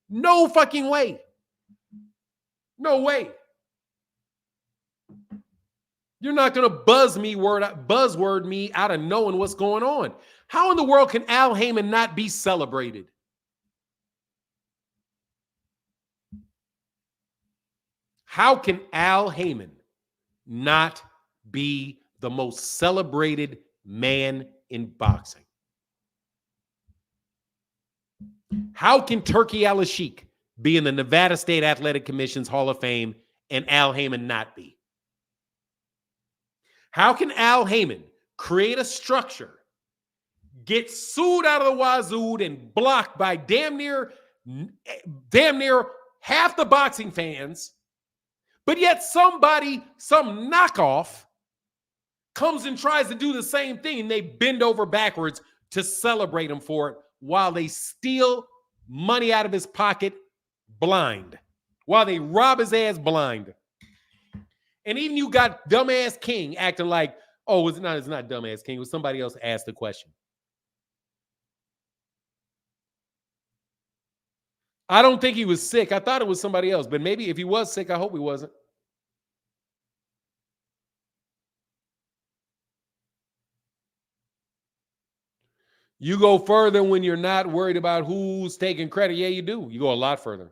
No fucking way. No way. You're not going to buzzword me out of knowing what's going on. How in the world can Al Haymon not be celebrated? How can Al Haymon not be the most celebrated man in boxing? How can Turki Al-Sheikh be in the Nevada State Athletic Commission's Hall of Fame and Al Haymon not be? How can Al Haymon create a structure, get sued out of the wazoo and blocked by damn near half the boxing fans, but yet some knockoff comes and tries to do the same thing, and they bend over backwards to celebrate him for it while they steal money out of his pocket blind, while they rob his ass blind. And even you got dumbass King acting like, oh, it's not dumbass King. It was somebody else asked the question. I don't think he was sick. I thought it was somebody else, but maybe if he was sick, I hope he wasn't. You go further when you're not worried about who's taking credit. Yeah, you do. You go a lot further.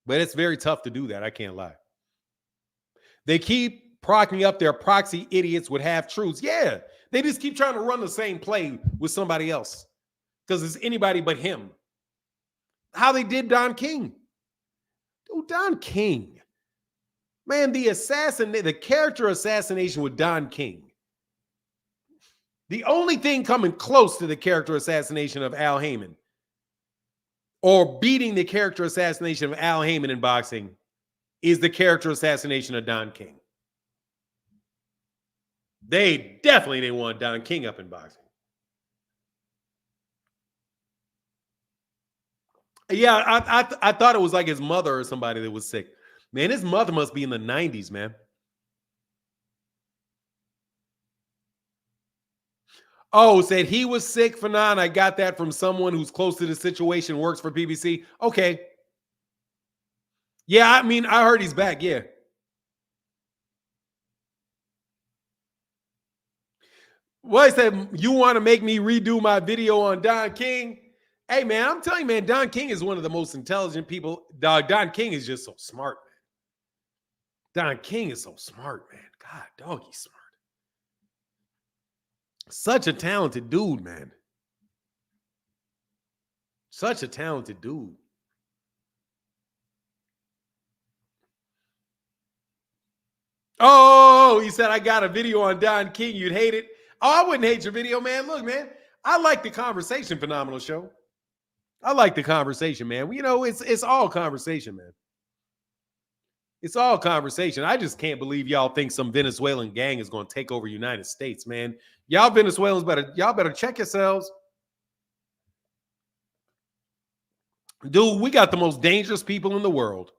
But it's very tough to do that. I can't lie. They keep propping up their proxy idiots with half-truths. Yeah, they just keep trying to run the same play with somebody else because it's anybody but him. How they did Don King. Dude, Don King. Man, the character assassination with Don King. The only thing coming close to the character assassination of Al Heyman or beating the character assassination of Al Heyman in boxing is the character assassination of Don King. They definitely didn't want Don King up in boxing. Yeah, I thought it was like his mother or somebody that was sick. Man, his mother must be in the 90s, man. Oh, said he was sick for none. I got that from someone who's close to the situation, works for BBC. Okay. Yeah, I mean, I heard he's back. Yeah. Well, he said, you want to make me redo my video on Don King? Hey, man, I'm telling you, man, Don King is one of the most intelligent people. Don King is just so smart, man. Don King is so smart, man. God, dog, he's smart. Such a talented dude, man. Such a talented dude. Oh, he said, I got a video on Don King. You'd hate it. Oh, I wouldn't hate your video, man. Look, man, I like the conversation, Phenomenal Show. I like the conversation, man. You know, it's all conversation, man. It's all conversation. I just can't believe y'all think some Venezuelan gang is going to take over the United States, man. Y'all Venezuelans better check yourselves. Dude, we got the most dangerous people in the world.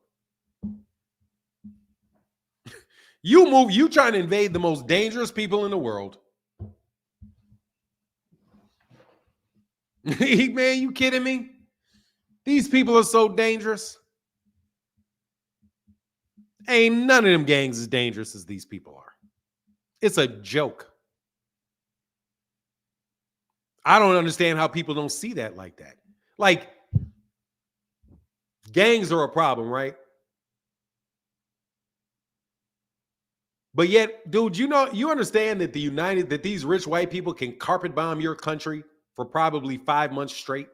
You trying to invade the most dangerous people in the world. Man, you kidding me? These people are so dangerous. Ain't none of them gangs as dangerous as these people are. It's a joke. I don't understand how people don't see that like that. Like, gangs are a problem, right? But yet, dude, you understand that that these rich white people can carpet bomb your country for probably 5 months straight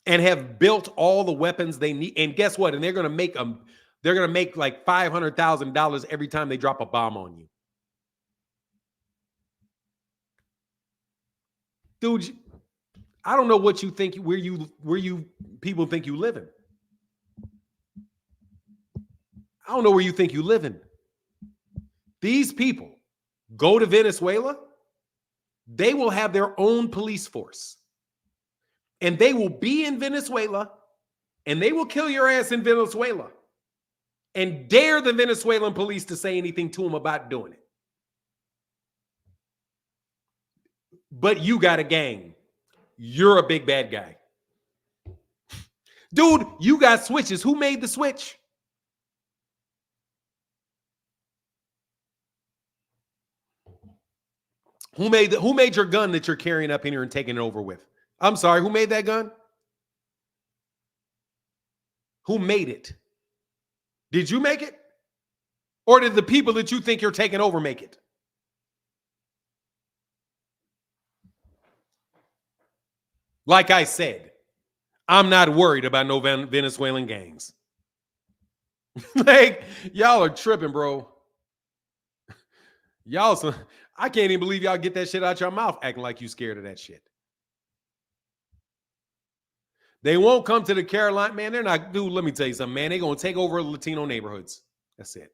and have built all the weapons they need. And guess what? And they're going to make like $500,000 every time they drop a bomb on you. Dude, I don't know what you think, where you people think you live in. I don't know where you think you live in. These people go to Venezuela, they will have their own police force. And they will be in Venezuela, and they will kill your ass in Venezuela and dare the Venezuelan police to say anything to them about doing it. But you got a gang. You're a big bad guy. Dude, you got switches. Who made the switch? Who made your gun that you're carrying up in here and taking it over with? I'm sorry, who made that gun? Who made it? Did you make it? Or did the people that you think you're taking over make it? Like I said, I'm not worried about no Venezuelan gangs. Like, y'all are tripping, bro. I can't even believe y'all get that shit out your mouth acting like you scared of that shit. They won't come to the Carolina, man. They're not, dude, let me tell you something, man. They're going to take over Latino neighborhoods. That's it.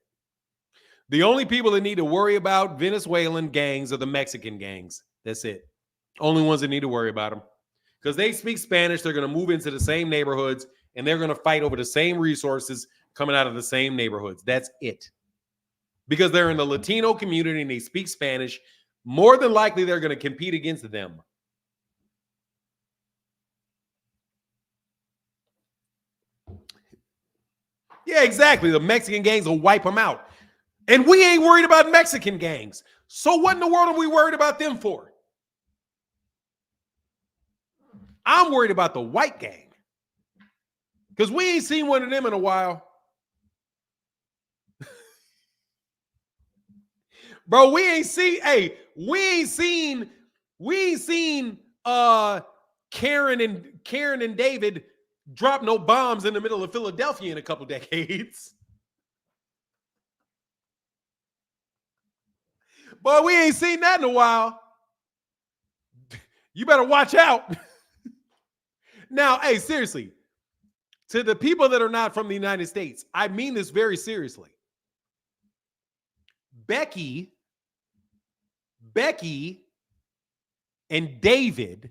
The only people that need to worry about Venezuelan gangs are the Mexican gangs. That's it. Only ones that need to worry about them. Because they speak Spanish, they're going to move into the same neighborhoods, and they're going to fight over the same resources coming out of the same neighborhoods. That's it. Because they're in the Latino community and they speak Spanish, more than likely they're going to compete against them. Yeah, exactly. The Mexican gangs will wipe them out. And we ain't worried about Mexican gangs. So what in the world are we worried about them for? I'm worried about the white gang. Because we ain't seen one of them in a while. Bro, we ain't seen Karen and David drop no bombs in the middle of Philadelphia in a couple decades. But we ain't seen that in a while. You better watch out. Now, hey, seriously, to the people that are not from the United States, I mean this very seriously. Becky and David,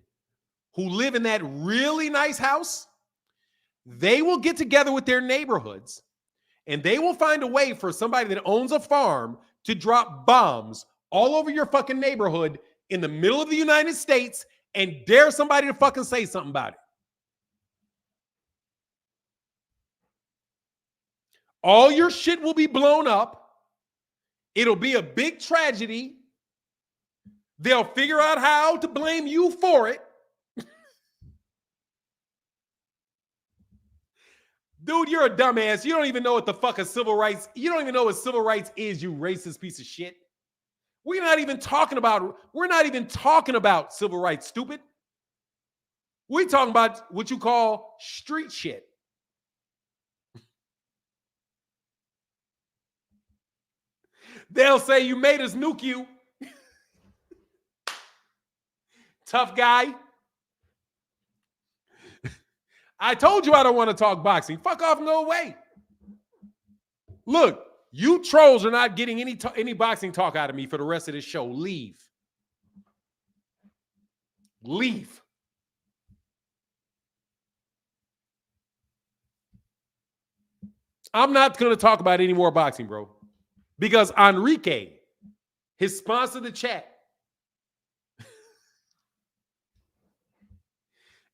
who live in that really nice house, they will get together with their neighborhoods and they will find a way for somebody that owns a farm to drop bombs all over your fucking neighborhood in the middle of the United States and dare somebody to fucking say something about it. All your shit will be blown up. It'll be a big tragedy. They'll figure out how to blame you for it. Dude, you're a dumbass. You don't even know what the fuck a civil rights. You don't even know what civil rights is, you racist piece of shit. We're not even talking about civil rights, stupid. We're talking about what you call street shit. They'll say you made us nuke you. Tough guy. I told you I don't want to talk boxing. Fuck off and go away. Look, you trolls are not getting any boxing talk out of me for the rest of this show. Leave. Leave. I'm not going to talk about any more boxing, bro. Because Enrique, his sponsor the chat.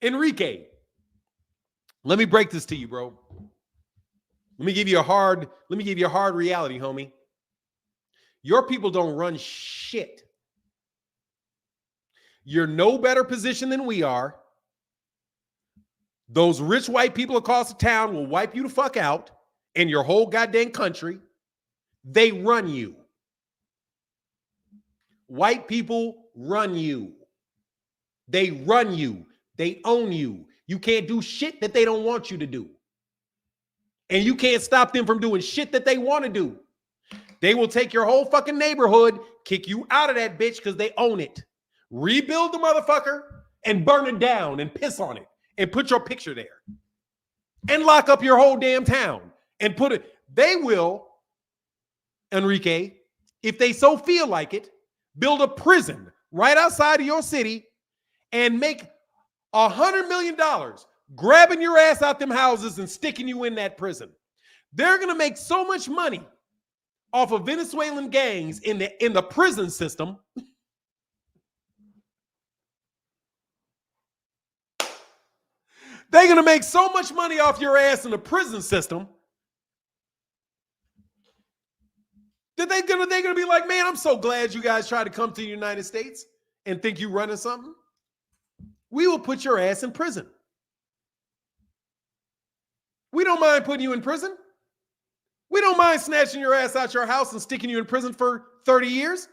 Enrique, let me break this to you, bro. Let me give you a hard reality, homie. Your people don't run shit. You're no better position than we are. Those rich white people across the town will wipe you the fuck out in your whole goddamn country. They run you. White people run you. They run you. They own you. You can't do shit that they don't want you to do. And you can't stop them from doing shit that they want to do. They will take your whole fucking neighborhood, kick you out of that bitch because they own it. Rebuild the motherfucker and burn it down and piss on it and put your picture there. And lock up your whole damn town and put it. They will, Enrique, if they so feel like it, build a prison right outside of your city and make $100 million grabbing your ass out them houses and sticking you in that prison. They're going to make so much money off of Venezuelan gangs in the prison system. They're going to make so much money off your ass in the prison system that they're going to be like, man, I'm so glad you guys try to come to the United States and think you're running something. We will put your ass in prison. We don't mind putting you in prison. We don't mind snatching your ass out your house and sticking you in prison for 30 years.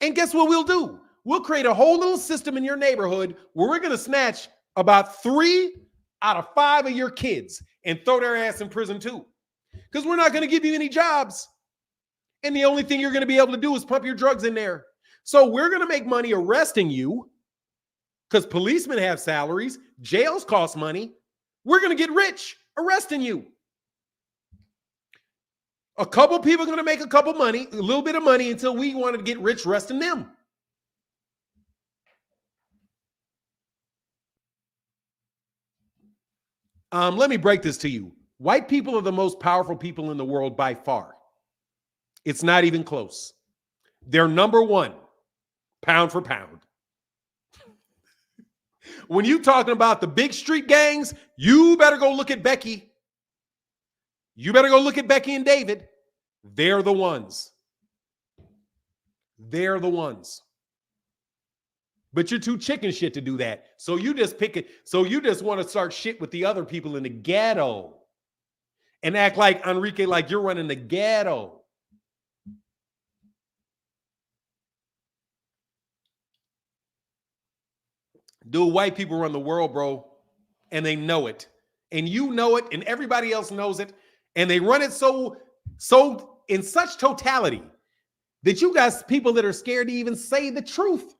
And guess what we'll do? We'll create a whole little system in your neighborhood where we're going to snatch about 3 out of 5 of your kids and throw their ass in prison too. Because we're not going to give you any jobs. And the only thing you're going to be able to do is pump your drugs in there. So we're going to make money arresting you because policemen have salaries, jails cost money, We're going to get rich arresting you. A couple people are going to make a little bit of money until we want to get rich arresting them. Let me break this to you. White people are the most powerful people in the world by far. It's not even close. They're number one, pound for pound. When you're talking about the big street gangs, you better go look at Becky. You better go look at Becky and David. They're the ones. They're the ones. But you're too chicken shit to do that. So you just pick it. So you just want to start shit with the other people in the ghetto and act like Enrique, like you're running the ghetto. Dude, white people run the world, bro, and they know it. And you know it, and everybody else knows it. And they run it so in such totality that you got people that are scared to even say the truth.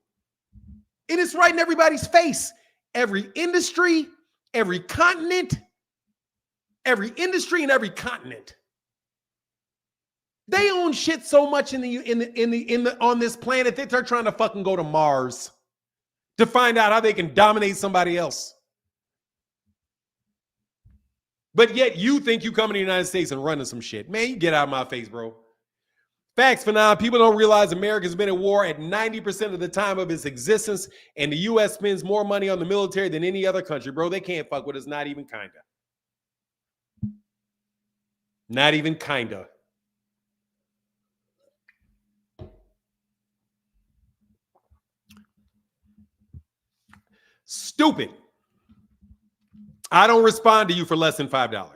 It is right in everybody's face. Every industry, every continent, every industry and every continent. They own shit so much on this planet that they're trying to fucking go to Mars to find out how they can dominate somebody else. But yet you think you come to the United States and running some shit. Man, you get out of my face, bro. Facts for now. People don't realize America's been at war at 90% of the time of its existence, and the U.S. spends more money on the military than any other country, bro. They can't fuck with us, not even kinda. Not even kinda. Stupid. I don't respond to you for less than $5.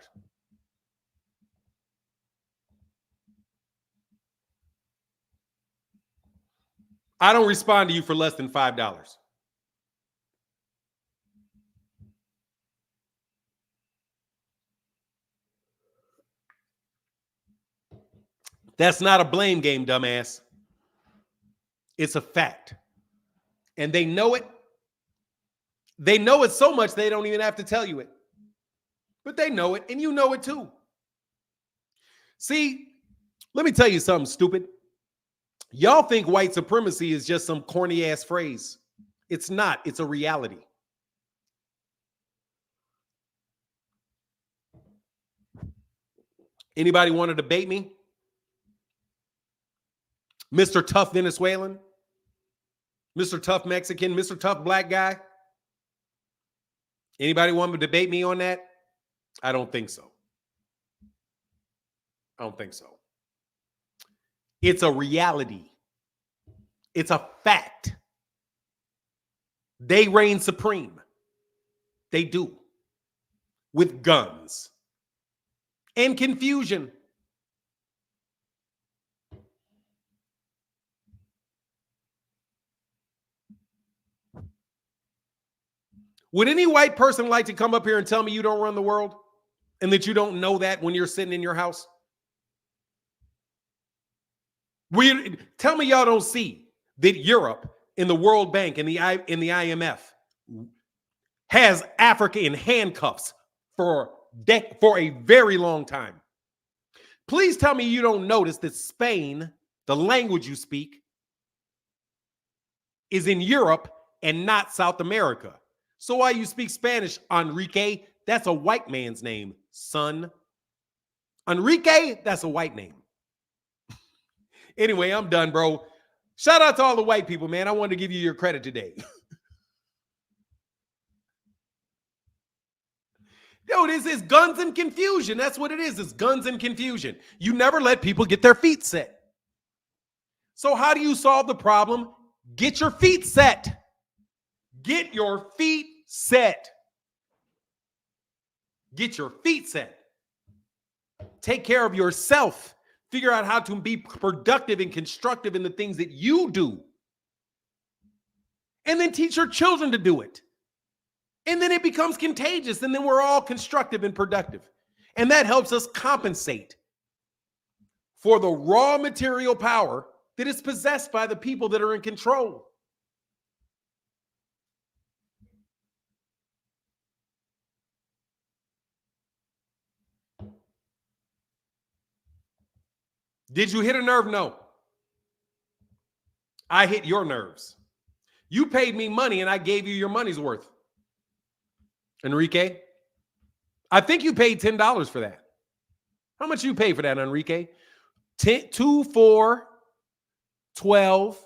I don't respond to you for less than $5. That's not a blame game, dumbass. It's a fact. And they know it. They know it so much they don't even have to tell you it. But they know it, and you know it too. See, let me tell you something stupid. Y'all think white supremacy is just some corny ass phrase. It's not. It's a reality. Anybody want to debate me? Mr. Tough Venezuelan? Mr. Tough Mexican? Mr. Tough Black guy? Anybody want to debate me on that? I don't think so. I don't think so. It's a reality. It's a fact. They reign supreme. They do. With guns and confusion. Would any white person like to come up here and tell me you don't run the world and that you don't know that when you're sitting in your house? Tell me y'all don't see that Europe in the World Bank and the IMF has Africa in handcuffs for a very long time. Please tell me you don't notice that Spain, the language you speak, is in Europe and not South America. So why you speak Spanish, Enrique? That's a white man's name, son. Enrique, that's a white name. Anyway, I'm done, bro. Shout out to all the white people, man. I wanted to give you your credit today. Yo, this is guns and confusion. That's what it is. It's guns and confusion. You never let people get their feet set. So how do you solve the problem? Get your feet set. Get your feet set. Get your feet set. Take care of yourself. Figure out how to be productive and constructive in the things that you do. And then teach your children to do it. And then it becomes contagious. And then we're all constructive and productive. And that helps us compensate for the raw material power that is possessed by the people that are in control. Did you hit a nerve? No. I hit your nerves. You paid me money and I gave you your money's worth. Enrique, I think you paid $10 for that. How much you pay for that, Enrique? 10, 2, 4, 12,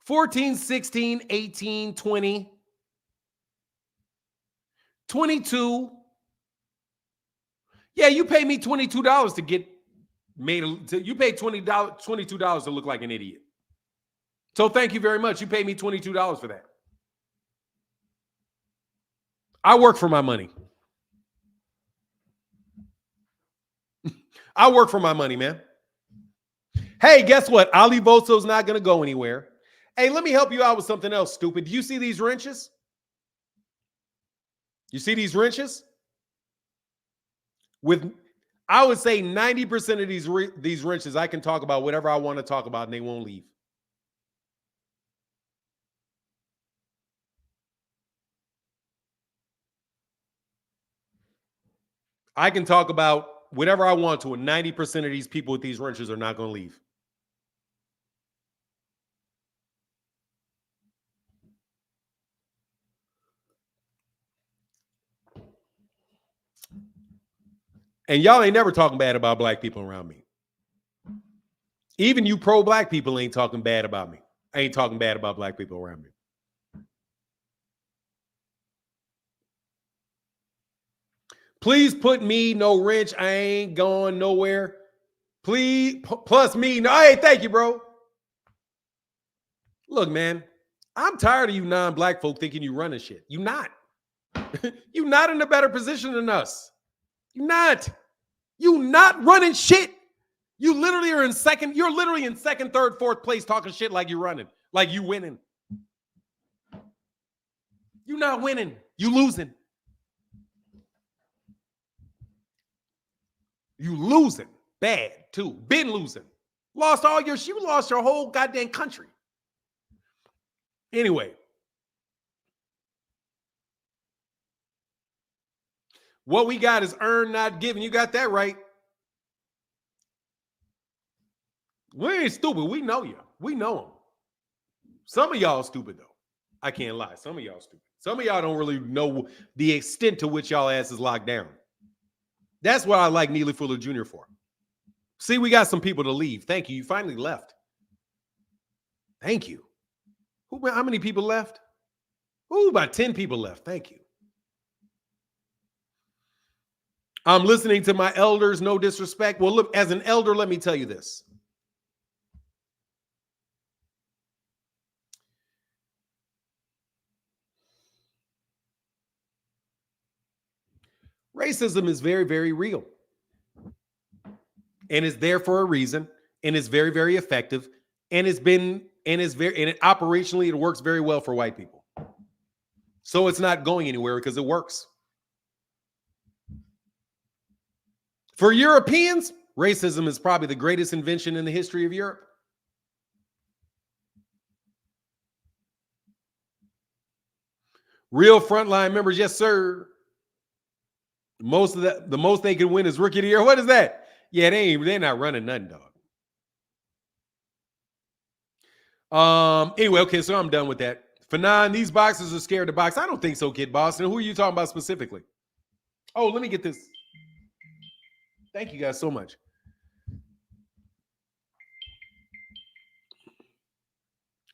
14, 16, 18, 20, 22. Yeah, you paid me $22 to get made. You paid $22 to look like an idiot. So thank you very much. You paid me $22 for that. I work for my money. I work for my money, man. Hey, guess what? Ali Voso's not going to go anywhere. Hey, let me help you out with something else, stupid. Do you see these wrenches? You see these wrenches? With, I would say 90% of these wrenches, I can talk about whatever I want to talk about and they won't leave. I can talk about whatever I want to, and 90% of these people with these wrenches are not going to leave. And y'all ain't never talking bad about black people around me. Even you pro-black people ain't talking bad about me. I ain't talking bad about black people around me. Please put me no wrench. I ain't going nowhere. Please, plus me. No, hey, thank you, bro. Look, man, I'm tired of you non-black folk thinking you running shit. You not. You not in a better position than us. You not. You not running shit. You literally are in second. You're literally in second, third, fourth place talking shit like you're running, like you winning. You not winning. You losing. You losing. Bad, too. Been losing. Lost all your shit. You lost your whole goddamn country. Anyway. What we got is earn, not given. You got that right. We ain't stupid. We know you. We know them. Some of y'all stupid, though. I can't lie. Some of y'all stupid. Some of y'all don't really know the extent to which y'all ass is locked down. That's what I like Neely Fuller Jr. for. See, we got some people to leave. Thank you. You finally left. Thank you. How many people left? Ooh, about 10 people left. Thank you. I'm listening to my elders, no disrespect. Well, look, as an elder, let me tell you this. Racism is very, very real. And it's there for a reason. And it's very, very effective. And operationally, it works very well for white people. So it's not going anywhere because it works. For Europeans, racism is probably the greatest invention in the history of Europe. Real frontline members, yes, sir. The most they can win is rookie of the year. What is that? Yeah, they're not running nothing, dog. Anyway, okay, so I'm done with that. Fanon, these boxers are scared to box. I don't think so, Kid Boston. Who are you talking about specifically? Oh, let me get this. Thank you guys so much.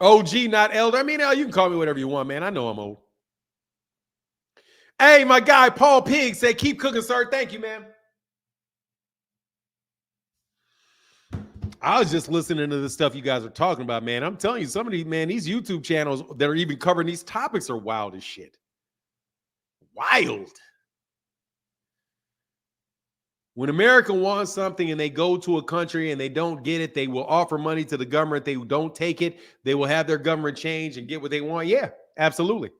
OG, not elder. I mean, you can call me whatever you want, man. I know I'm old. Hey, my guy, Paul Pig said, keep cooking, sir. Thank you, man. I was just listening to the stuff you guys are talking about, man. I'm telling you, some of these, man, these YouTube channels that are even covering these topics are wild as shit. Wild. When America wants something and they go to a country and they don't get it, they will offer money to the government. They don't take it. They will have their government change and get what they want. Yeah, absolutely.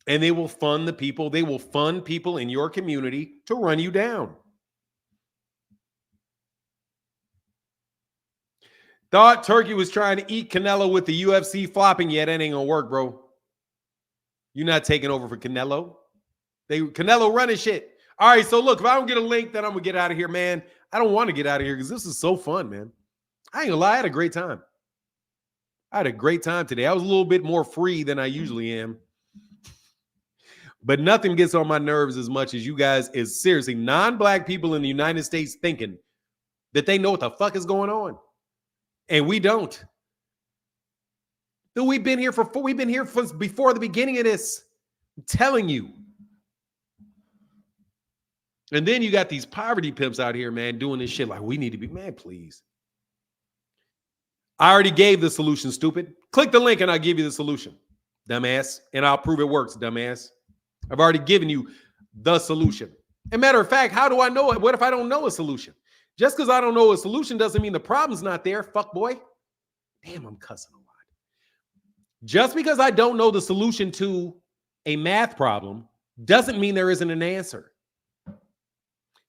And they will fund the people. They will fund people in your community to run you down. Thought Turkey was trying to eat Canelo with the UFC flopping. Yeah, that ain't gonna work, bro. You're not taking over for Canelo. Canelo running shit. All right, so look, if I don't get a link, then I'm gonna get out of here, man. I don't want to get out of here because this is so fun, man. I ain't gonna lie, I had a great time. I had a great time today. I was a little bit more free than I usually am. But nothing gets on my nerves as much as you guys is seriously non-black people in the United States thinking that they know what the fuck is going on. And we don't. We've been here since before the beginning of this. I'm telling you. And then you got these poverty pimps out here, man, doing this shit like we need to be, man, please. I already gave the solution, stupid. Click the link and I'll give you the solution, dumbass. And I'll prove it works, dumbass. I've already given you the solution. And matter of fact, how do I know it? What if I don't know a solution? Just because I don't know a solution doesn't mean the problem's not there, fuck boy. Damn, I'm cussing a lot. Just because I don't know the solution to a math problem doesn't mean there isn't an answer.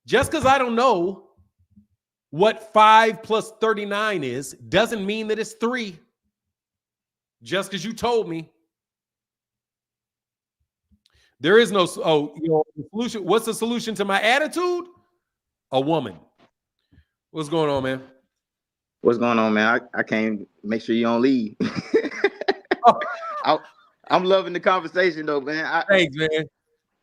Just because I don't know what 5 plus 39 is doesn't mean that it's 3. Just because you told me. There is no, solution. What's the solution to my attitude? A woman. What's going on, man? What's going on, man? I can't make sure you don't leave. I'm loving the conversation, though, man. Thanks, man.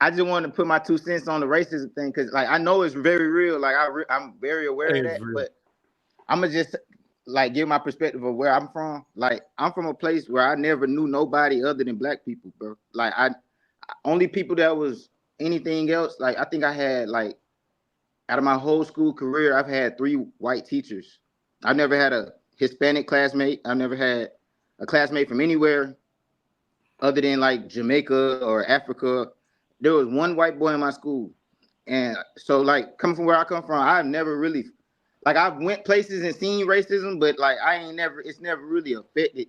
I just want to put my 2 cents on the racism thing because, like, I know it's very real. Like, I'm very aware of that, but I'm gonna just like give my perspective of where I'm from. Like, I'm from a place where I never knew nobody other than black people, bro. Like, only people that was anything else. Like, I think I had like out of my whole school career, I've had 3 white teachers. I've never had a Hispanic classmate. I've never had a classmate from anywhere other than like Jamaica or Africa. There was 1 white boy in my school. And so like coming from where I come from, I've never really, like I've went places and seen racism, but like it's never really affected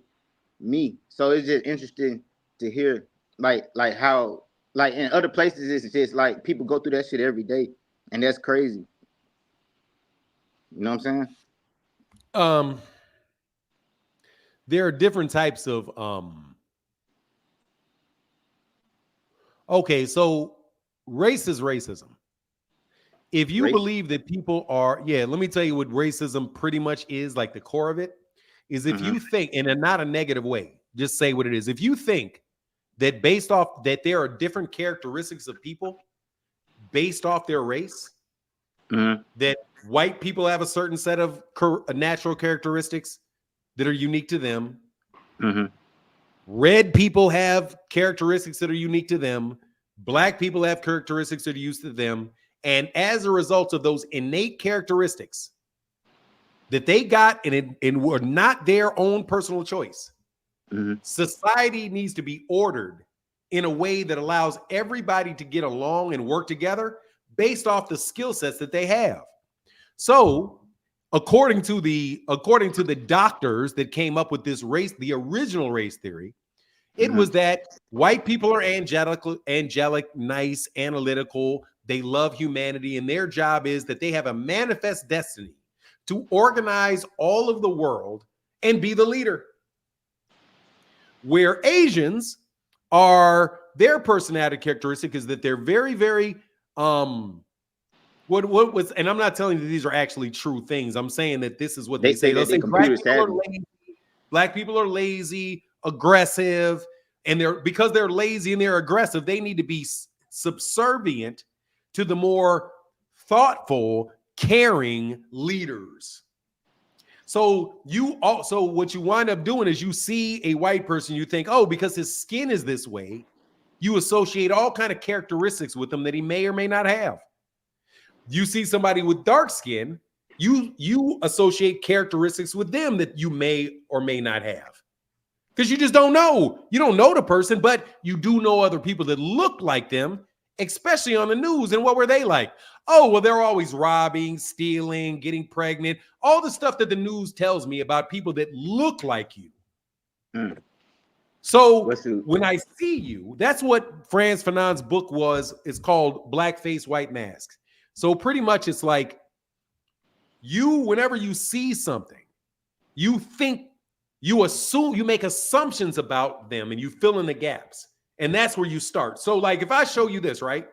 me. So it's just interesting to hear like how like in other places it's just like people go through that shit every day. And that's crazy. You know what I'm saying? There are different types of okay, so race is racism. If you believe that people are, let me tell you what racism pretty much is, like the core of it, is if you think, in a not a negative way, just say what it is. If you think that based off that there are different characteristics of people based off their race, that white people have a certain set of natural characteristics that are unique to them. Red people have characteristics that are unique to them. Black people have characteristics that are used to them. And as a result of those innate characteristics that they got and were not their own personal choice, society needs to be ordered in a way that allows everybody to get along and work together based off the skill sets that they have. So according to the doctors that came up with this race, the original race theory, it was that white people are angelic, nice, analytical. They love humanity, and their job is that they have a manifest destiny to organize all of the world and be the leader. Where Asians are, their personality characteristic is that they're very, very what was, and I'm not telling you that these are actually true things. I'm saying that this is what they say. They'll say black people are lazy, aggressive, and because they're lazy and they're aggressive, they need to be subservient to the more thoughtful, caring leaders. So what you wind up doing is you see a white person, you think, oh, because his skin is this way, you associate all kind of characteristics with him that he may or may not have. You see somebody with dark skin, you associate characteristics with them that you may or may not have. Because you just don't know. You don't know the person, but you do know other people that look like them, especially on the news. And what were they like? Oh, well, they're always robbing, stealing, getting pregnant, all the stuff that the news tells me about people that look like you. So when I see you, that's what Frantz Fanon's book was. It's called Blackface, White Masks. So pretty much it's like whenever you see something, you think, you assume, you make assumptions about them and you fill in the gaps. And that's where you start. So like if I show you this, right?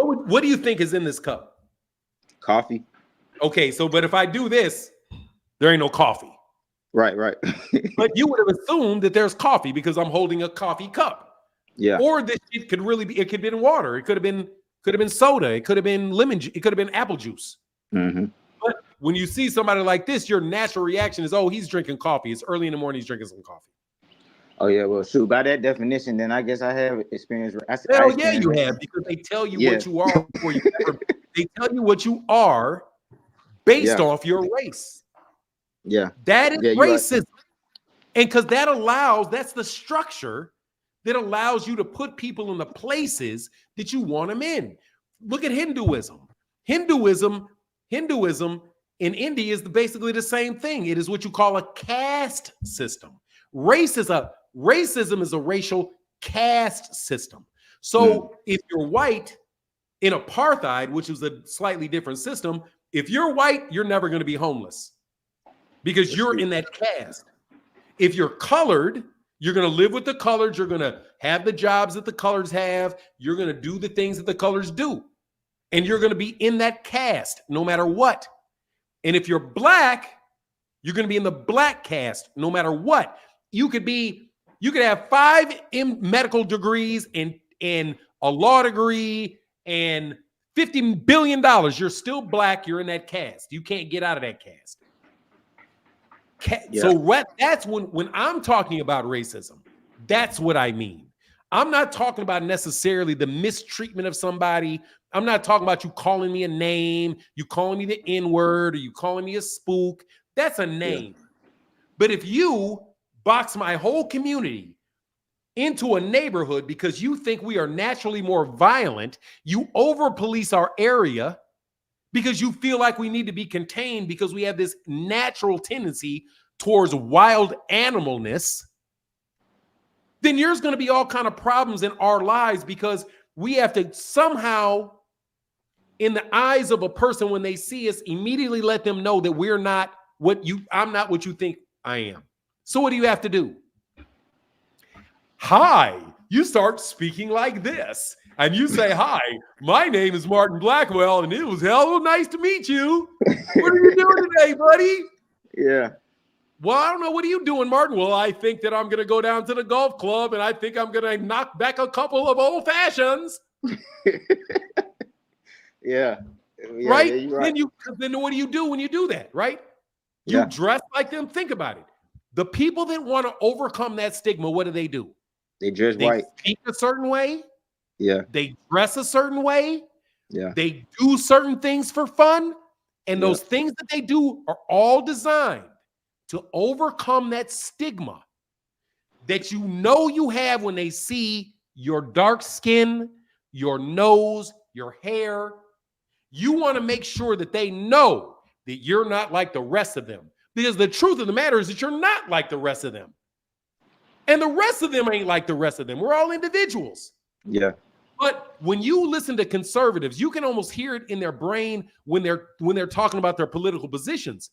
What do you think is in this cup? Coffee. Okay, so but if I do this, there ain't no coffee. Right. But you would have assumed that there's coffee because I'm holding a coffee cup. Yeah. Or this shit could really be. It could have been water. It could have been soda. It could have been lemon. It could have been apple juice. Mm-hmm. But when you see somebody like this, your natural reaction is, "Oh, he's drinking coffee. It's early in the morning. He's drinking some coffee." Oh yeah. Well, shoot. By that definition, then I guess I have experience. Hell yeah, you have, because they tell you what you are before you ever. They tell you what you are based off your race. Yeah. That is racism. Right. And because that's the structure that allows you to put people in the places that you want them in. Look at Hinduism. Hinduism in India is basically the same thing. It is what you call a caste system. Racism is a racial caste system. So if you're white in apartheid, which is a slightly different system, if you're white, you're never going to be homeless because you're in that caste. If you're colored, you're going to live with the colors. You're going to have the jobs that the colors have. You're going to do the things that the colors do. And you're going to be in that caste no matter what. And if you're black, you're going to be in the black caste no matter what. You could have 5 medical degrees and a law degree and $50 billion. You're still black. You're in that caste. You can't get out of that caste. So that's when I'm talking about racism, that's what I mean. I'm not talking about necessarily the mistreatment of somebody. I'm not talking about you calling me a name, you calling me the N-word, or you calling me a spook. That's a name. Yeah. But if you box my whole community into a neighborhood because you think we are naturally more violent, you over-police our area because you feel like we need to be contained because we have this natural tendency towards wild animalness, then there's going to be all kind of problems in our lives because we have to somehow, in the eyes of a person when they see us, immediately let them know that I'm not what you think I am. So what do you have to do? Hi, you start speaking like this. And you say, hi, my name is Martin Blackwell, and it was hell of nice to meet you. What are you doing today, buddy? Yeah. Well, I don't know. What are you doing, Martin? Well, I think that I'm going to go down to the golf club, and I think I'm going to knock back a couple of old fashions. Yeah. Right? Yeah, right. Then what do you do when you do that, right? You dress like them. Think about it. The people that want to overcome that stigma, what do? They dress white. They speak a certain way. Yeah. They dress a certain way. Yeah. They do certain things for fun. And those things that they do are all designed to overcome that stigma that you have when they see your dark skin, your nose, your hair. You want to make sure that they know that you're not like the rest of them. Because the truth of the matter is that you're not like the rest of them. And the rest of them ain't like the rest of them. We're all individuals. Yeah. But when you listen to conservatives, you can almost hear it in their brain when they're talking about their political positions.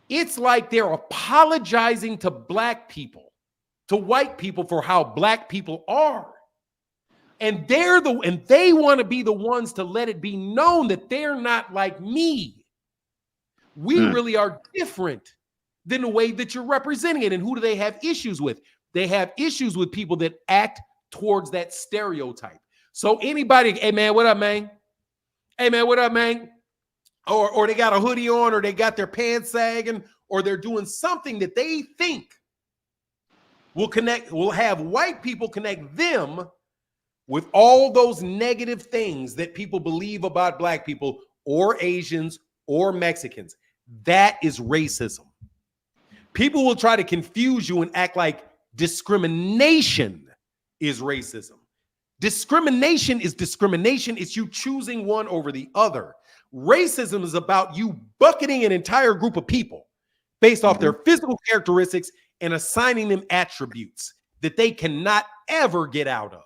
It's like they're apologizing to black people, to white people for how black people are. And they want to be the ones to let it be known that they're not like me. We really are different than the way that you're representing it. And who do they have issues with? They have issues with people that act towards that stereotype. So anybody, hey man, what up, man? Hey man, what up, man? Or they got a hoodie on, or they got their pants sagging, or they're doing something that they think will have white people connect them with all those negative things that people believe about black people or Asians or Mexicans. That is racism. People will try to confuse you and act like discrimination is racism. Discrimination is discrimination. It's you choosing one over the other. Racism is about you bucketing an entire group of people based off their physical characteristics and assigning them attributes that they cannot ever get out of.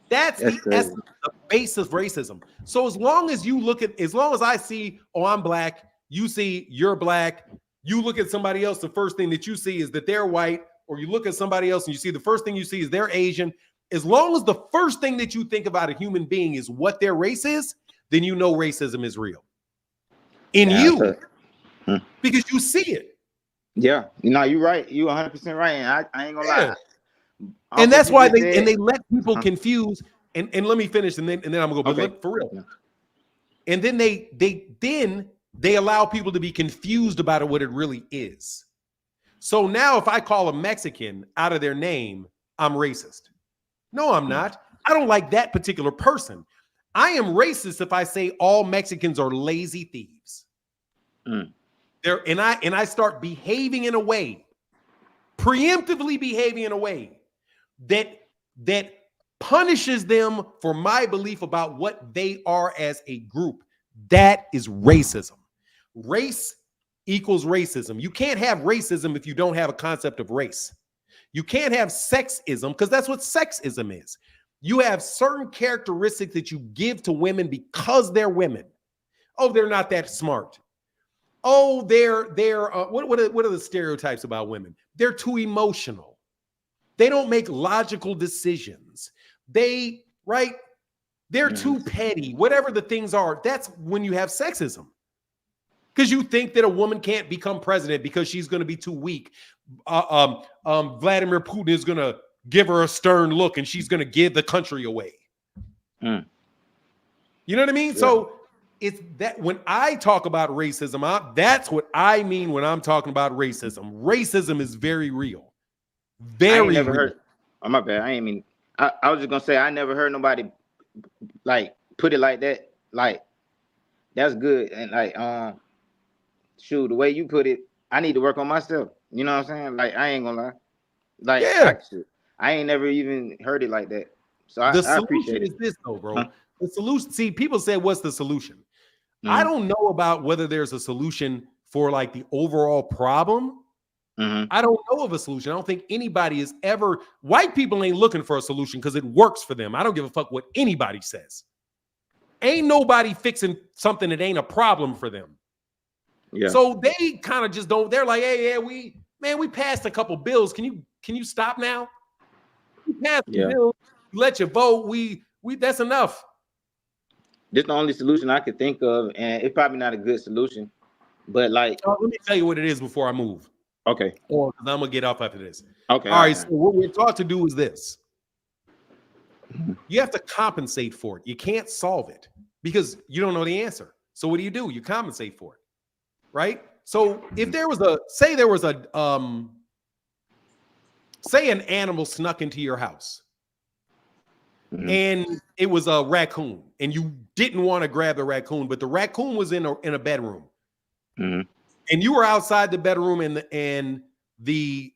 That's the essence, the base of racism. So as long as I see, oh, I'm black, you see you're black, you look at somebody else, the first thing that you see is that they're white, or you look at somebody else and you see the first thing you see is they're Asian. As long as the first thing that you think about a human being is what their race is, then you know racism is real. In you, because you see it. Yeah, you're right. You 100% right. And I ain't gonna lie. And that's why they let people confuse. And let me finish, and then I'm gonna go. But look, for real. And then they allow people to be confused about what it really is. So now, if I call a Mexican out of their name, I'm racist. No, I'm not. I don't like that particular person. I am racist if I say all Mexicans are lazy thieves. And I start behaving in a way, preemptively behaving in a way that punishes them for my belief about what they are as a group. That is racism. Race equals racism. You can't have racism if you don't have a concept of race. You can't have sexism, because that's what sexism is. You have certain characteristics that you give to women because they're women. Oh, they're not that smart. Oh, they're what are the stereotypes about women? They're too emotional. They don't make logical decisions. They're too petty. Whatever the things are, that's when you have sexism. Because you think that a woman can't become president because she's going to be too weak. Vladimir Putin is going to give her a stern look and she's going to give the country away. You know what I mean? Yeah. So it's that when I talk about racism, that's what I mean when I'm talking about racism. Racism is very real. Very never real. Heard. Oh, my bad. I was just going to say, I never heard nobody like put it like that. Like, that's good. And shoot, the way you put it, I need to work on myself. You know what I'm saying? Like, I ain't gonna lie. Like, yeah. I ain't never even heard it like that. So I appreciate it. The solution is this, though, bro. The solution. See, people say, "What's the solution?" I don't know about whether there's a solution for like the overall problem. I don't know of a solution. I don't think anybody is ever. White people ain't looking for a solution because it works for them. I don't give a fuck what anybody says. Ain't nobody fixing something that ain't a problem for them. Yeah. So they kind of just don't. They're like, "Hey, yeah, we passed a couple bills. Can you stop now? We passed the bill. Let you vote. We that's enough." This is the only solution I could think of, and it's probably not a good solution. But like, let me tell you what it is before I move. Okay. Or I'm gonna get off after this. Okay. All right. So what we're taught to do is this: you have to compensate for it. You can't solve it because you don't know the answer. So what do? You compensate for it. Right? So if there was say an animal snuck into your house and it was a raccoon and you didn't want to grab the raccoon, but the raccoon was in a bedroom and you were outside the bedroom and the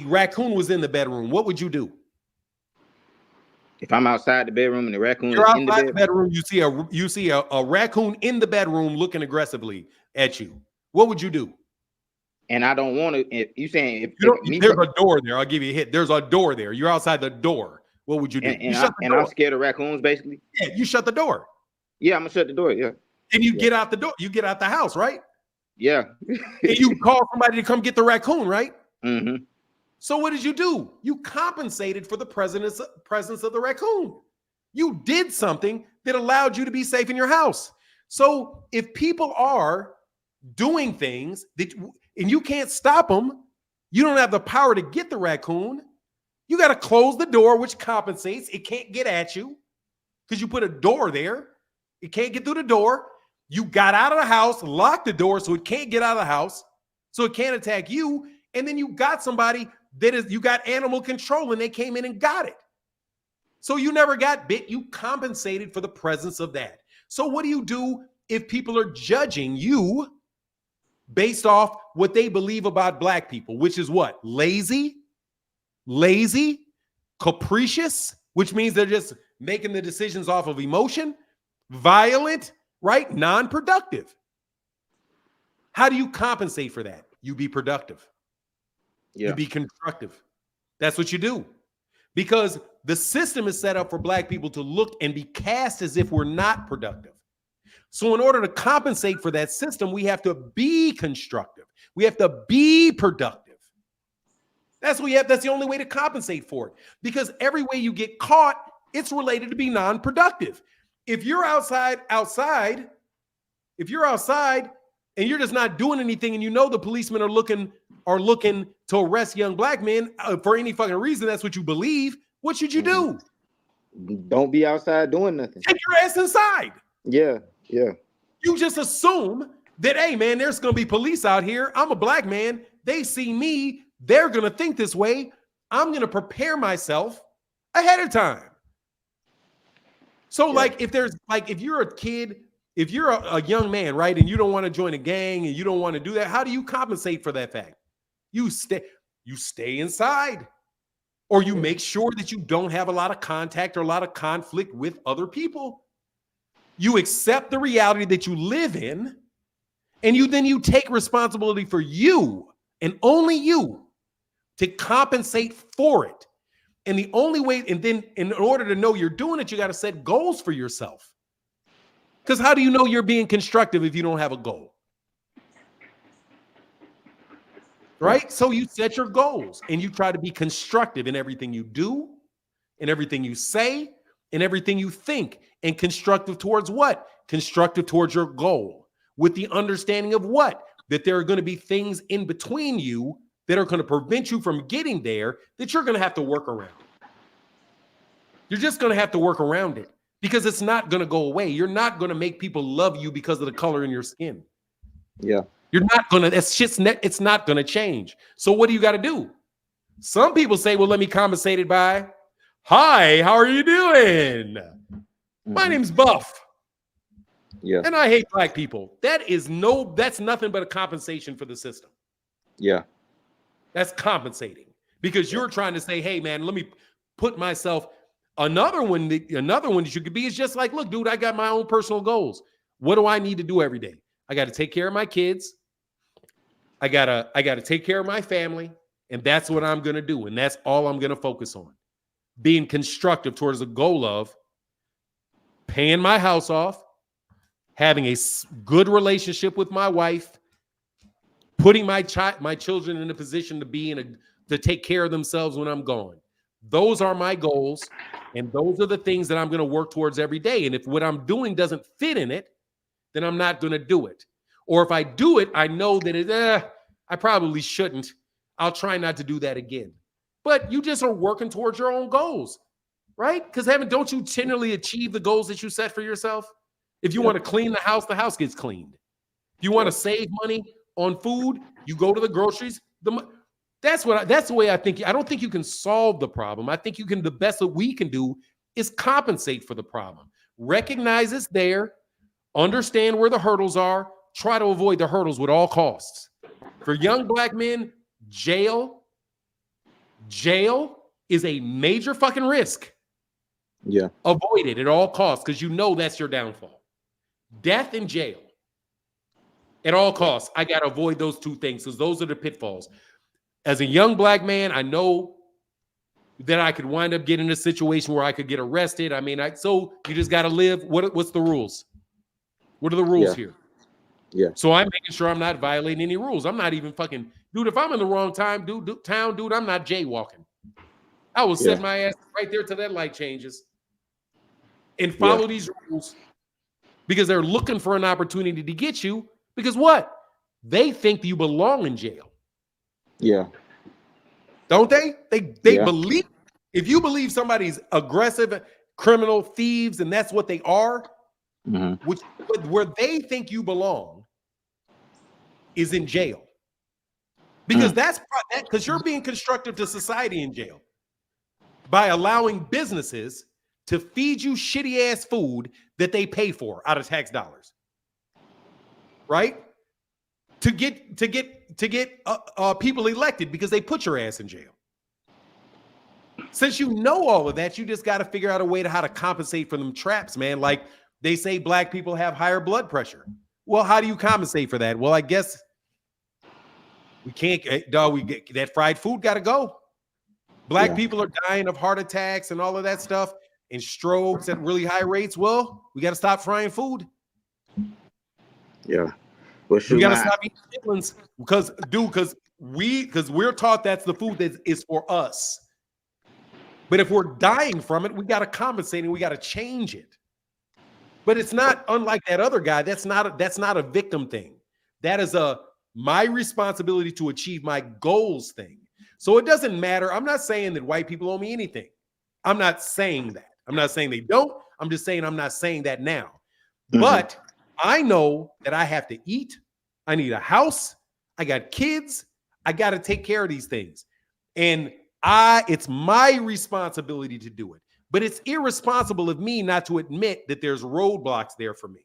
raccoon was in the bedroom, what would you do? If I'm outside the bedroom and the raccoon is in the bedroom, you see a raccoon in the bedroom looking aggressively at you. What would you do? And I don't want to. If you saying there's a door there, I'll give you a hit. There's a door there. You're outside the door. What would you do? I'm scared of raccoons, basically. Yeah, you shut the door. Yeah, I'm gonna shut the door. Yeah. And you get out the door. You get out the house, right? Yeah. And you call somebody to come get the raccoon, right? Mm-hmm. So what did you do? You compensated for the presence of the raccoon. You did something that allowed you to be safe in your house. So if people are doing things and you can't stop them, you don't have the power to get the raccoon. You got to close the door, which compensates. It can't get at you because you put a door there. It can't get through the door. You got out of the house, locked the door so it can't get out of the house, so it can't attack you. And then you got somebody you got animal control and they came in and got it. So you never got bit. You compensated for the presence of that. So what do you do if people are judging you based off what they believe about black people, which is what? Lazy, capricious, which means they're just making the decisions off of emotion, violent, right? Non-productive. How do you compensate for that? You be productive. Yeah. You be constructive. That's what you do. Because the system is set up for black people to look and be cast as if we're not productive. So in order to compensate for that system, we have to be constructive. We have to be productive. That's what you have. That's the only way to compensate for it. Because every way you get caught, it's related to be non-productive. If you're outside, if you're outside and you're just not doing anything, and you know the policemen are looking to arrest young black men for any fucking reason, that's what you believe. What should you do? Don't be outside doing nothing. Take your ass inside. Yeah. You just assume that, hey, man, there's going to be police out here. I'm a black man. They see me. They're going to think this way. I'm going to prepare myself ahead of time. So, like, if you're a kid, if you're a young man, right, and you don't want to join a gang and you don't want to do that, how do you compensate for that fact? You stay inside, or you make sure that you don't have a lot of contact or a lot of conflict with other people. You accept the reality that you live in, and you take responsibility for you and only you to compensate for it. And the only way, and then in order to know you're doing it, you got to set goals for yourself. Because how do you know you're being constructive if you don't have a goal? Right? So you set your goals and you try to be constructive in everything you do, in everything you say, in everything you think. And constructive towards what? Constructive towards your goal. With the understanding of what? That there are going to be things in between you that are going to prevent you from getting there that you're going to have to work around. You're just going to have to work around it because it's not going to go away. You're not going to make people love you because of the color in your skin. Yeah. You're not going to, it's not going to change. So what do you got to do? Some people say, well, let me compensate it by, hi, how are you doing? My name's Buff. Yeah. And I hate black people. That's nothing but a compensation for the system. Yeah. That's compensating because you're trying to say, hey, man, let me put myself. Another one that you could be is just like, look, dude, I got my own personal goals. What do I need to do every day? I got to take care of my kids. I gotta take care of my family. And that's what I'm going to do. And that's all I'm going to focus on. Being constructive towards the goal of paying my house off, having a good relationship with my wife, putting my children in a position to take care of themselves when I'm gone. Those are my goals, and those are the things that I'm going to work towards every day. And if what I'm doing doesn't fit in it, then I'm not going to do it. Or if I do it, I know that I probably shouldn't. I'll try not to do that again. But you just are working towards your own goals, right? Because don't you generally achieve the goals that you set for yourself? If you want to clean the house gets cleaned. If you want to save money on food, you go to the groceries. That's the way I think. I don't think you can solve the problem. I think the best that we can do is compensate for the problem. Recognize it's there, understand where the hurdles are, try to avoid the hurdles with all costs. For young black men, jail is a major fucking risk. Yeah. Avoid it at all costs because you know that's your downfall. Death and jail. At all costs, I got to avoid those two things because those are the pitfalls. As a young black man, I know that I could wind up getting in a situation where I could get arrested. I mean, so you just got to live. What's the rules? What are the rules here? Yeah. So I'm making sure I'm not violating any rules. I'm not even fucking, dude, if I'm in the wrong town, I'm not jaywalking. I will set my ass right there till that light changes and follow these rules because they're looking for an opportunity to get you because what? They think you belong in jail. Yeah. Don't they? They believe, if you believe somebody's aggressive, criminal, thieves, and that's what they are, where they think you belong is in jail. Because because you're being constructive to society in jail by allowing businesses to feed you shitty ass food that they pay for out of tax dollars. Right? To get people elected because they put your ass in jail. Since you know all of that, you just got to figure out a way to how to compensate for them traps, man. Like they say black people have higher blood pressure. Well, how do you compensate for that? Well, I guess we can't, that fried food got to go. Black people are dying of heart attacks and all of that stuff and strokes at really high rates. Well, we got to stop frying food. Yeah. For We sure, gotta man. stop eating chitlins because we're taught that's the food that is for us. But if we're dying from it, we gotta compensate and we gotta change it. But it's not unlike that other guy. That's not a victim thing. That is my responsibility to achieve my goals thing. So it doesn't matter. I'm not saying that white people owe me anything. I'm not saying that. I'm not saying they don't. I'm just saying I'm not saying that now. Mhm. But I know that I have to eat. I need a house. I got kids. I got to take care of these things. And it's my responsibility to do it. But it's irresponsible of me not to admit that there's roadblocks there for me.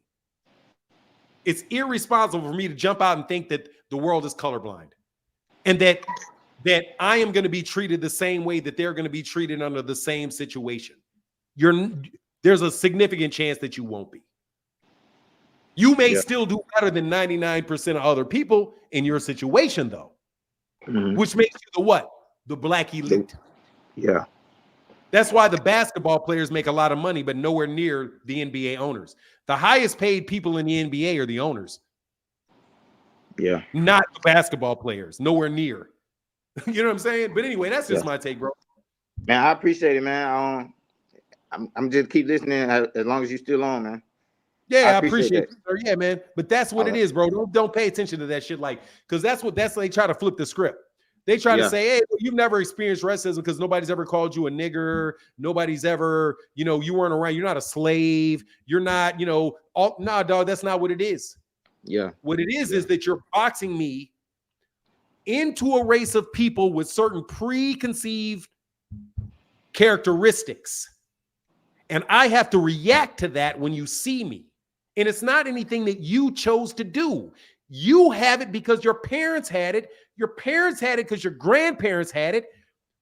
It's irresponsible for me to jump out and think that the world is colorblind and that I am going to be treated the same way that they're going to be treated under the same situation. There's a significant chance that you won't be. You may still do better than 99% of other people in your situation, though, which makes you the what? The black elite. Yeah. That's why the basketball players make a lot of money, but nowhere near the NBA owners. The highest paid people in the NBA are the owners. Yeah. Not the basketball players. Nowhere near. You know what I'm saying? But anyway, that's just my take, bro. Man, I appreciate it, man. I'm just keep listening as long as you're still on, man. Yeah, I appreciate it, sir. Yeah, man. But that's what it is, bro. Don't pay attention to that shit, like, because that's they try to flip the script. They try to say, hey, you've never experienced racism because nobody's ever called you a nigger. Nobody's ever, you weren't around. You're not a slave. You're not, nah, dog, that's not what it is. Yeah. What it is that you're boxing me into a race of people with certain preconceived characteristics. And I have to react to that when you see me. And it's not anything that you chose to do. You have it because your parents had it. Your parents had it because your grandparents had it.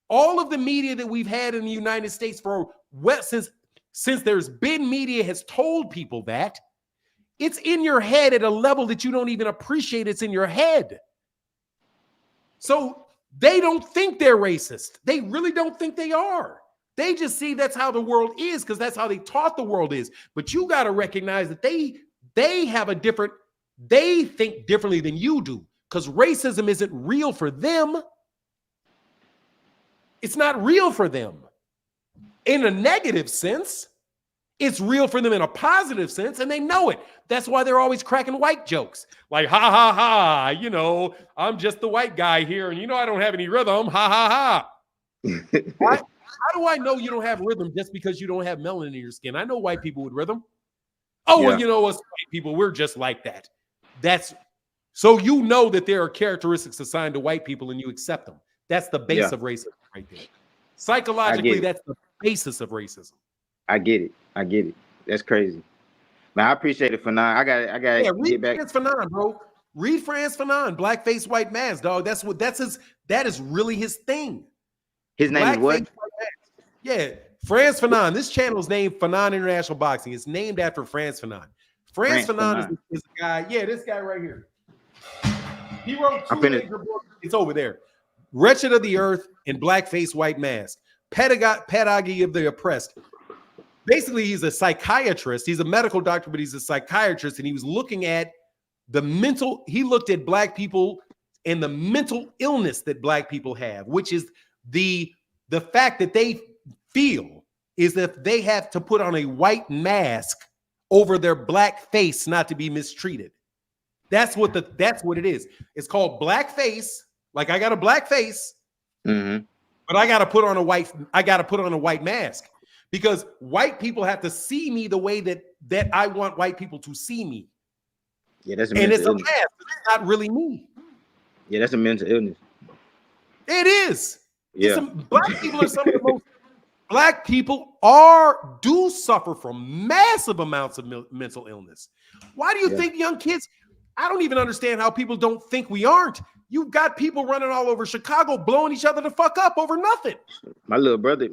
All of the media that we've had in the United States since there's been media has told people that. It's in your head at a level that you don't even appreciate. It's in your head. So they don't think they're racist. They really don't think they are. They just see that's how the world is because that's how they taught the world is. But you got to recognize that they have they think differently than you do because racism isn't real for them. It's not real for them in a negative sense. It's real for them in a positive sense, and they know it. That's why they're always cracking white jokes. Like, ha, ha, ha, I'm just the white guy here, and I don't have any rhythm. Ha, ha, ha. How do I know you don't have rhythm just because you don't have melanin in your skin? I know white people with rhythm. Oh, well, us white people, we're just like that. So that there are characteristics assigned to white people and you accept them. That's the base of racism right there. Psychologically, that's the basis of racism. I get it. That's crazy. Man, I appreciate it, Fanon. I got read Frantz Fanon, bro. Read Frantz Fanon, blackface white mask, dog. That is really his thing. His name is what? Yeah, Frantz Fanon. This channel is named Fanon International Boxing. It's named after Frantz Fanon. Frantz Fanon is a guy. Yeah, this guy right here. He wrote two major books. It's over there. Wretched of the Earth and Blackface White Mask. Pedagogy of the Oppressed. Basically, he's a psychiatrist. He's a medical doctor, but he's a psychiatrist, and he was looking at he looked at black people and the mental illness that black people have, which is the fact that they feel is that they have to put on a white mask over their black face not to be mistreated. That's what it is. It's called blackface. Like I got a black face, but I got to put on a white mask because white people have to see me the way that I want white people to see me. Yeah, that's and it's illness. A mask. It's not really me. Yeah, that's a mental illness. It is. Yeah, black people are some of the most. Black people do suffer from massive amounts of mental illness. Why do you think young kids? I don't even understand how people don't think we aren't. You've got people running all over Chicago, blowing each other the fuck up over nothing. My little brother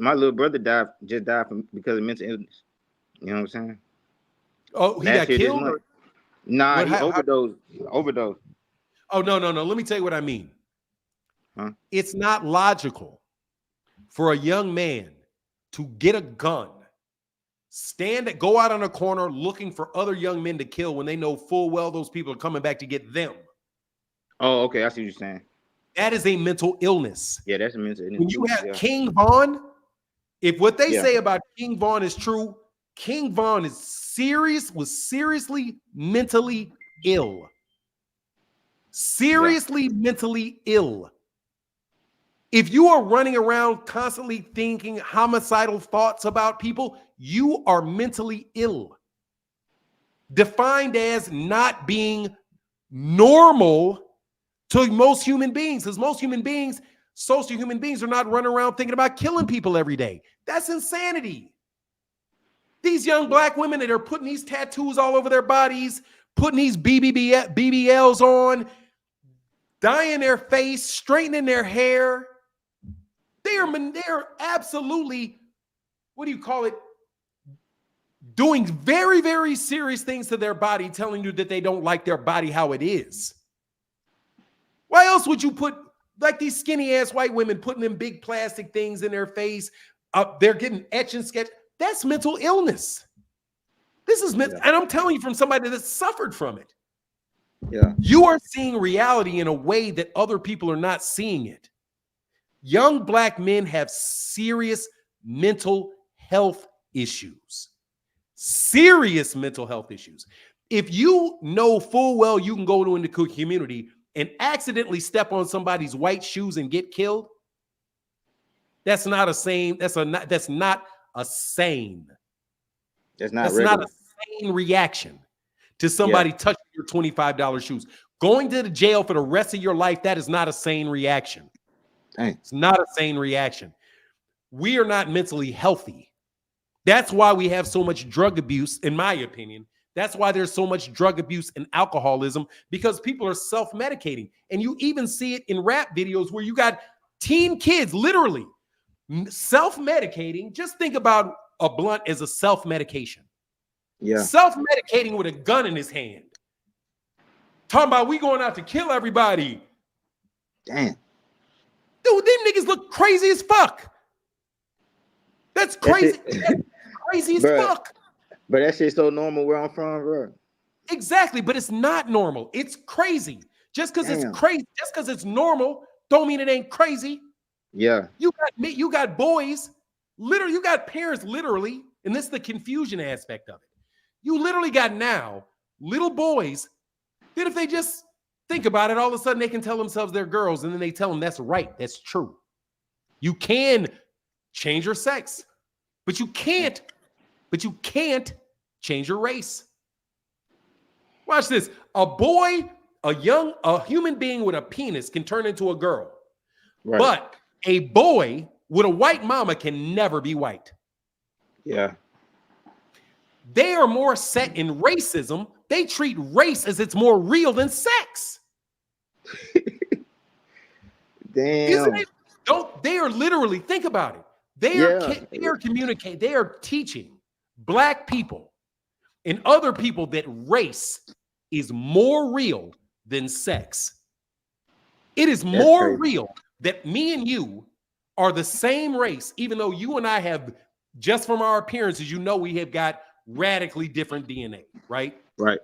died because of mental illness. You know what I'm saying? Oh, he got killed? Or? Nah, he overdosed. Oh, no. Let me tell you what I mean. Huh? It's not logical for a young man to get a gun, go out on a corner looking for other young men to kill when they know full well those people are coming back to get them. Oh, okay. I see what you're saying. That is a mental illness. Yeah, that's a mental illness. When you have King Von, if what they Yeah. say about King Von is true, King Von was seriously mentally ill. Seriously mentally ill. If you are running around constantly thinking homicidal thoughts about people, you are mentally ill. Defined as not being normal to most human beings, because most human beings, social human beings, are not running around thinking about killing people every day. That's insanity. These young black women that are putting these tattoos all over their bodies, putting these BBLs on, dyeing their face, straightening their hair, they're absolutely, what do you call it, doing very, very serious things to their body, telling you that they don't like their body how it is. Why else would you put, like these skinny ass white women putting them big plastic things in their face? They're getting etch and sketch. That's mental illness. This is and I'm telling you from somebody that suffered from it. Yeah. You are seeing reality in a way that other people are not seeing it. Young black men have serious mental health issues. Serious mental health issues. If you know full well you can go into the community and accidentally step on somebody's white shoes and get killed, that's not a sane reaction to somebody touching your $25 shoes. Going to the jail for the rest of your life, that is not a sane reaction. Dang. It's not a sane reaction. We are not mentally healthy. That's why we have so much drug abuse, in my opinion. That's why there's so much drug abuse and alcoholism, because people are self-medicating. And you even see it in rap videos where you got teen kids literally self-medicating. Just think about a blunt as a self-medication. Yeah. Self-medicating with a gun in his hand. Talking about we going out to kill everybody. Damn. Dude, them niggas look crazy as fuck. That's crazy. That's crazy as fuck. But that shit's so normal where I'm from, bro. Exactly, but it's not normal. It's crazy. Just because it's crazy, just because it's normal, don't mean it ain't crazy. Yeah. You got boys, literally, you got parents literally, and this is the confusion aspect of it. You literally got now little boys that if they just think about it, all of a sudden they can tell themselves they're girls, and then they tell them that's right, that's true. You can change your sex, but you can't change your race. Watch this. A human being with a penis can turn into a girl. Right. But a boy with a white mama can never be white. Yeah. They are more set in racism. They treat race as it's more real than sex. Damn. Isn't it? They are literally, think about it. They are communicating, they are teaching black people and other people that race is more real than sex. It is more real that me and you are the same race, even though you and I have, just from our appearances, you know, we have got radically different DNA, right? Right.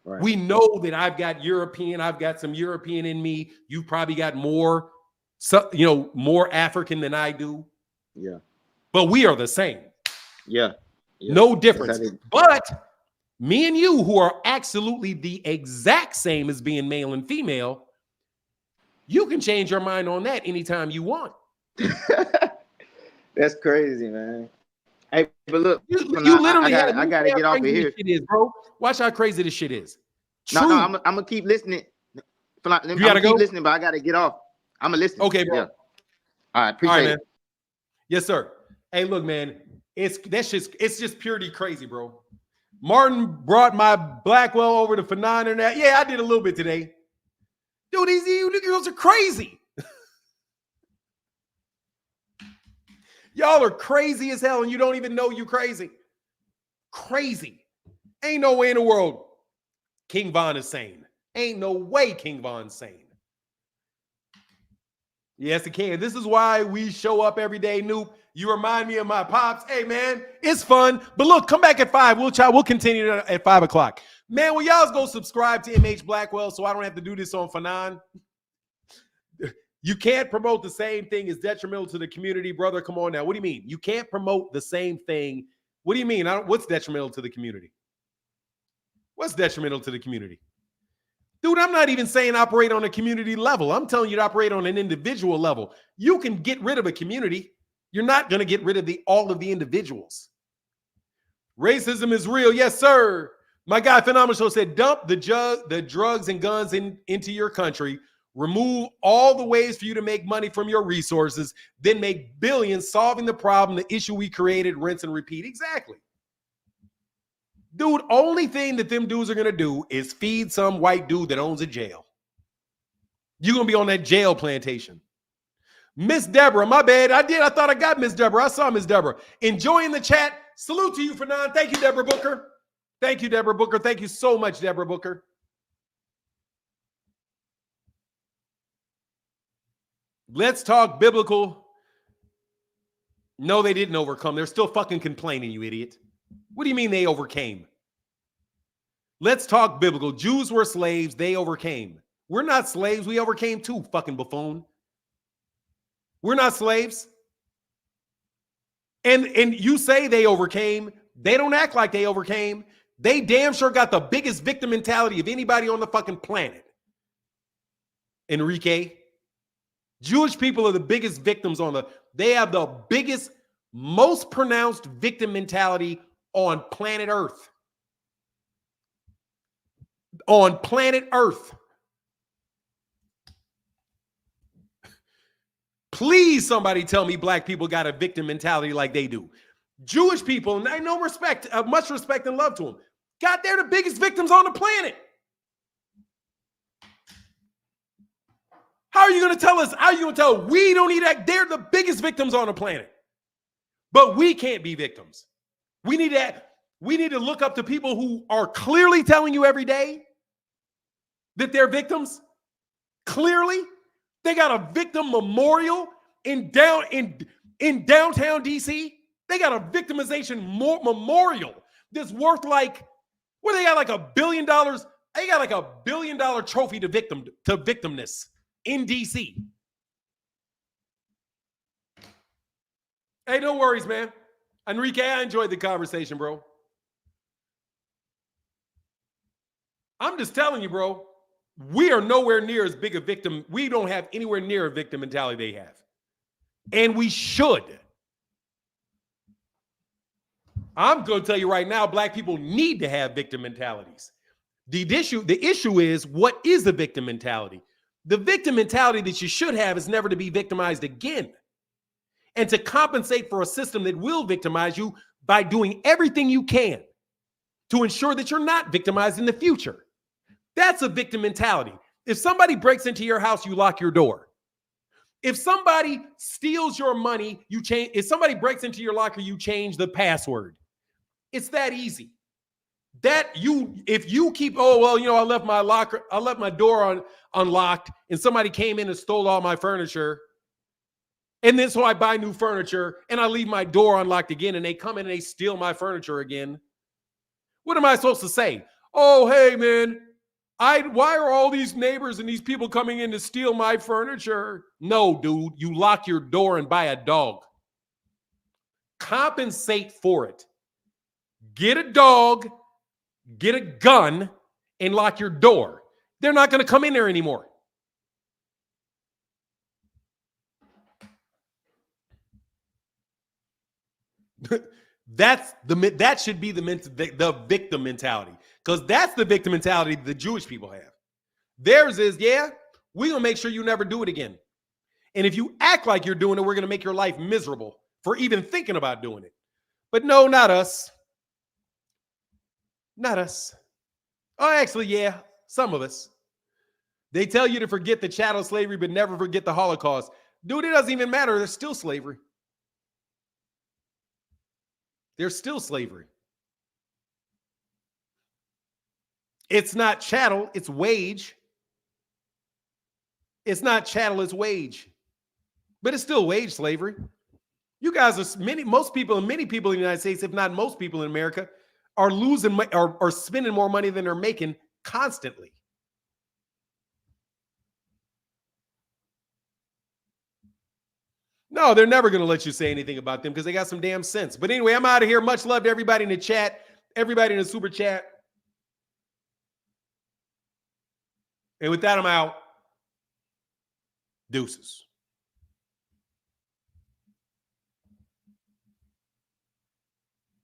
We know that I've got European, I've got some European in me. You probably got more, more African than I do. Yeah. But we are the same. Yeah. No difference. But me and you, who are absolutely the exact same as being male and female, you can change your mind on that anytime you want. That's crazy, man. Hey, but look, you literally I gotta get off of here. Shit is, bro. Watch how crazy this shit is. True. No, I'm gonna keep listening. You gotta go. Keep listening, but I gotta get off. I'm gonna listen. Okay, bro. Yeah. All right, appreciate it. Man. Yes, sir. Hey, look, man. It's just purely crazy, bro. Martin brought my Blackwell over to Fanon and that. Yeah, I did a little bit today. Dude, these niggas are crazy. Y'all are crazy as hell, and you don't even know you crazy. Crazy. Ain't no way in the world King Von is sane. Ain't no way King Von's sane. Yes, it can. This is why we show up every day, Noop. You remind me of my pops. Hey, man, it's fun. But look, come back at 5. We'll continue at 5 o'clock. Man, will y'all go subscribe to MH Blackwell so I don't have to do this on Fanon? You can't promote the same thing as detrimental to the community, brother. Come on now. What do you mean? You can't promote the same thing. What do you mean? What's detrimental to the community? What's detrimental to the community? Dude, I'm not even saying operate on a community level. I'm telling you to operate on an individual level. You can get rid of a community. You're not going to get rid of all of the individuals. Racism is real. Yes, sir. My guy, Phenomenal Show, said, dump the drugs and guns into your country. Remove all the ways for you to make money from your resources. Then make billions solving the problem, the issue we created, rinse and repeat. Exactly. Dude, only thing that them dudes are going to do is feed some white dude that owns a jail. You're going to be on that jail plantation. Miss Deborah, my bad. I thought I got Miss Deborah. I saw Miss Deborah. Enjoying the chat. Salute to you, Fanon. Thank you, Deborah Booker. Thank you, Deborah Booker. Thank you so much, Deborah Booker. Let's talk biblical. No, they didn't overcome. They're still fucking complaining, you idiot. What do you mean they overcame? Let's talk biblical. Jews were slaves. They overcame. We're not slaves. We overcame too, fucking buffoon. We're not slaves. And you say they overcame. They don't act like they overcame. They damn sure got the biggest victim mentality of anybody on the fucking planet. Enrique. Jewish people are the biggest victims they have the biggest, most pronounced victim mentality on planet Earth. On planet Earth. Please, somebody tell me black people got a victim mentality like they do. Jewish people, and I know respect, much respect and love to them, they're the biggest victims on the planet. How are you going to tell us? How are you going to tell we don't need that? They're the biggest victims on the planet. But we can't be victims. We need to look up to people who are clearly telling you every day that they're victims. Clearly, they got a victim memorial in downtown DC. They got a victimization memorial that's worth they got like $1 billion. They got like $1 billion trophy to victimness in DC. Hey, no worries, man. Enrique, I enjoyed the conversation, bro. I'm just telling you, bro, we are nowhere near as big a victim. We don't have anywhere near a victim mentality they have. And we should. I'm going to tell you right now, black people need to have victim mentalities. The issue is, what is the victim mentality? The victim mentality that you should have is never to be victimized again, and to compensate for a system that will victimize you by doing everything you can to ensure that you're not victimized in the future. That's a victim mentality. If somebody breaks into your house, you lock your door. If somebody steals your money, if somebody breaks into your locker, you change the password. It's that easy. If you keep, I left my door unlocked, and somebody came in and stole all my furniture, and then so I buy new furniture, and I leave my door unlocked again, and they come in and they steal my furniture again. What am I supposed to say? Oh, hey, man, why are all these neighbors and these people coming in to steal my furniture? No, dude, you lock your door and buy a dog. Compensate for it. Get a dog, get a gun, and lock your door. They're not going to come in there anymore. That should be the victim mentality, because that's the victim mentality the Jewish people have. Theirs is, we're going to make sure you never do it again. And if you act like you're doing it, we're going to make your life miserable for even thinking about doing it. But no, not us. Not us. Oh, actually, some of us. They tell you to forget the chattel slavery, but never forget the Holocaust. Dude, it doesn't even matter. There's still slavery. There's still slavery. It's not chattel, it's wage. It's not chattel, it's wage. But it's still wage slavery. You guys are many people in the United States, if not most people in America, are losing are spending more money than they're making constantly. No, they're never going to let you say anything about them because they got some damn sense. But anyway, I'm out of here. Much love to everybody in the chat, everybody in the super chat. And with that, I'm out. Deuces.